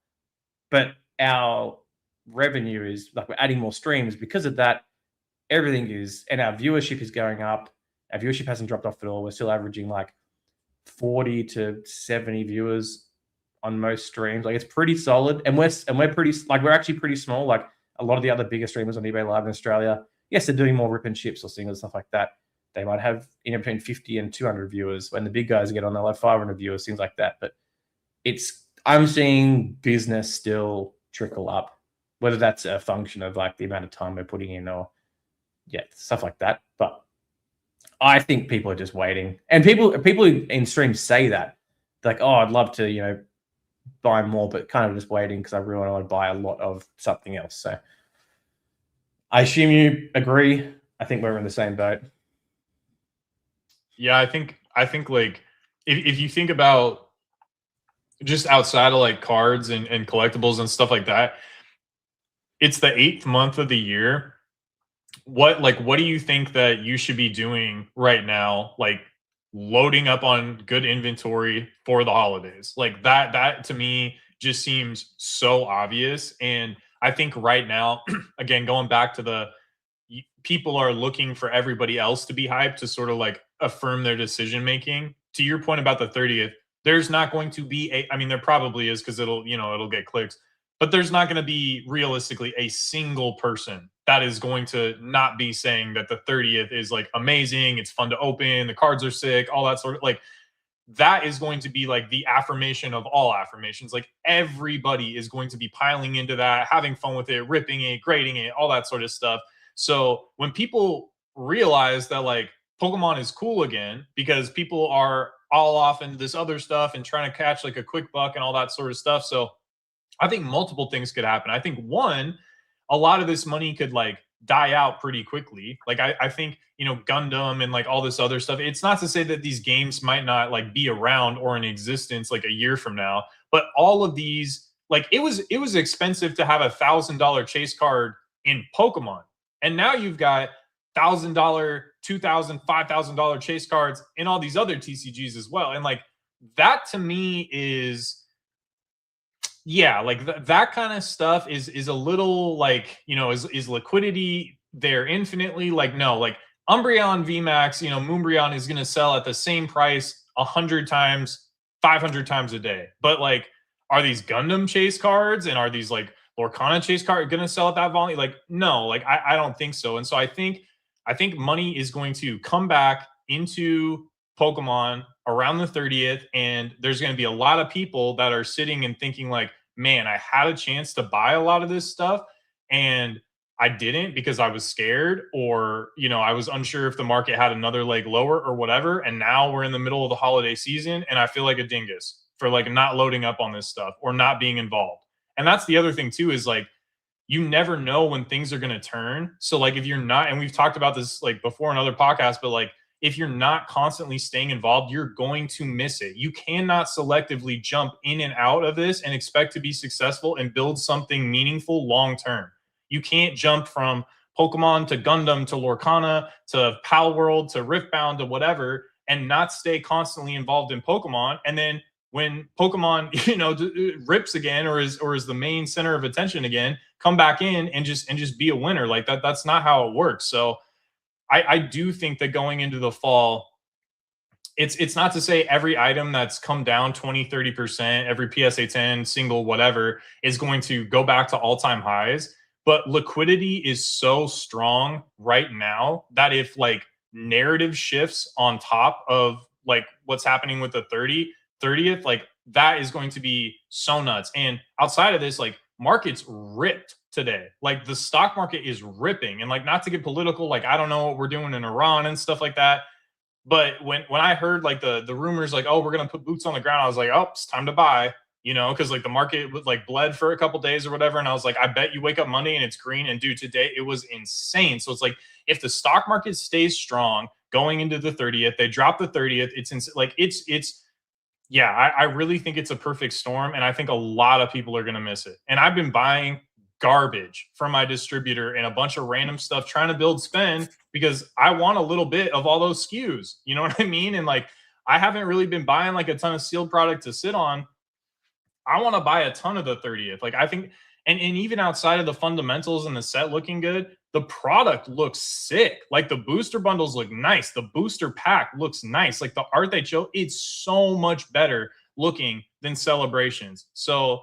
But our revenue is like we're adding more streams because of that. Everything is, and our viewership is going up. Our viewership hasn't dropped off at all. We're still averaging like 40 to 70 viewers on most streams. Like it's pretty solid, and we're pretty like we're actually pretty small. Like a lot of the other bigger streamers on eBay Live in Australia, yes, they're doing more rip and chips or singles stuff like that. They might have between 50 and 200 viewers. When the big guys get on, they'll have 500 viewers, things like that. But I'm seeing business still trickle up, whether that's a function of like the amount of time we're putting in or stuff like that. But I think people are just waiting, and people in streams say that like, oh, I'd love to buy more, but kind of just waiting because I really want to buy a lot of something else. So I assume you agree. I think we're in the same boat. Yeah, I think like if you think about just outside of like cards and collectibles and stuff like that, it's the 8th month of the year. What do you think that you should be doing right now? Like loading up on good inventory for the holidays. Like that to me just seems so obvious. And I think right now, again, going back to the people are looking for everybody else to be hyped to sort of like affirm their decision making. To your point about the 30th, there's not going to be I mean, there probably is because it'll get clicks, but there's not going to be realistically a single person that is going to not be saying that the 30th is like amazing, it's fun to open, the cards are sick, all that sort of like that is going to be like the affirmation of all affirmations. Like everybody is going to be piling into that, having fun with it, ripping it, grading it, all that sort of stuff. So when people realize that like Pokemon is cool again because people are all off into this other stuff and trying to catch like a quick buck and all that sort of stuff. So I think multiple things could happen. I think one, a lot of this money could like die out pretty quickly. Like I think, Gundam and like all this other stuff. It's not to say that these games might not like be around or in existence like a year from now, but all of these, like it was expensive to have $1,000 chase card in Pokemon. And now you've got $1,000, $2,000, $5,000 chase cards in all these other TCGs as well. And like that to me is yeah, like that kind of stuff is a little like, is liquidity there infinitely? Like no, like Umbreon VMAX, Moonbreon is going to sell at the same price 100 times, 500 times a day. But like are these Gundam chase cards and are these like Lorcana chase card going to sell at that volume? Like no, like I don't think so. And so I think money is going to come back into Pokemon around the 30th, and there's going to be a lot of people that are sitting and thinking like, man, I had a chance to buy a lot of this stuff and I didn't because I was scared or, I was unsure if the market had another leg lower or whatever. And now we're in the middle of the holiday season and I feel like a dingus for like not loading up on this stuff or not being involved. And that's the other thing too, is like, you never know when things are going to turn. So like if you're not, and we've talked about this like before in other podcasts, but like if you're not constantly staying involved, you're going to miss it. You cannot selectively jump in and out of this and expect to be successful and build something meaningful long term. You can't jump from Pokemon to Gundam to Lorcana to Pal World to Riftbound to whatever and not stay constantly involved in Pokemon. And then when Pokemon, rips again or is the main center of attention again, come back in and just be a winner. Like that's not how it works. So I do think that going into the fall, it's not to say every item that's come down 20, 30%, every PSA 10, single, whatever, is going to go back to all-time highs. But liquidity is so strong right now that if like narrative shifts on top of like what's happening with the 30th, like that is going to be so nuts. And outside of this, like markets ripped today. Like the stock market is ripping. And like not to get political, like I don't know what we're doing in Iran and stuff like that. But when I heard like the rumors like, oh, we're gonna put boots on the ground, I was like, oh, it's time to buy, because like the market was like bled for a couple days or whatever. And I was like, I bet you wake up Monday and it's green. And dude, today it was insane. So it's like if the stock market stays strong going into the 30th, they drop the 30th, it's yeah, I really think it's a perfect storm. And I think a lot of people are gonna miss it. And I've been buying garbage from my distributor and a bunch of random stuff trying to build spend because I want a little bit of all those SKUs. You know what I mean? And like I haven't really been buying like a ton of sealed product to sit on. I want to buy a ton of the 30th. Like I think and even outside of the fundamentals and the set looking good, the product looks sick. Like the booster bundles look nice. The booster pack looks nice. Like the art they show, it's so much better looking than Celebrations. So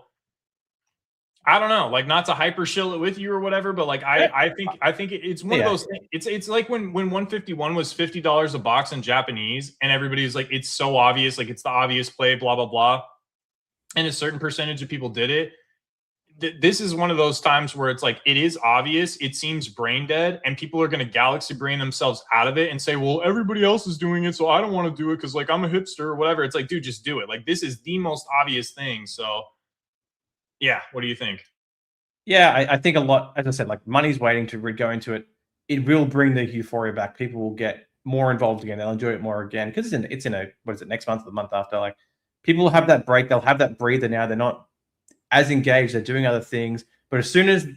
I don't know, like not to hyper shill it with you or whatever, but like I think it's one of those things. It's like when 151 was $50 a box in Japanese, and everybody's like, it's so obvious, like it's the obvious play, blah blah blah, and a certain percentage of people did it. This is one of those times where it's like it is obvious, it seems brain dead, and people are going to galaxy brain themselves out of it and say, well, everybody else is doing it, so I don't want to do it because like I'm a hipster or whatever. It's like, dude, just do it. Like this is the most obvious thing. So. Yeah, what do you think? Yeah, I think a lot, as I said, like money's waiting to go into it. It will bring the euphoria back. People will get more involved again. They'll enjoy it more again because it's in a what is it, next month or the month after? Like people will have that break. They'll have that breather now. They're not as engaged. They're doing other things. But as soon as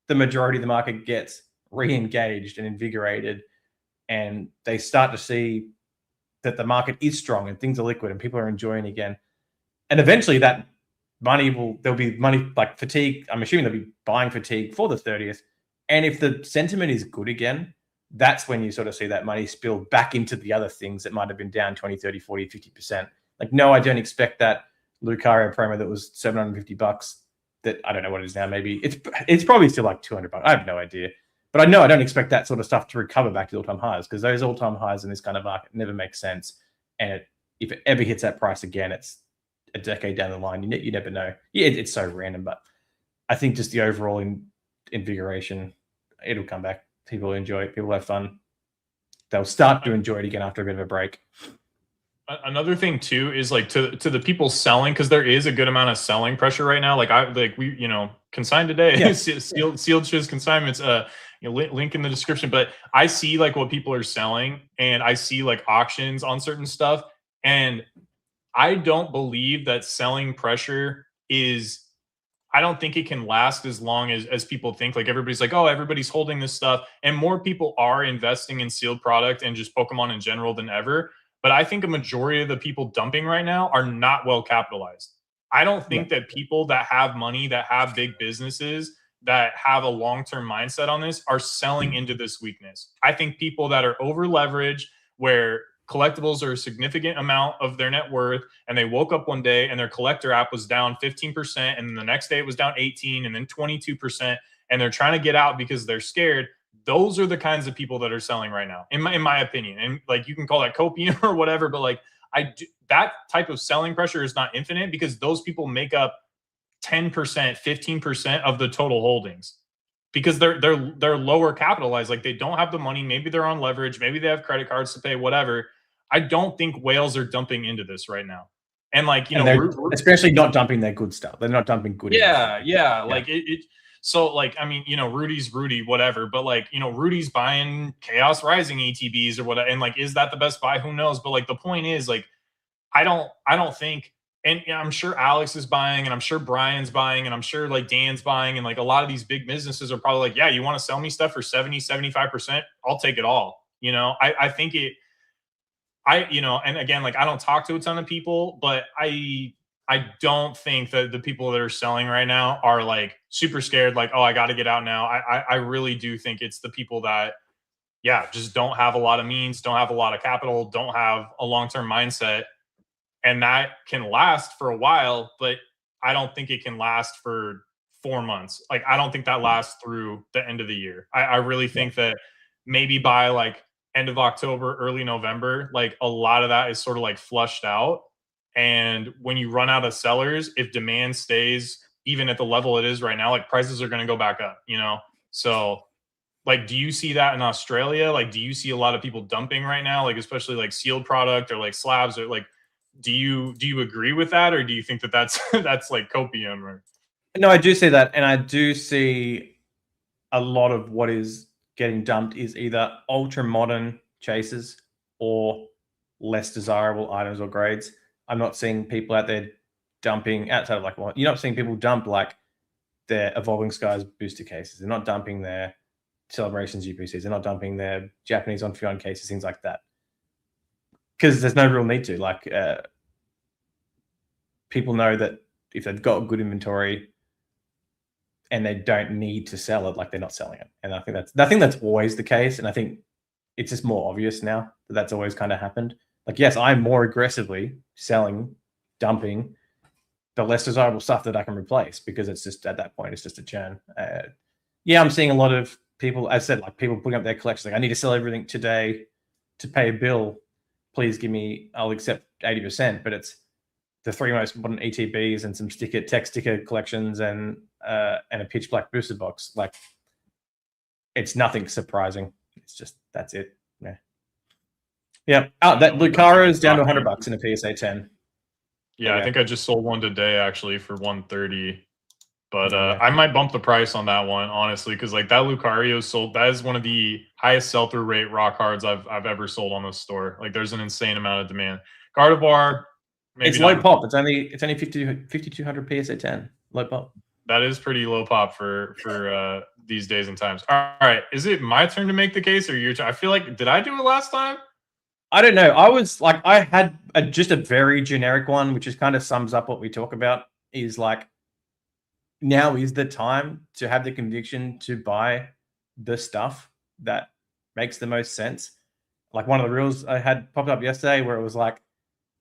the majority of the market gets re-engaged and invigorated, and they start to see that the market is strong and things are liquid and people are enjoying again. And eventually that there'll be money like fatigue. I'm assuming they'll be buying fatigue for the 30th. And if the sentiment is good again, that's when you sort of see that money spill back into the other things that might have been down 20, 30, 40, 50%. Like, no, I don't expect that Lucario promo that was $750 that I don't know what it is now. Maybe it's probably still like $200. I have no idea. But I know I don't expect that sort of stuff to recover back to all-time highs, because those all-time highs in this kind of market never make sense. And if it ever hits that price again, it's a decade down the line. You never know. Yeah, it's so random, but I think just the overall invigoration, it'll come back. People enjoy it. People have fun. They'll start to enjoy it again after a bit of a break. Another thing too is like to the people selling, because there is a good amount of selling pressure right now. We consigned today, yeah. sealed shoes consignments. Link in the description. But I see like what people are selling, and I see like auctions on certain stuff, and I don't believe that selling pressure is. I don't think it can last as long as people think. Like, everybody's like, oh, everybody's holding this stuff, and more people are investing in sealed product and just Pokemon in general than ever. But I think a majority of the people dumping right now are not well capitalized. I don't think that people that have money, that have big businesses, that have a long-term mindset on this are selling into this weakness. I think people that are over leveraged, where collectibles are a significant amount of their net worth, and they woke up one day and their collector app was down 15%, and then the next day it was down 18%, and then 22%, and they're trying to get out because they're scared. Those are the kinds of people that are selling right now, in my opinion. And like, you can call that copium or whatever, but like, that type of selling pressure is not infinite, because those people make up 10%, 15% of the total holdings, because they're lower capitalized. Like, they don't have the money. Maybe they're on leverage. Maybe they have credit cards to pay, whatever. I don't think whales are dumping into this right now. And like, especially not dumping their good stuff. They're not dumping good. Yeah. Like so like, I mean, Rudy's Rudy, whatever, but like, Rudy's buying Chaos Rising ETBs or whatever. And like, is that the best buy? Who knows? But like, the point is, like, I don't think, and I'm sure Alex is buying, and I'm sure Brian's buying, and I'm sure like Dan's buying, and like a lot of these big businesses are probably like, yeah, you want to sell me stuff for 70, 75%? I'll take it all. I think it, and again, like, I don't talk to a ton of people, but I don't think that the people that are selling right now are like super scared, like, oh, I got to get out now. I really do think it's the people that, just don't have a lot of means, don't have a lot of capital, don't have a long-term mindset. And that can last for a while, but I don't think it can last for 4 months. Like, I don't think that lasts through the end of the year. I really think that maybe by like end of October, early November, like, a lot of that is sort of like flushed out. And when you run out of sellers, if demand stays even at the level it is right now, like, prices are going to go back up, So like, do you see that in Australia? Like, do you see a lot of people dumping right now? Like, especially like sealed product or like slabs, or like, do you agree with that, or do you think that that's like copium? Or no, I do see that, and I do see a lot of what is getting dumped is either ultra modern chases or less desirable items or grades. I'm not seeing people out there dumping outside of like, well, you're not seeing people dump like their Evolving Skies booster cases. They're not dumping their Celebrations UPCs. They're not dumping their Japanese Onfion cases, things like that, because there's no real need to. Like, people know that if they've got good inventory and they don't need to sell it, like, they're not selling it. And I think that's always the case. And I think it's just more obvious now that that's always kind of happened. Like, yes, I'm more aggressively selling, dumping the less desirable stuff that I can replace, because it's just, at that point, it's just a churn. I'm seeing a lot of people, as I said, like, people putting up their collections. Like, I need to sell everything today to pay a bill. Please give me, I'll accept 80%, but it's the 3 most modern ETBs and some tech sticker collections and a pitch black booster box. Like, it's nothing surprising. It's just, that's it. Yeah. Oh, that Lucario is down to $100 in a PSA 10. Yeah, I think I just sold one today actually for 130. But I might bump the price on that one, honestly, because like, that Lucario sold. That is one of the highest sell-through rate rock cards I've ever sold on this store. Like, there's an insane amount of demand. Gardevoir, maybe it's low pop. It's only 5200 PSA 10. Low pop. That is pretty low pop for these days and times. All right, is it my turn to make the case or your turn? I feel like did I do it last time? I don't know. I was like, I had just a very generic one, which is kind of sums up what we talk about. Is like, now is the time to have the conviction to buy the stuff that makes the most sense. Like one of the reels I had popped up yesterday, where it was like,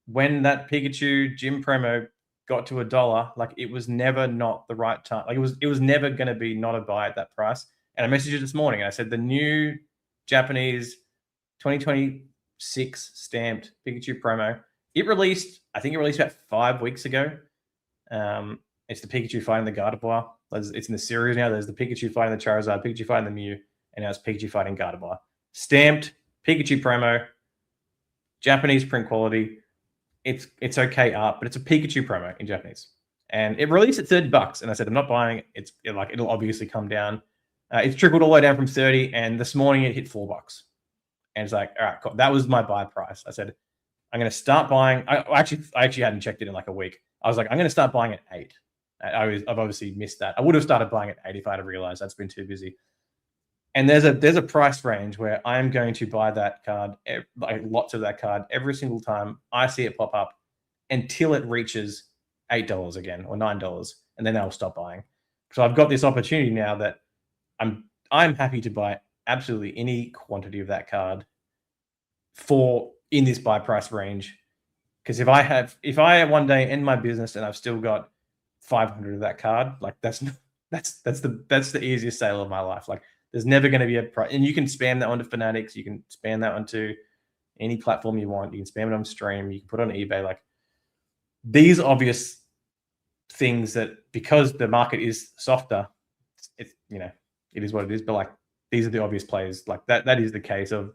when that Pikachu gym promo got to $1, like it was never not the right time. Like it was never going to be not a buy at that price. And I messaged you this morning. And I said the new Japanese 2026 stamped Pikachu promo. It released, I think it released about 5 weeks ago. It's the Pikachu fighting the Gardevoir. It's in the series now. There's the Pikachu fighting the Charizard, Pikachu fighting the Mew, and now it's Pikachu fighting Gardevoir. Stamped Pikachu promo, Japanese print quality. It's okay art, but it's a Pikachu promo in Japanese. And it released at $30, and I said I'm not buying it. It'll obviously come down. It's trickled all the way down from 30, and this morning it hit $4. And it's like, all right, cool. That was my buy price. I said I'm going to start buying. I actually hadn't checked it in like a week. I was like, I'm going to start buying at 8. I've obviously missed that. I would have started buying at 8 if I'd have realized. That's been too busy. And there's a price range where I'm going to buy that card, like lots of that card, every single time I see it pop up until it reaches $8 again or $9, and then I'll stop buying. So I've got this opportunity now that I'm happy to buy absolutely any quantity of that card in this buy price range. Because if I one day end my business and I've still got 500 of that card, like that's the easiest sale of my life. Like there's never going to be a price, and you can spam that onto Fanatics, you can spam that onto any platform you want, you can spam it on stream, you can put it on eBay. Like these obvious things that, because the market is softer, it's it is what it is. But like these are the obvious plays. Like that is the case of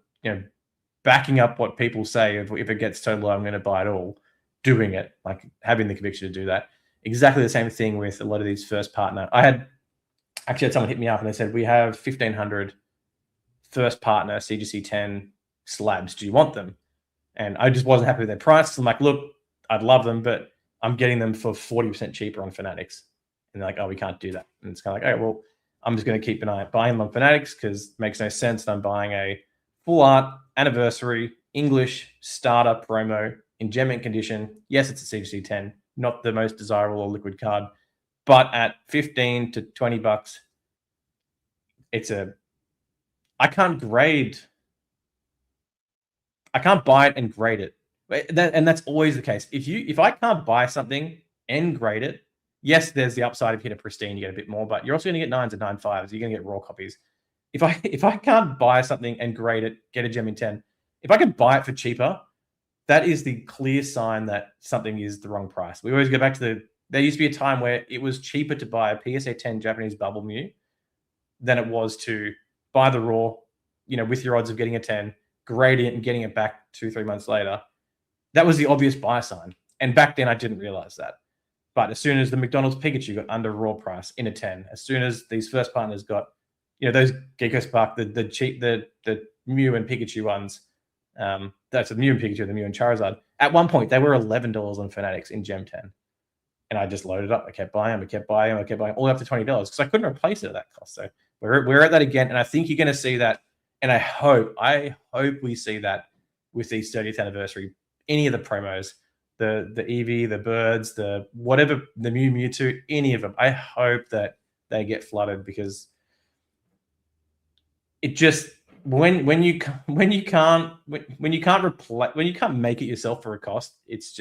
backing up what people say. If it gets so low, I'm going to buy it all. Doing it, like having the conviction to do that. Exactly the same thing with a lot of these first partner. I had someone hit me up and they said, we have 1,500 first partner CGC 10 slabs. Do you want them? And I just wasn't happy with their price. I'm like, look, I'd love them, but I'm getting them for 40% cheaper on Fanatics. And they're like, oh, we can't do that. And it's kind of like, oh, well, I'm just going to keep an eye buying them on Fanatics because it makes no sense. I'm buying a full art anniversary English starter promo in gem mint condition. Yes, it's a CGC 10, not the most desirable or liquid card, but at $15 to $20, I can't buy it and grade it. And that's always the case. If I can't buy something and grade it, yes, there's the upside. If you hit a pristine, you get a bit more, but you're also going to get 9s and 9.5s. You're going to get raw copies. If I can't buy something and grade it, get a gem in 10, if I can buy it for cheaper, that is the clear sign that something is the wrong price. We always go back to there used to be a time where it was cheaper to buy a PSA 10 Japanese bubble Mew than it was to buy the raw, with your odds of getting a 10, grade it and getting it back 2-3 months later. That was the obvious buy sign. And back then I didn't realize that. But as soon as the McDonald's Pikachu got under raw price in a 10, as soon as these first partners got, those Gecko Spark, the cheap, the Mew and Pikachu ones, that's the Mew and Pikachu, the Mew and Charizard. At one point, they were $11 on Fanatics in Gem 10. And I just loaded up. I kept buying them. I kept buying all the way up to $20 because I couldn't replace it at that cost. So we're at that again. And I think you're going to see that. And I hope we see that with the 30th anniversary. Any of the promos, the Eevee, the Birds, the whatever, the Mew, Mewtwo, any of them. I hope that they get flooded because it just when you can't make it yourself for a cost, it's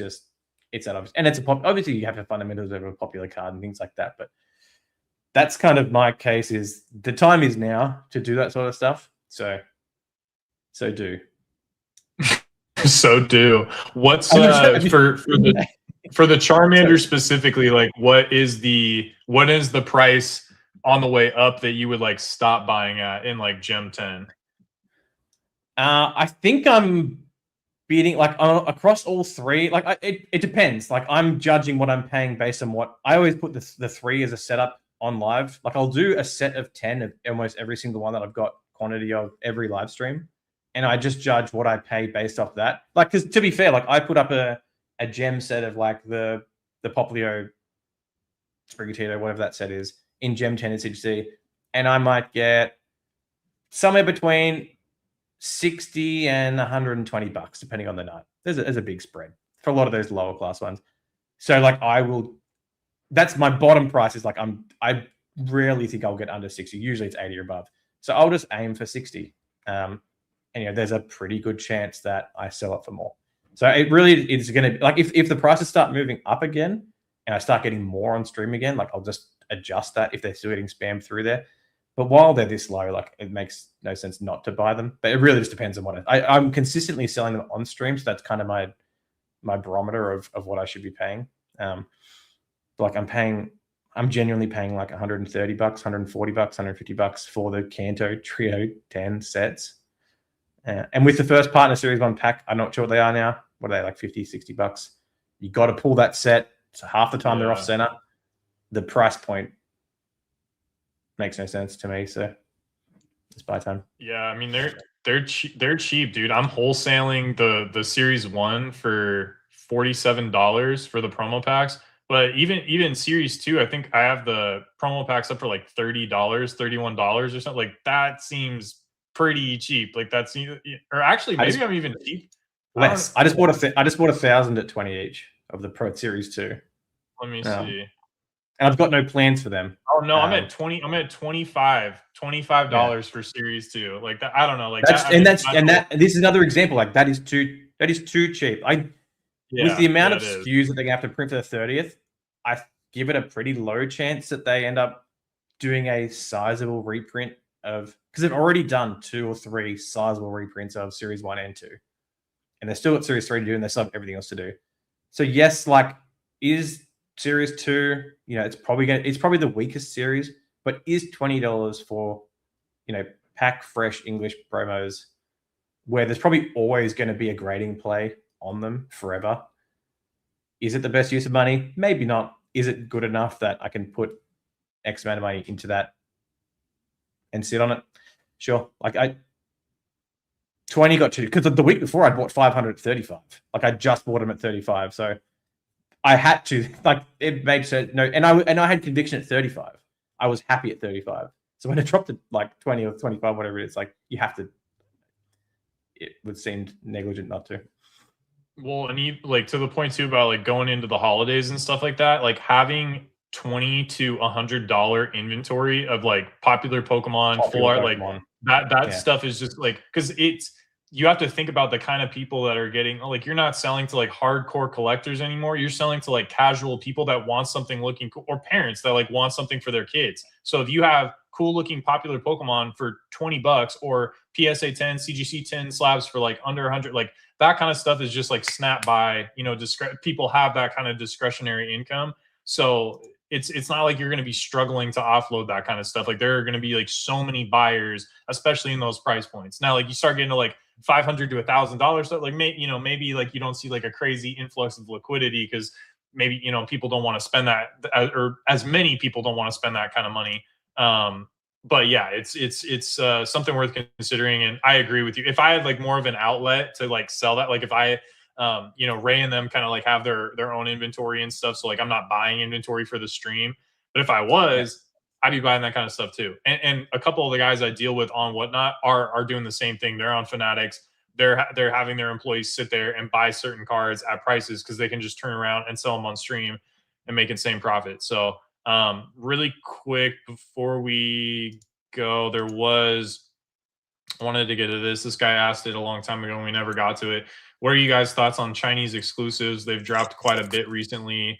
that obvious. And it's obviously you have the fundamentals of a popular card and things like that. But that's kind of my case. Is the time is now to do that sort of stuff. So do. So do. What's for the Charmander specifically? Like, what is the price on the way up that you would like stop buying at in like Gem 10? I think I'm beating like across all three. Like it depends. Like I'm judging what I'm paying based on what I always put the 3 as a setup on live. Like I'll do a set of 10 of almost every single one that I've got quantity of every live stream, and I just judge what I pay based off that. Like, because to be fair, like I put up a gem set of like the Poplio Sprigatito, whatever that set is, in Gem 10 and CGC, and I might get somewhere between 60 and 120 bucks, depending on the night. There's a big spread for a lot of those lower class ones. So like that's my bottom price is like I rarely think I'll get under 60. Usually it's 80 or above. So I'll just aim for 60. And there's a pretty good chance that I sell it for more. So it really is going to, like, if the prices start moving up again and I start getting more on stream again, like I'll just adjust that if they're still getting spammed through there. But while they're this low, like it makes no sense not to buy them. But it really just depends on what I'm consistently selling them on stream. So that's kind of my barometer of what I should be paying. Like I'm genuinely paying like 130 bucks, 140 bucks, 150 bucks for the Kanto Trio 10 sets. And with the first Partner Series 1 pack, I'm not sure what they are now. What are they, like 50, 60 bucks? You got to pull that set. So half the time they're off center. The price point makes no sense to me. So it's buy time. Yeah, I mean they're cheap, dude. I'm wholesaling the Series 1 for $47 for the promo packs. But even Series 2, I think I have the promo packs up for like $30, $31 or something. Like that seems pretty cheap. Like that's, or actually maybe I'm even cheap. Less. I just bought 1,000 at 20 each of the Pro Series 2. Let me see. And I've got no plans for them. Oh no, I'm at 20. I'm at $25 for Series 2. Like that, I don't know. Like this is another example. Like that is too cheap. With the amount of SKUs that they're gonna have to print for the 30th, I give it a pretty low chance that they end up doing a sizable reprint of, because they've already done 2 or 3 sizable reprints of Series 1 and 2, and they're still got Series 3 to do, and they still have everything else to do. So yes, like is Series 2, it's probably the weakest series, but is $20 for pack fresh English promos where there's probably always going to be a grading play on them forever. Is it the best use of money? Maybe not. Is it good enough that I can put X amount of money into that and sit on it? Sure. Like 20 got to, because the week before I bought 500 at 35. Like I just bought them at 35. So I had to, like, it made sense. No, and I had conviction at 35. I was happy at 35. So when it dropped to like 20 or 25, whatever it is, like you have to, it would seem negligent not to. Well, and like to the point too about like going into the holidays and stuff like that, like having $20 to $100 inventory of like popular Pokemon, full art, like that stuff is just like, because you have to think about the kind of people that are getting, like, you're not selling to like hardcore collectors anymore. You're selling to like casual people that want something looking cool, or parents that like want something for their kids. So if you have cool looking popular Pokemon for 20 bucks or PSA 10, CGC 10 slabs for like under 100, like that kind of stuff is just like snap by, people have that kind of discretionary income. So it's not like you're going to be struggling to offload that kind of stuff. Like there are going to be like so many buyers, especially in those price points. Now, like you start getting to like $500 to $1,000 stuff, like maybe like you don't see like a crazy influx of liquidity because maybe people don't want to spend that, or as many people don't want to spend that kind of money. But yeah, it's something worth considering. And I agree with you. If I had like more of an outlet to like sell that, like if I Ray and them kind of like have their own inventory and stuff, so like I'm not buying inventory for the stream, but if I was, I'd be buying that kind of stuff too. And a couple of the guys I deal with on Whatnot are doing the same thing. They're on Fanatics. They're having their employees sit there and buy certain cards at prices because they can just turn around and sell them on stream and make the same profit. So really quick before we go, I wanted to get to this. This guy asked it a long time ago and we never got to it. What are you guys' thoughts on Chinese exclusives? They've dropped quite a bit recently.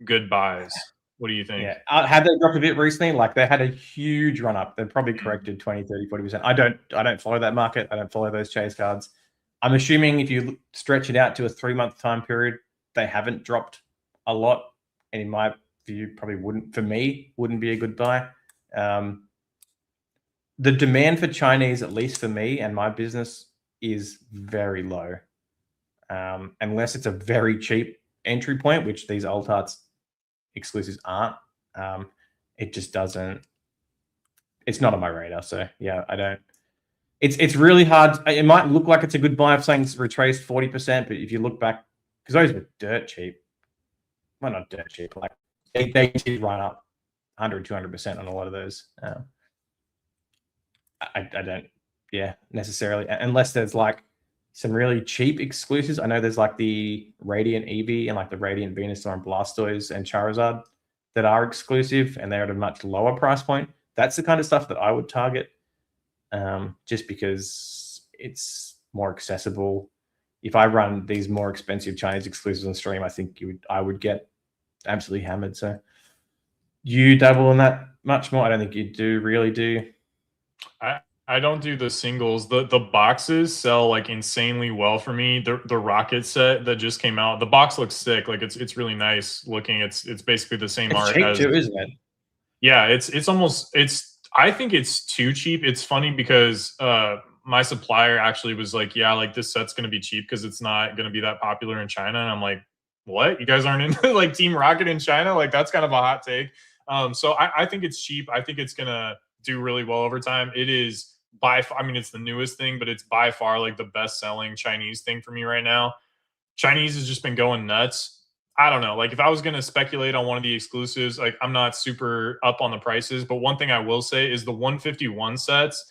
Good buys. What do you think? Yeah, have they dropped a bit recently? Like they had a huge run up. They've probably corrected 20, 30, 40%. I don't follow that market. I don't follow those chase cards. I'm assuming if you stretch it out to a 3-month time period, they haven't dropped a lot. And in my view, probably wouldn't be a good buy. The demand for Chinese, at least for me and my business, is very low. Unless it's a very cheap entry point, which these Old Hearts exclusives aren't. It just doesn't. It's not on my radar. So yeah, I don't. It's really hard. It might look like it's a good buy if something's retraced 40%, but if you look back, because those were dirt cheap. Well, not dirt cheap, like they did run up 100, 200% on a lot of those. I don't, necessarily, unless there's like some really cheap exclusives. I know there's like the Radiant Eevee and like the Radiant Venusaur and Blastoise and Charizard that are exclusive, and they're at a much lower price point. That's the kind of stuff that I would target, just because it's more accessible. If I run these more expensive Chinese exclusives on stream, I think I would get absolutely hammered. So you dabble in that much more? I don't think you really do. I don't do the singles. The boxes sell like insanely well for me. The Rocket set that just came out, the box looks sick. Like it's really nice looking. It's basically the same art cheap as too, isn't it? Yeah, it's almost I think it's too cheap. It's funny because my supplier actually was like, yeah, like this set's gonna be cheap because it's not gonna be that popular in China. And I'm like, what? You guys aren't into like Team Rocket in China? Like that's kind of a hot take. So I think it's cheap. I think it's gonna do really well over time. It is I mean, it's the newest thing, but it's by far like the best selling Chinese thing for me right now. Chinese has just been going nuts. I don't know. Like if I was going to speculate on one of the exclusives, like I'm not super up on the prices, but one thing I will say is the 151 sets,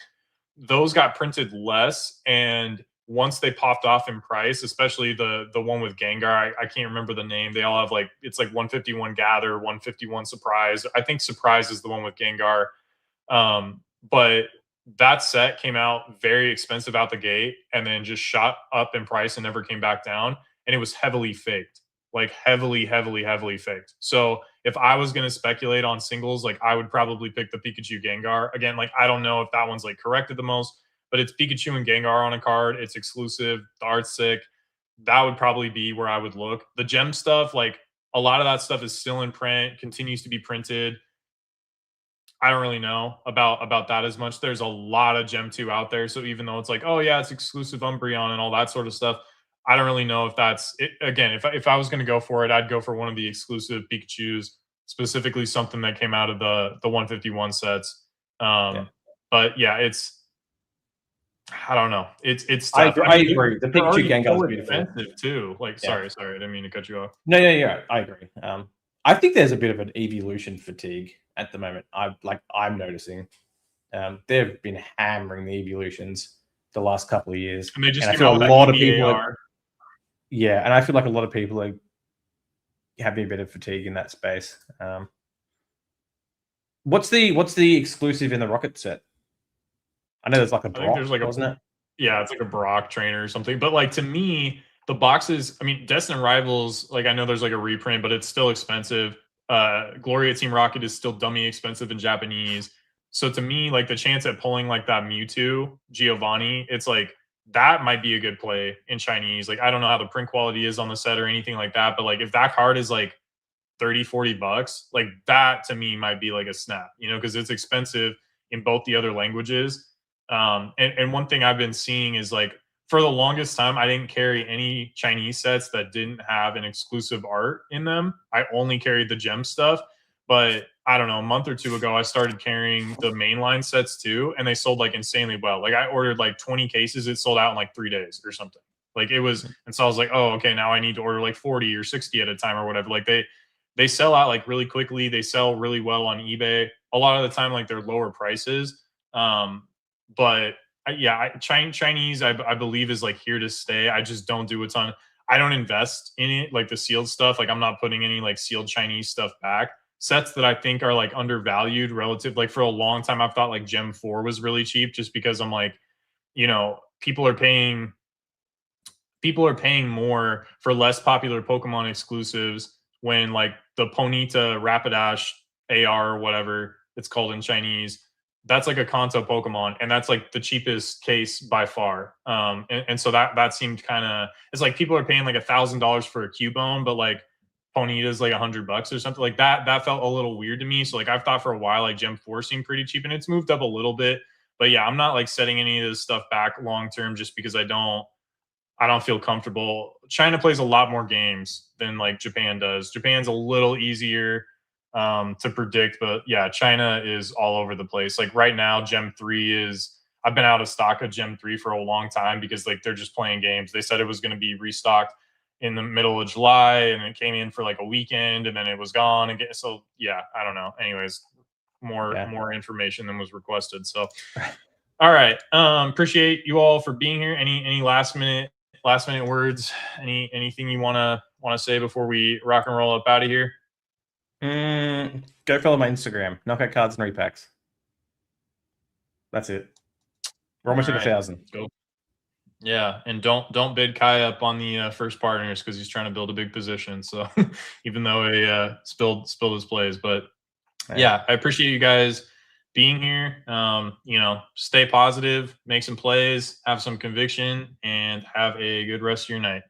those got printed less, and once they popped off in price, especially the one with Gengar, I can't remember the name. They all have like it's like 151 Gather, 151 Surprise. I think Surprise is the one with Gengar. But that set came out very expensive out the gate and then just shot up in price and never came back down. And it was heavily faked, like heavily faked. So if I was going to speculate on singles, like I would probably pick the Pikachu Gengar. Again, like I don't know if that one's like corrected the most, but it's Pikachu and Gengar on a card. It's exclusive. The art's sick. That would probably be where I would look. The gem stuff, like a lot of that stuff is still in print, continues to be printed. I don't really know about that as much. There's a lot of Gem 2 out there. So even though it's like, oh yeah, it's exclusive Umbreon and all that sort of stuff, I don't really know if that's it. Again, if I was going to go for it, I'd go for one of the exclusive Pikachus, specifically something that came out of the 151 sets. But yeah, it's I don't know. It's tough. I agree. The Pikachu Gengar is beautiful expensive too. Like sorry, I didn't mean to cut you off. No, I agree. I think there's a bit of an evolution fatigue at the moment. I'm noticing. They've been hammering the evolutions the last couple of years, and they just I feel a lot of people are, and I feel like a lot of people are having a bit of fatigue in that space. What's the exclusive in the Rocket set? I know there's like a Brock, wasn't it? Yeah, it's like a Brock trainer or something. But like to me, the boxes, I mean, Destined Rivals, like I know there's like a reprint, but it's still expensive. Gloria Team Rocket is still dummy expensive in Japanese. So to me, like the chance at pulling like that Mewtwo, Giovanni, it's like that might be a good play in Chinese. Like I don't know how the print quality is on the set or anything like that, but like if that card is like 30, 40 bucks, like that to me might be like a snap, you know, because it's expensive in both the other languages. And one thing I've been seeing is like for the longest time, I didn't carry any Chinese sets that didn't have an exclusive art in them. I only carried the gem stuff. But I don't know, a month or two ago, I started carrying the mainline sets too, and they sold like insanely well. Like I ordered like 20 cases, it sold out in like 3 days or something. Like it was, and so I was like, oh, okay, now I need to order like 40 or 60 at a time or whatever. Like they sell out like really quickly. They sell really well on eBay. A lot of the time, like they're lower prices. But yeah, Chinese, I believe is like here to stay. I just don't do a ton. I don't invest in it, like the sealed stuff. Like I'm not putting any like sealed Chinese stuff back. Sets that I think are like undervalued relative. Like for a long time, I've thought like Gem 4 was really cheap just because I'm like, you know, people are paying more for less popular Pokemon exclusives when like the Ponyta Rapidash AR or whatever it's called in Chinese, that's like a Kanto Pokemon, and that's like the cheapest case by far. And so that seemed kind of, it's like people are paying like $1,000 for a Cubone, but like Ponyta's like $100 or something like that. That felt a little weird to me. So like I've thought for a while like Gem 4 seemed pretty cheap, and it's moved up a little bit. But yeah, I'm not like setting any of this stuff back long term just because I don't feel comfortable. China plays a lot more games than like Japan does. Japan's a little easier to predict, but yeah, China is all over the place. Like right now, Gem 3 is, I've been out of stock of Gem 3 for a long time because like they're just playing games. They said it was going to be restocked in the middle of July, and it came in for like a weekend, and then it was gone again. So yeah, I don't know. Anyways, more information than was requested. So all right, appreciate you all for being here. Any last minute words? Anything you wanna say before we rock and roll up out of here? Go follow my Instagram. Knockout Cards and Repacks. That's it. We're almost at 1,000. Go. Yeah, and don't bid Kai up on the first partners because he's trying to build a big position. So even though he spilled his plays, but yeah, I appreciate you guys being here. Stay positive, make some plays, have some conviction, and have a good rest of your night.